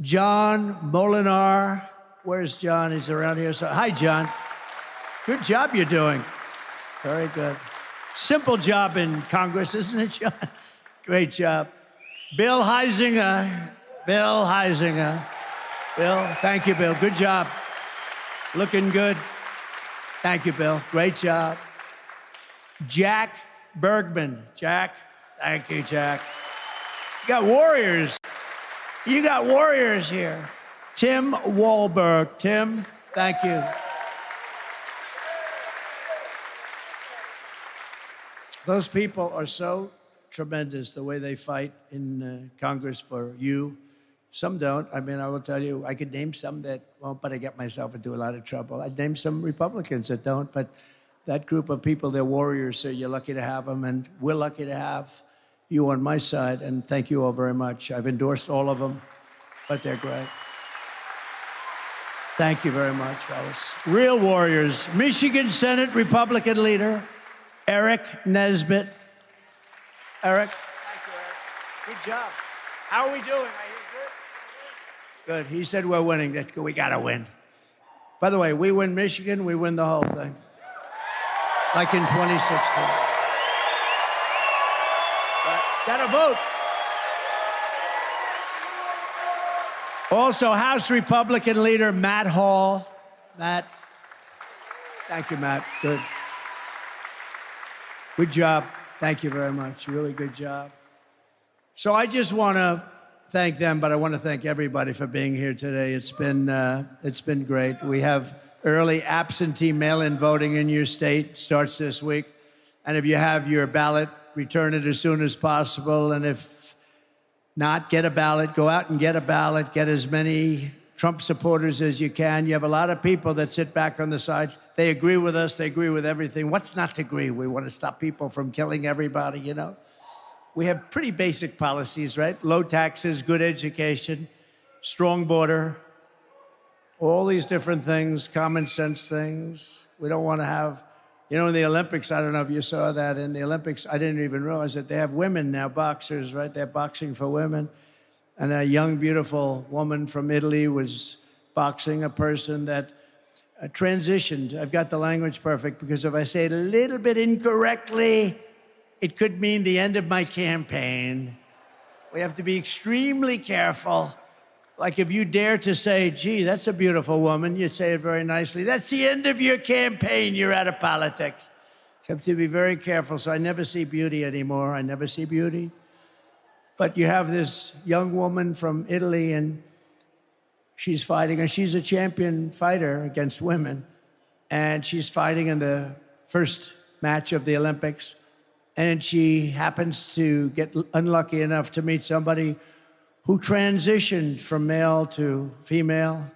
John Molinar Where's John? He's around here. So, hi, John. Good job you're doing. Very good. Simple job in Congress, isn't it, John? Great job. Bill Heisinger. Bill Heisinger. Bill, thank you, Bill. Good job. Looking good. Thank you, Bill. Great job. Jack Bergman. Jack, thank you, Jack. You got warriors. You got warriors here. Tim Wahlberg. Tim, thank you. Those people are so tremendous, the way they fight in Congress for you. Some don't. I mean, I will tell you, I could name some that won't, but I get myself into a lot of trouble. I'd name some Republicans that don't, but that group of people, they're warriors, so you're lucky to have them, and we're lucky to have you on my side, and thank you all very much. I've endorsed all of them, but they're great. Thank you very much, fellas. Real warriors. Michigan Senate Republican leader, Eric Nesbitt. Eric? Thank you, Eric. Good job. How are we doing? I hear good. Good. He said we're winning. That's good. We got to win. By the way, we win Michigan, we win the whole thing. Like in 2016. Got to vote. Also, House Republican leader Matt Hall. Matt. Thank you, Matt. Good. Good job. Thank you very much. Really good job. So I just want to thank them, but I want to thank everybody for being here today. It's been great. We have early absentee mail-in voting in your state. Starts this week. And if you have your ballot, return it as soon as possible. And if not, get a ballot. Go out and get a ballot. Get as many Trump supporters as you can. You have a lot of people that sit back on the side. They agree with us. They agree with everything. What's not to agree? We want to stop people from killing everybody, you know? We have pretty basic policies, right? Low taxes, good education, strong border, all these different things, common sense things. We don't want to have, you know, in the Olympics, I don't know if you saw that, in the Olympics, I didn't even realize that they have women now, boxers, right? They're boxing for women. And a young, beautiful woman from Italy was boxing a person that transitioned. I've got the language perfect, because if I say it a little bit incorrectly, it could mean the end of my campaign. We have to be extremely careful. Like if you dare to say, gee, that's a beautiful woman, you say it very nicely. That's the end of your campaign. You're out of politics. You have to be very careful. So I never see beauty anymore. I never see beauty. But you have this young woman from Italy, and she's fighting, and she's a champion fighter against women. And she's fighting in the first match of the Olympics. And she happens to get unlucky enough to meet somebody who transitioned from male to female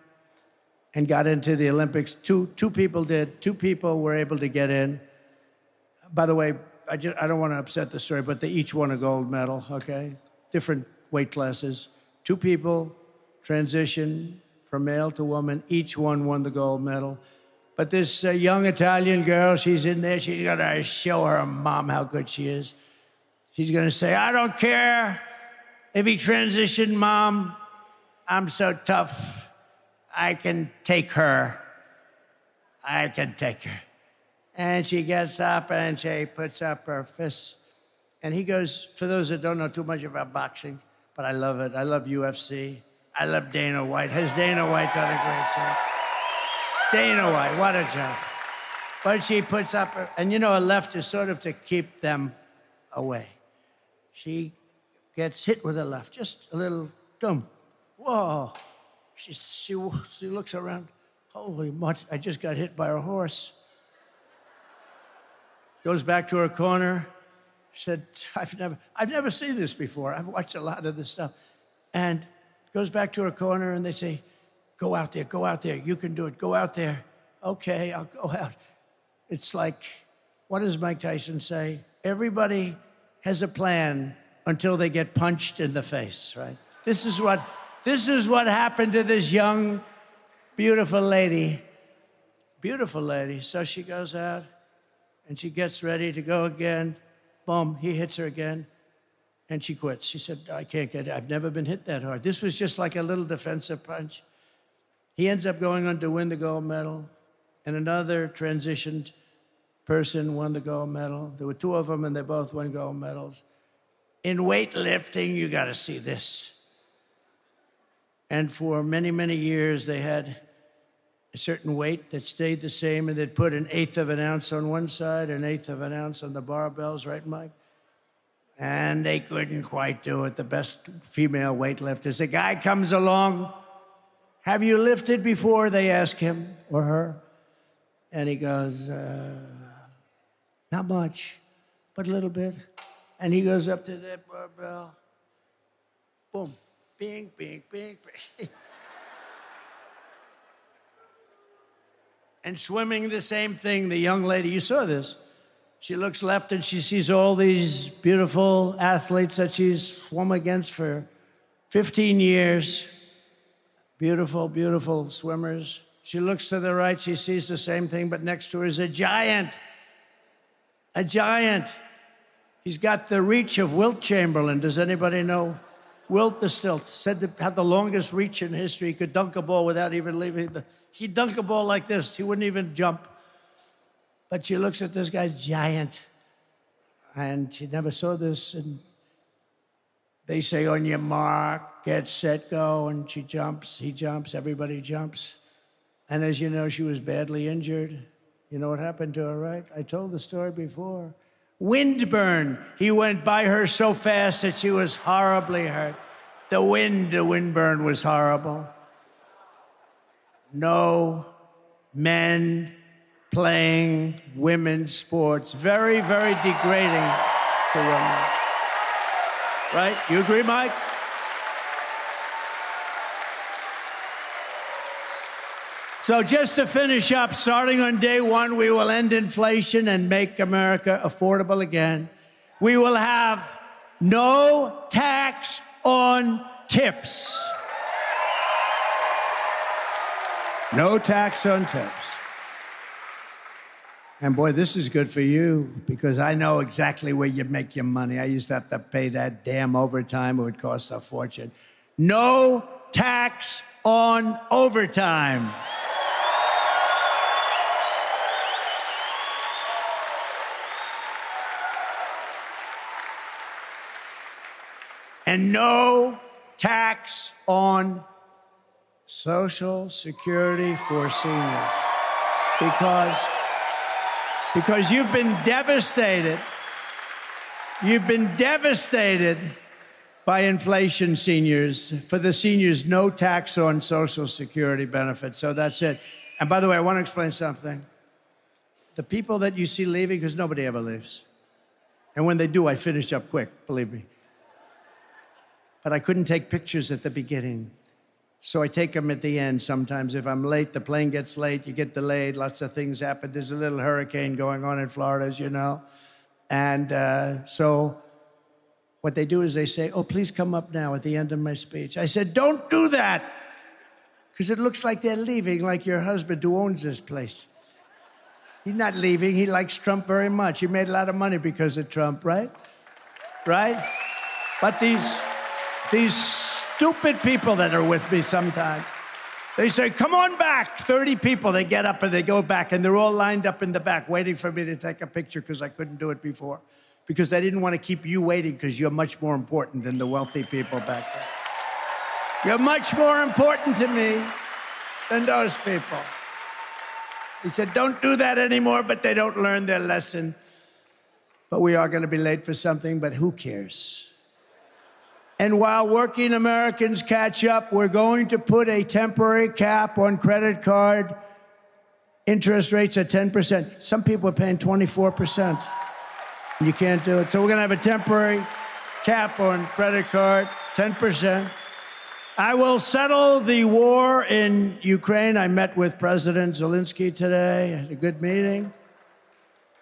and got into the Olympics. Two people did. 2 people were able to get in. By the way, I don't want to upset the story, but they each won a gold medal, okay? Different weight classes. 2 people transitioned from male to woman. Each one won the gold medal. But this young Italian girl, she's in there. She's going to show her mom how good she is. She's going to say, I don't care if he transitioned, Mom. I'm so tough. I can take her. I can take her. And she gets up and she puts up her fists. And he goes, for those that don't know too much about boxing, but I love it. I love UFC. I love Dana White. Has Dana White done a great job? Dana White, what a job. But she puts up her, and you know, a left is sort of to keep them away. She gets hit with a left, just a little dumb. Whoa. She looks around. Holy much, I just got hit by a horse. Goes back to her corner. Said, I've never seen this before. I've watched a lot of this stuff. And goes back to her corner, and they say, go out there, you can do it, go out there. Okay, I'll go out. It's like, what does Mike Tyson say? Everybody has a plan until they get punched in the face, right? This is what happened to this young, beautiful lady. Beautiful lady. So she goes out, and she gets ready to go again. Boom, he hits her again, and she quits. She said, I can't get it. I've never been hit that hard. This was just like a little defensive punch. He ends up going on to win the gold medal, and another transitioned person won the gold medal. There were two of them, and they both won gold medals. In weightlifting, you got to see this. And for many, many years, they had a certain weight that stayed the same, and they'd put 1/8 of an ounce on one side, 1/8 of an ounce on the barbells, right, Mike? And they couldn't quite do it. The best female weightlifters. A guy comes along, have you lifted before? They ask him or her. And he goes, not much, but a little bit. And he goes up to that barbell. Boom. Bing, bing, bing, bing. And swimming, the same thing. The young lady, you saw this. She looks left and she sees all these beautiful athletes that she's swum against for 15 years. Beautiful, beautiful swimmers. She looks to the right, she sees the same thing, but next to her is a giant. A giant. He's got the reach of Wilt Chamberlain. Does anybody know? Wilt the Stilt, said to have the longest reach in history. He could dunk a ball without even leaving. He'd dunk a ball like this. He wouldn't even jump. But she looks at this guy's giant. And she never saw this. And they say, on your mark, get set, go. And she jumps, he jumps, everybody jumps. And as you know, she was badly injured. You know what happened to her, right? I told the story before. Windburn. He went by her so fast that she was horribly hurt. The windburn was horrible. No men playing women's sports. Very, very degrading to women. Right? You agree, Mike? So just to finish up, starting on day one, we will end inflation and make America affordable again. We will have no tax on tips. No tax on tips. And boy, this is good for you because I know exactly where you make your money. I used to have to pay that damn overtime. It would cost a fortune. No tax on overtime. And no tax on Social Security for seniors. Because you've been devastated. You've been devastated by inflation, seniors. For the seniors, no tax on Social Security benefits. So that's it. And by the way, I want to explain something. The people that you see leaving, because nobody ever leaves. And when they do, I finish up quick, believe me. But I couldn't take pictures at the beginning. So I take them at the end sometimes. If I'm late, the plane gets late, you get delayed, lots of things happen. There's a little hurricane going on in Florida, as you know. And so what they do is they say, oh, please come up now at the end of my speech. I said, don't do that. Because it looks like they're leaving, like your husband who owns this place. He's not leaving. He likes Trump very much. He made a lot of money because of Trump, right? Right? But these stupid people that are with me sometimes, they say, come on back. 30 people, they get up and they go back, and they're all lined up in the back waiting for me to take a picture because I couldn't do it before. Because I didn't want to keep you waiting because you're much more important than the wealthy people back there. You're much more important to me than those people. He said, don't do that anymore, but they don't learn their lesson. But we are going to be late for something, but who cares? And while working Americans catch up, we're going to put a temporary cap on credit card interest rates at 10%. Some people are paying 24%. You can't do it. So we're going to have a temporary cap on credit card, 10%. I will settle the war in Ukraine. I met with President Zelensky today. I had a good meeting.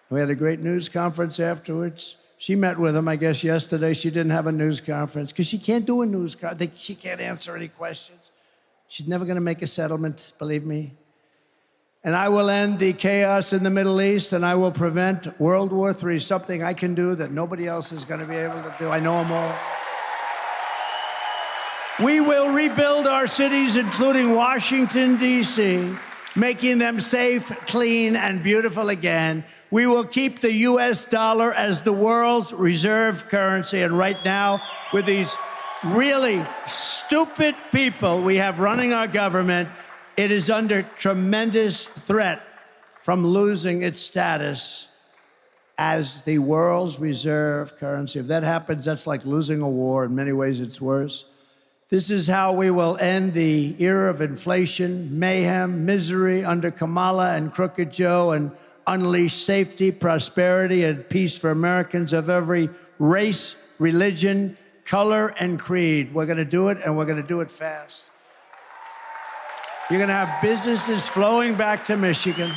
We had a great news conference afterwards. She met with him, I guess, yesterday. She didn't have a news conference because she can't do a news conference. She can't answer any questions. She's never going to make a settlement, believe me. And I will end the chaos in the Middle East, and I will prevent World War III, something I can do that nobody else is going to be able to do. I know them all. We will rebuild our cities, including Washington, D.C., making them safe, clean, and beautiful again. We will keep the U.S. dollar as the world's reserve currency. And right now, with these really stupid people we have running our government, it is under tremendous threat from losing its status as the world's reserve currency. If that happens, that's like losing a war. In many ways, it's worse. This is how we will end the era of inflation, mayhem, misery under Kamala and Crooked Joe, and unleash safety, prosperity, and peace for Americans of every race, religion, color, and creed. We're going to do it, and we're going to do it fast. You're going to have businesses flowing back to Michigan.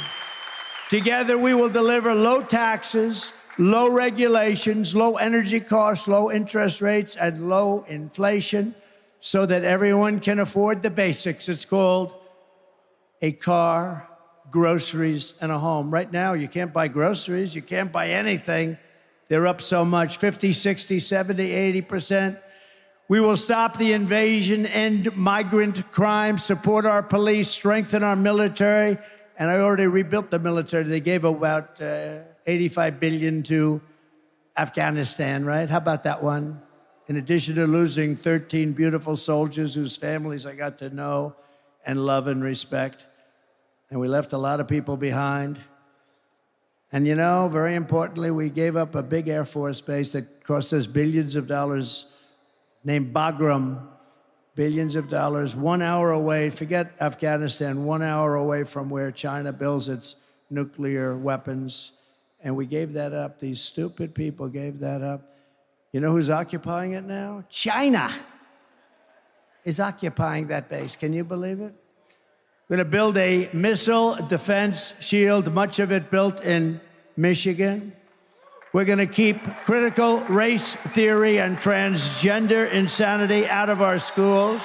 Together, we will deliver low taxes, low regulations, low energy costs, low interest rates, and low inflation, so that everyone can afford the basics. It's called a car, groceries, and a home. Right now, you can't buy groceries. You can't buy anything. They're up so much, 50, 60, 70, 80%. We will stop the invasion, end migrant crime, support our police, strengthen our military. And I already rebuilt the military. They gave about $85 billion to Afghanistan, right? How about that one? In addition to losing 13 beautiful soldiers whose families I got to know and love and respect. And we left a lot of people behind. And you know, very importantly, we gave up a big Air Force base that cost us billions of dollars, named Bagram, billions of dollars, 1 hour away, forget Afghanistan, 1 hour away from where China builds its nuclear weapons. And we gave that up. These stupid people gave that up. You know who's occupying it now? China is occupying that base. Can you believe it? We're going to build a missile defense shield, much of it built in Michigan. We're going to keep critical race theory and transgender insanity out of our schools.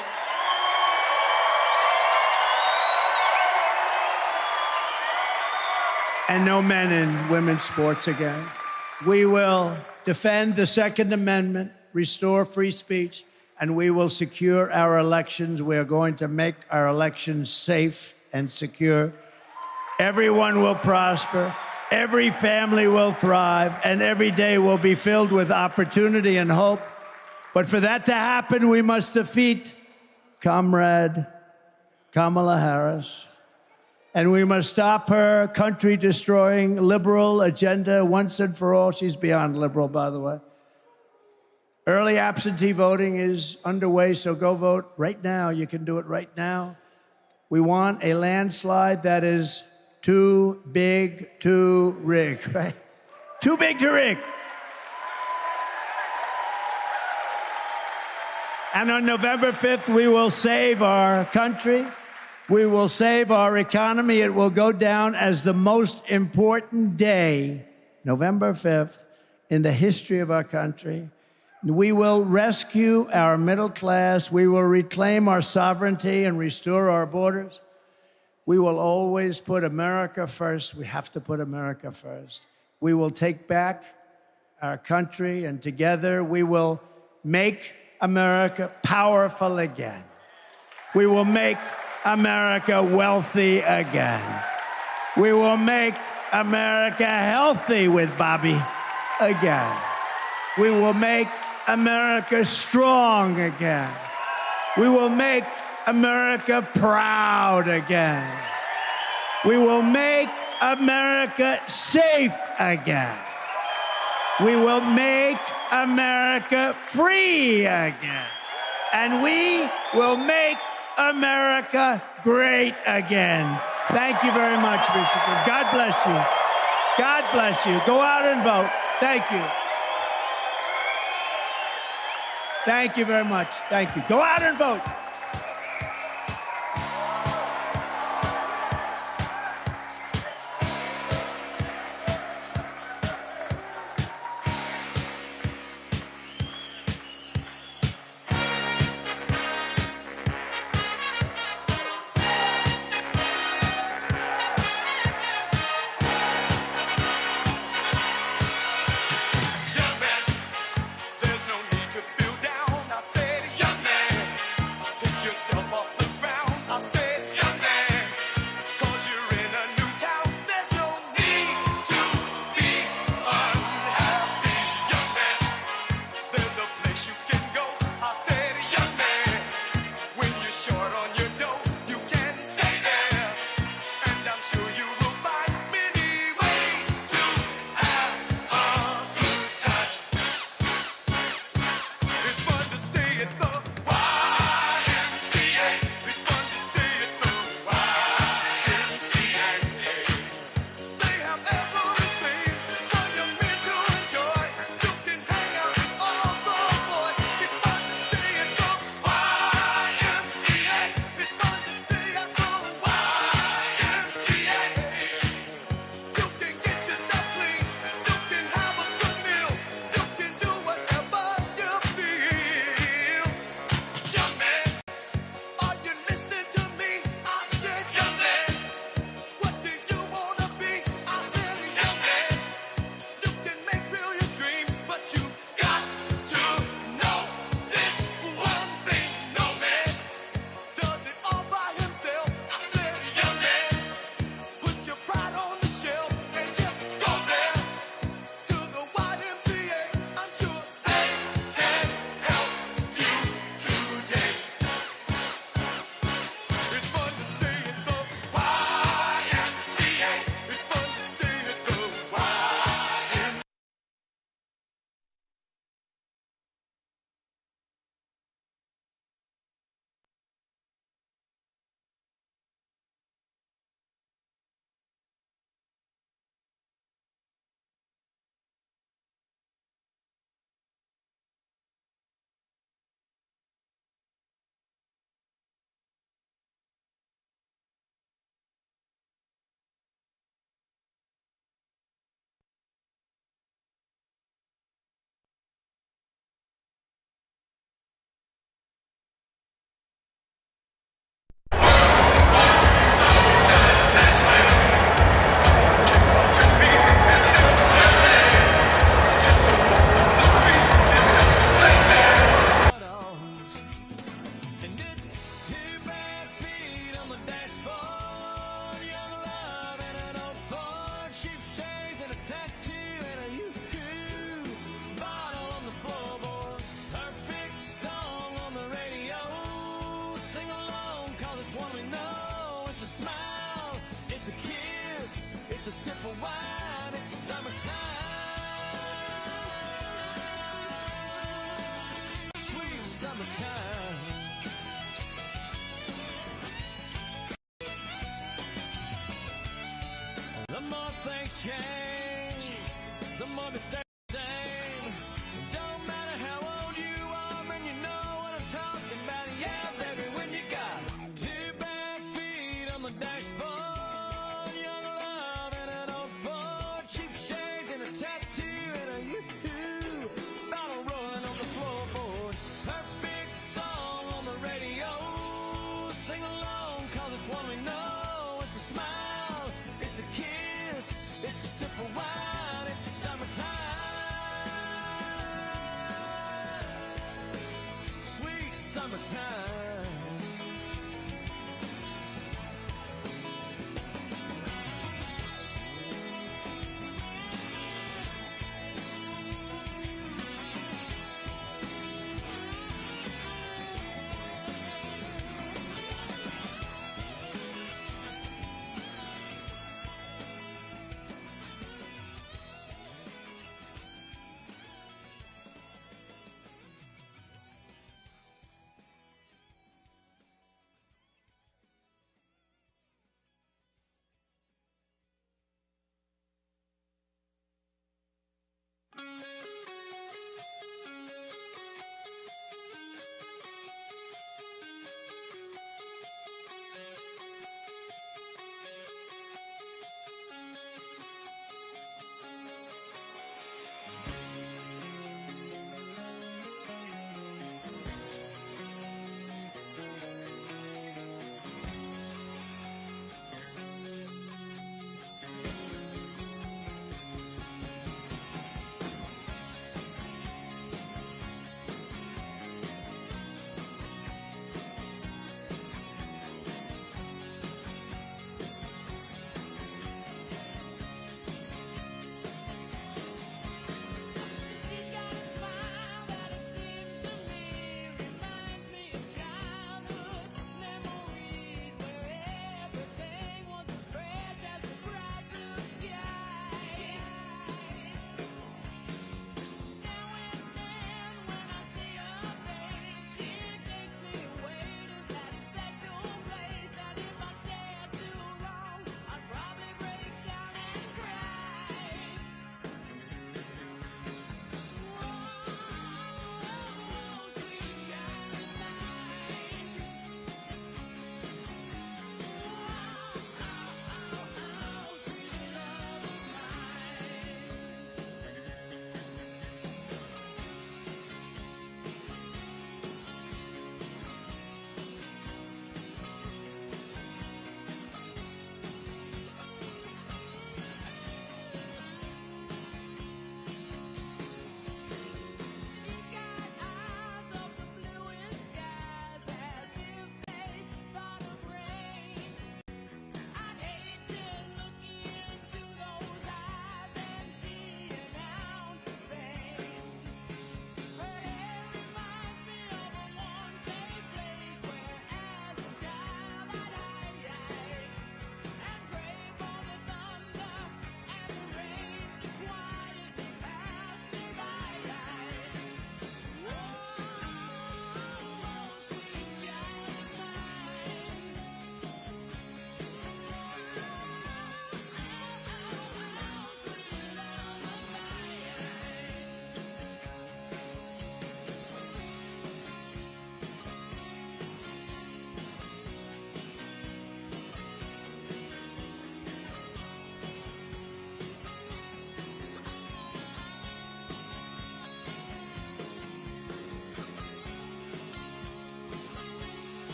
And no men in women's sports again. We will defend the Second Amendment, restore free speech, and we will secure our elections. We are going to make our elections safe and secure. Everyone will prosper, every family will thrive, and every day will be filled with opportunity and hope. But for that to happen, we must defeat Comrade Kamala Harris. And we must stop her country-destroying liberal agenda once and for all. She's beyond liberal, by the way. Early absentee voting is underway, so go vote right now. You can do it right now. We want a landslide that is too big to rig, right? Too big to rig. And on November 5th, we will save our country. We will save our economy. It will go down as the most important day, November 5th, in the history of our country. We will rescue our middle class. We will reclaim our sovereignty and restore our borders. We will always put America first. We have to put America first. We will take back our country, and together we will make America powerful again. We will make America wealthy again. We will make America healthy with Bobby again. We will make America strong again. We will make America proud again. We will make America safe again. We will make America free again. And we will make America great again. Thank you very much, Michigan. God bless you. God bless you. Go out and vote. Thank you. Thank you very much. Thank you. Go out and vote. Young man, there's no need to feel down. I said, young man, why.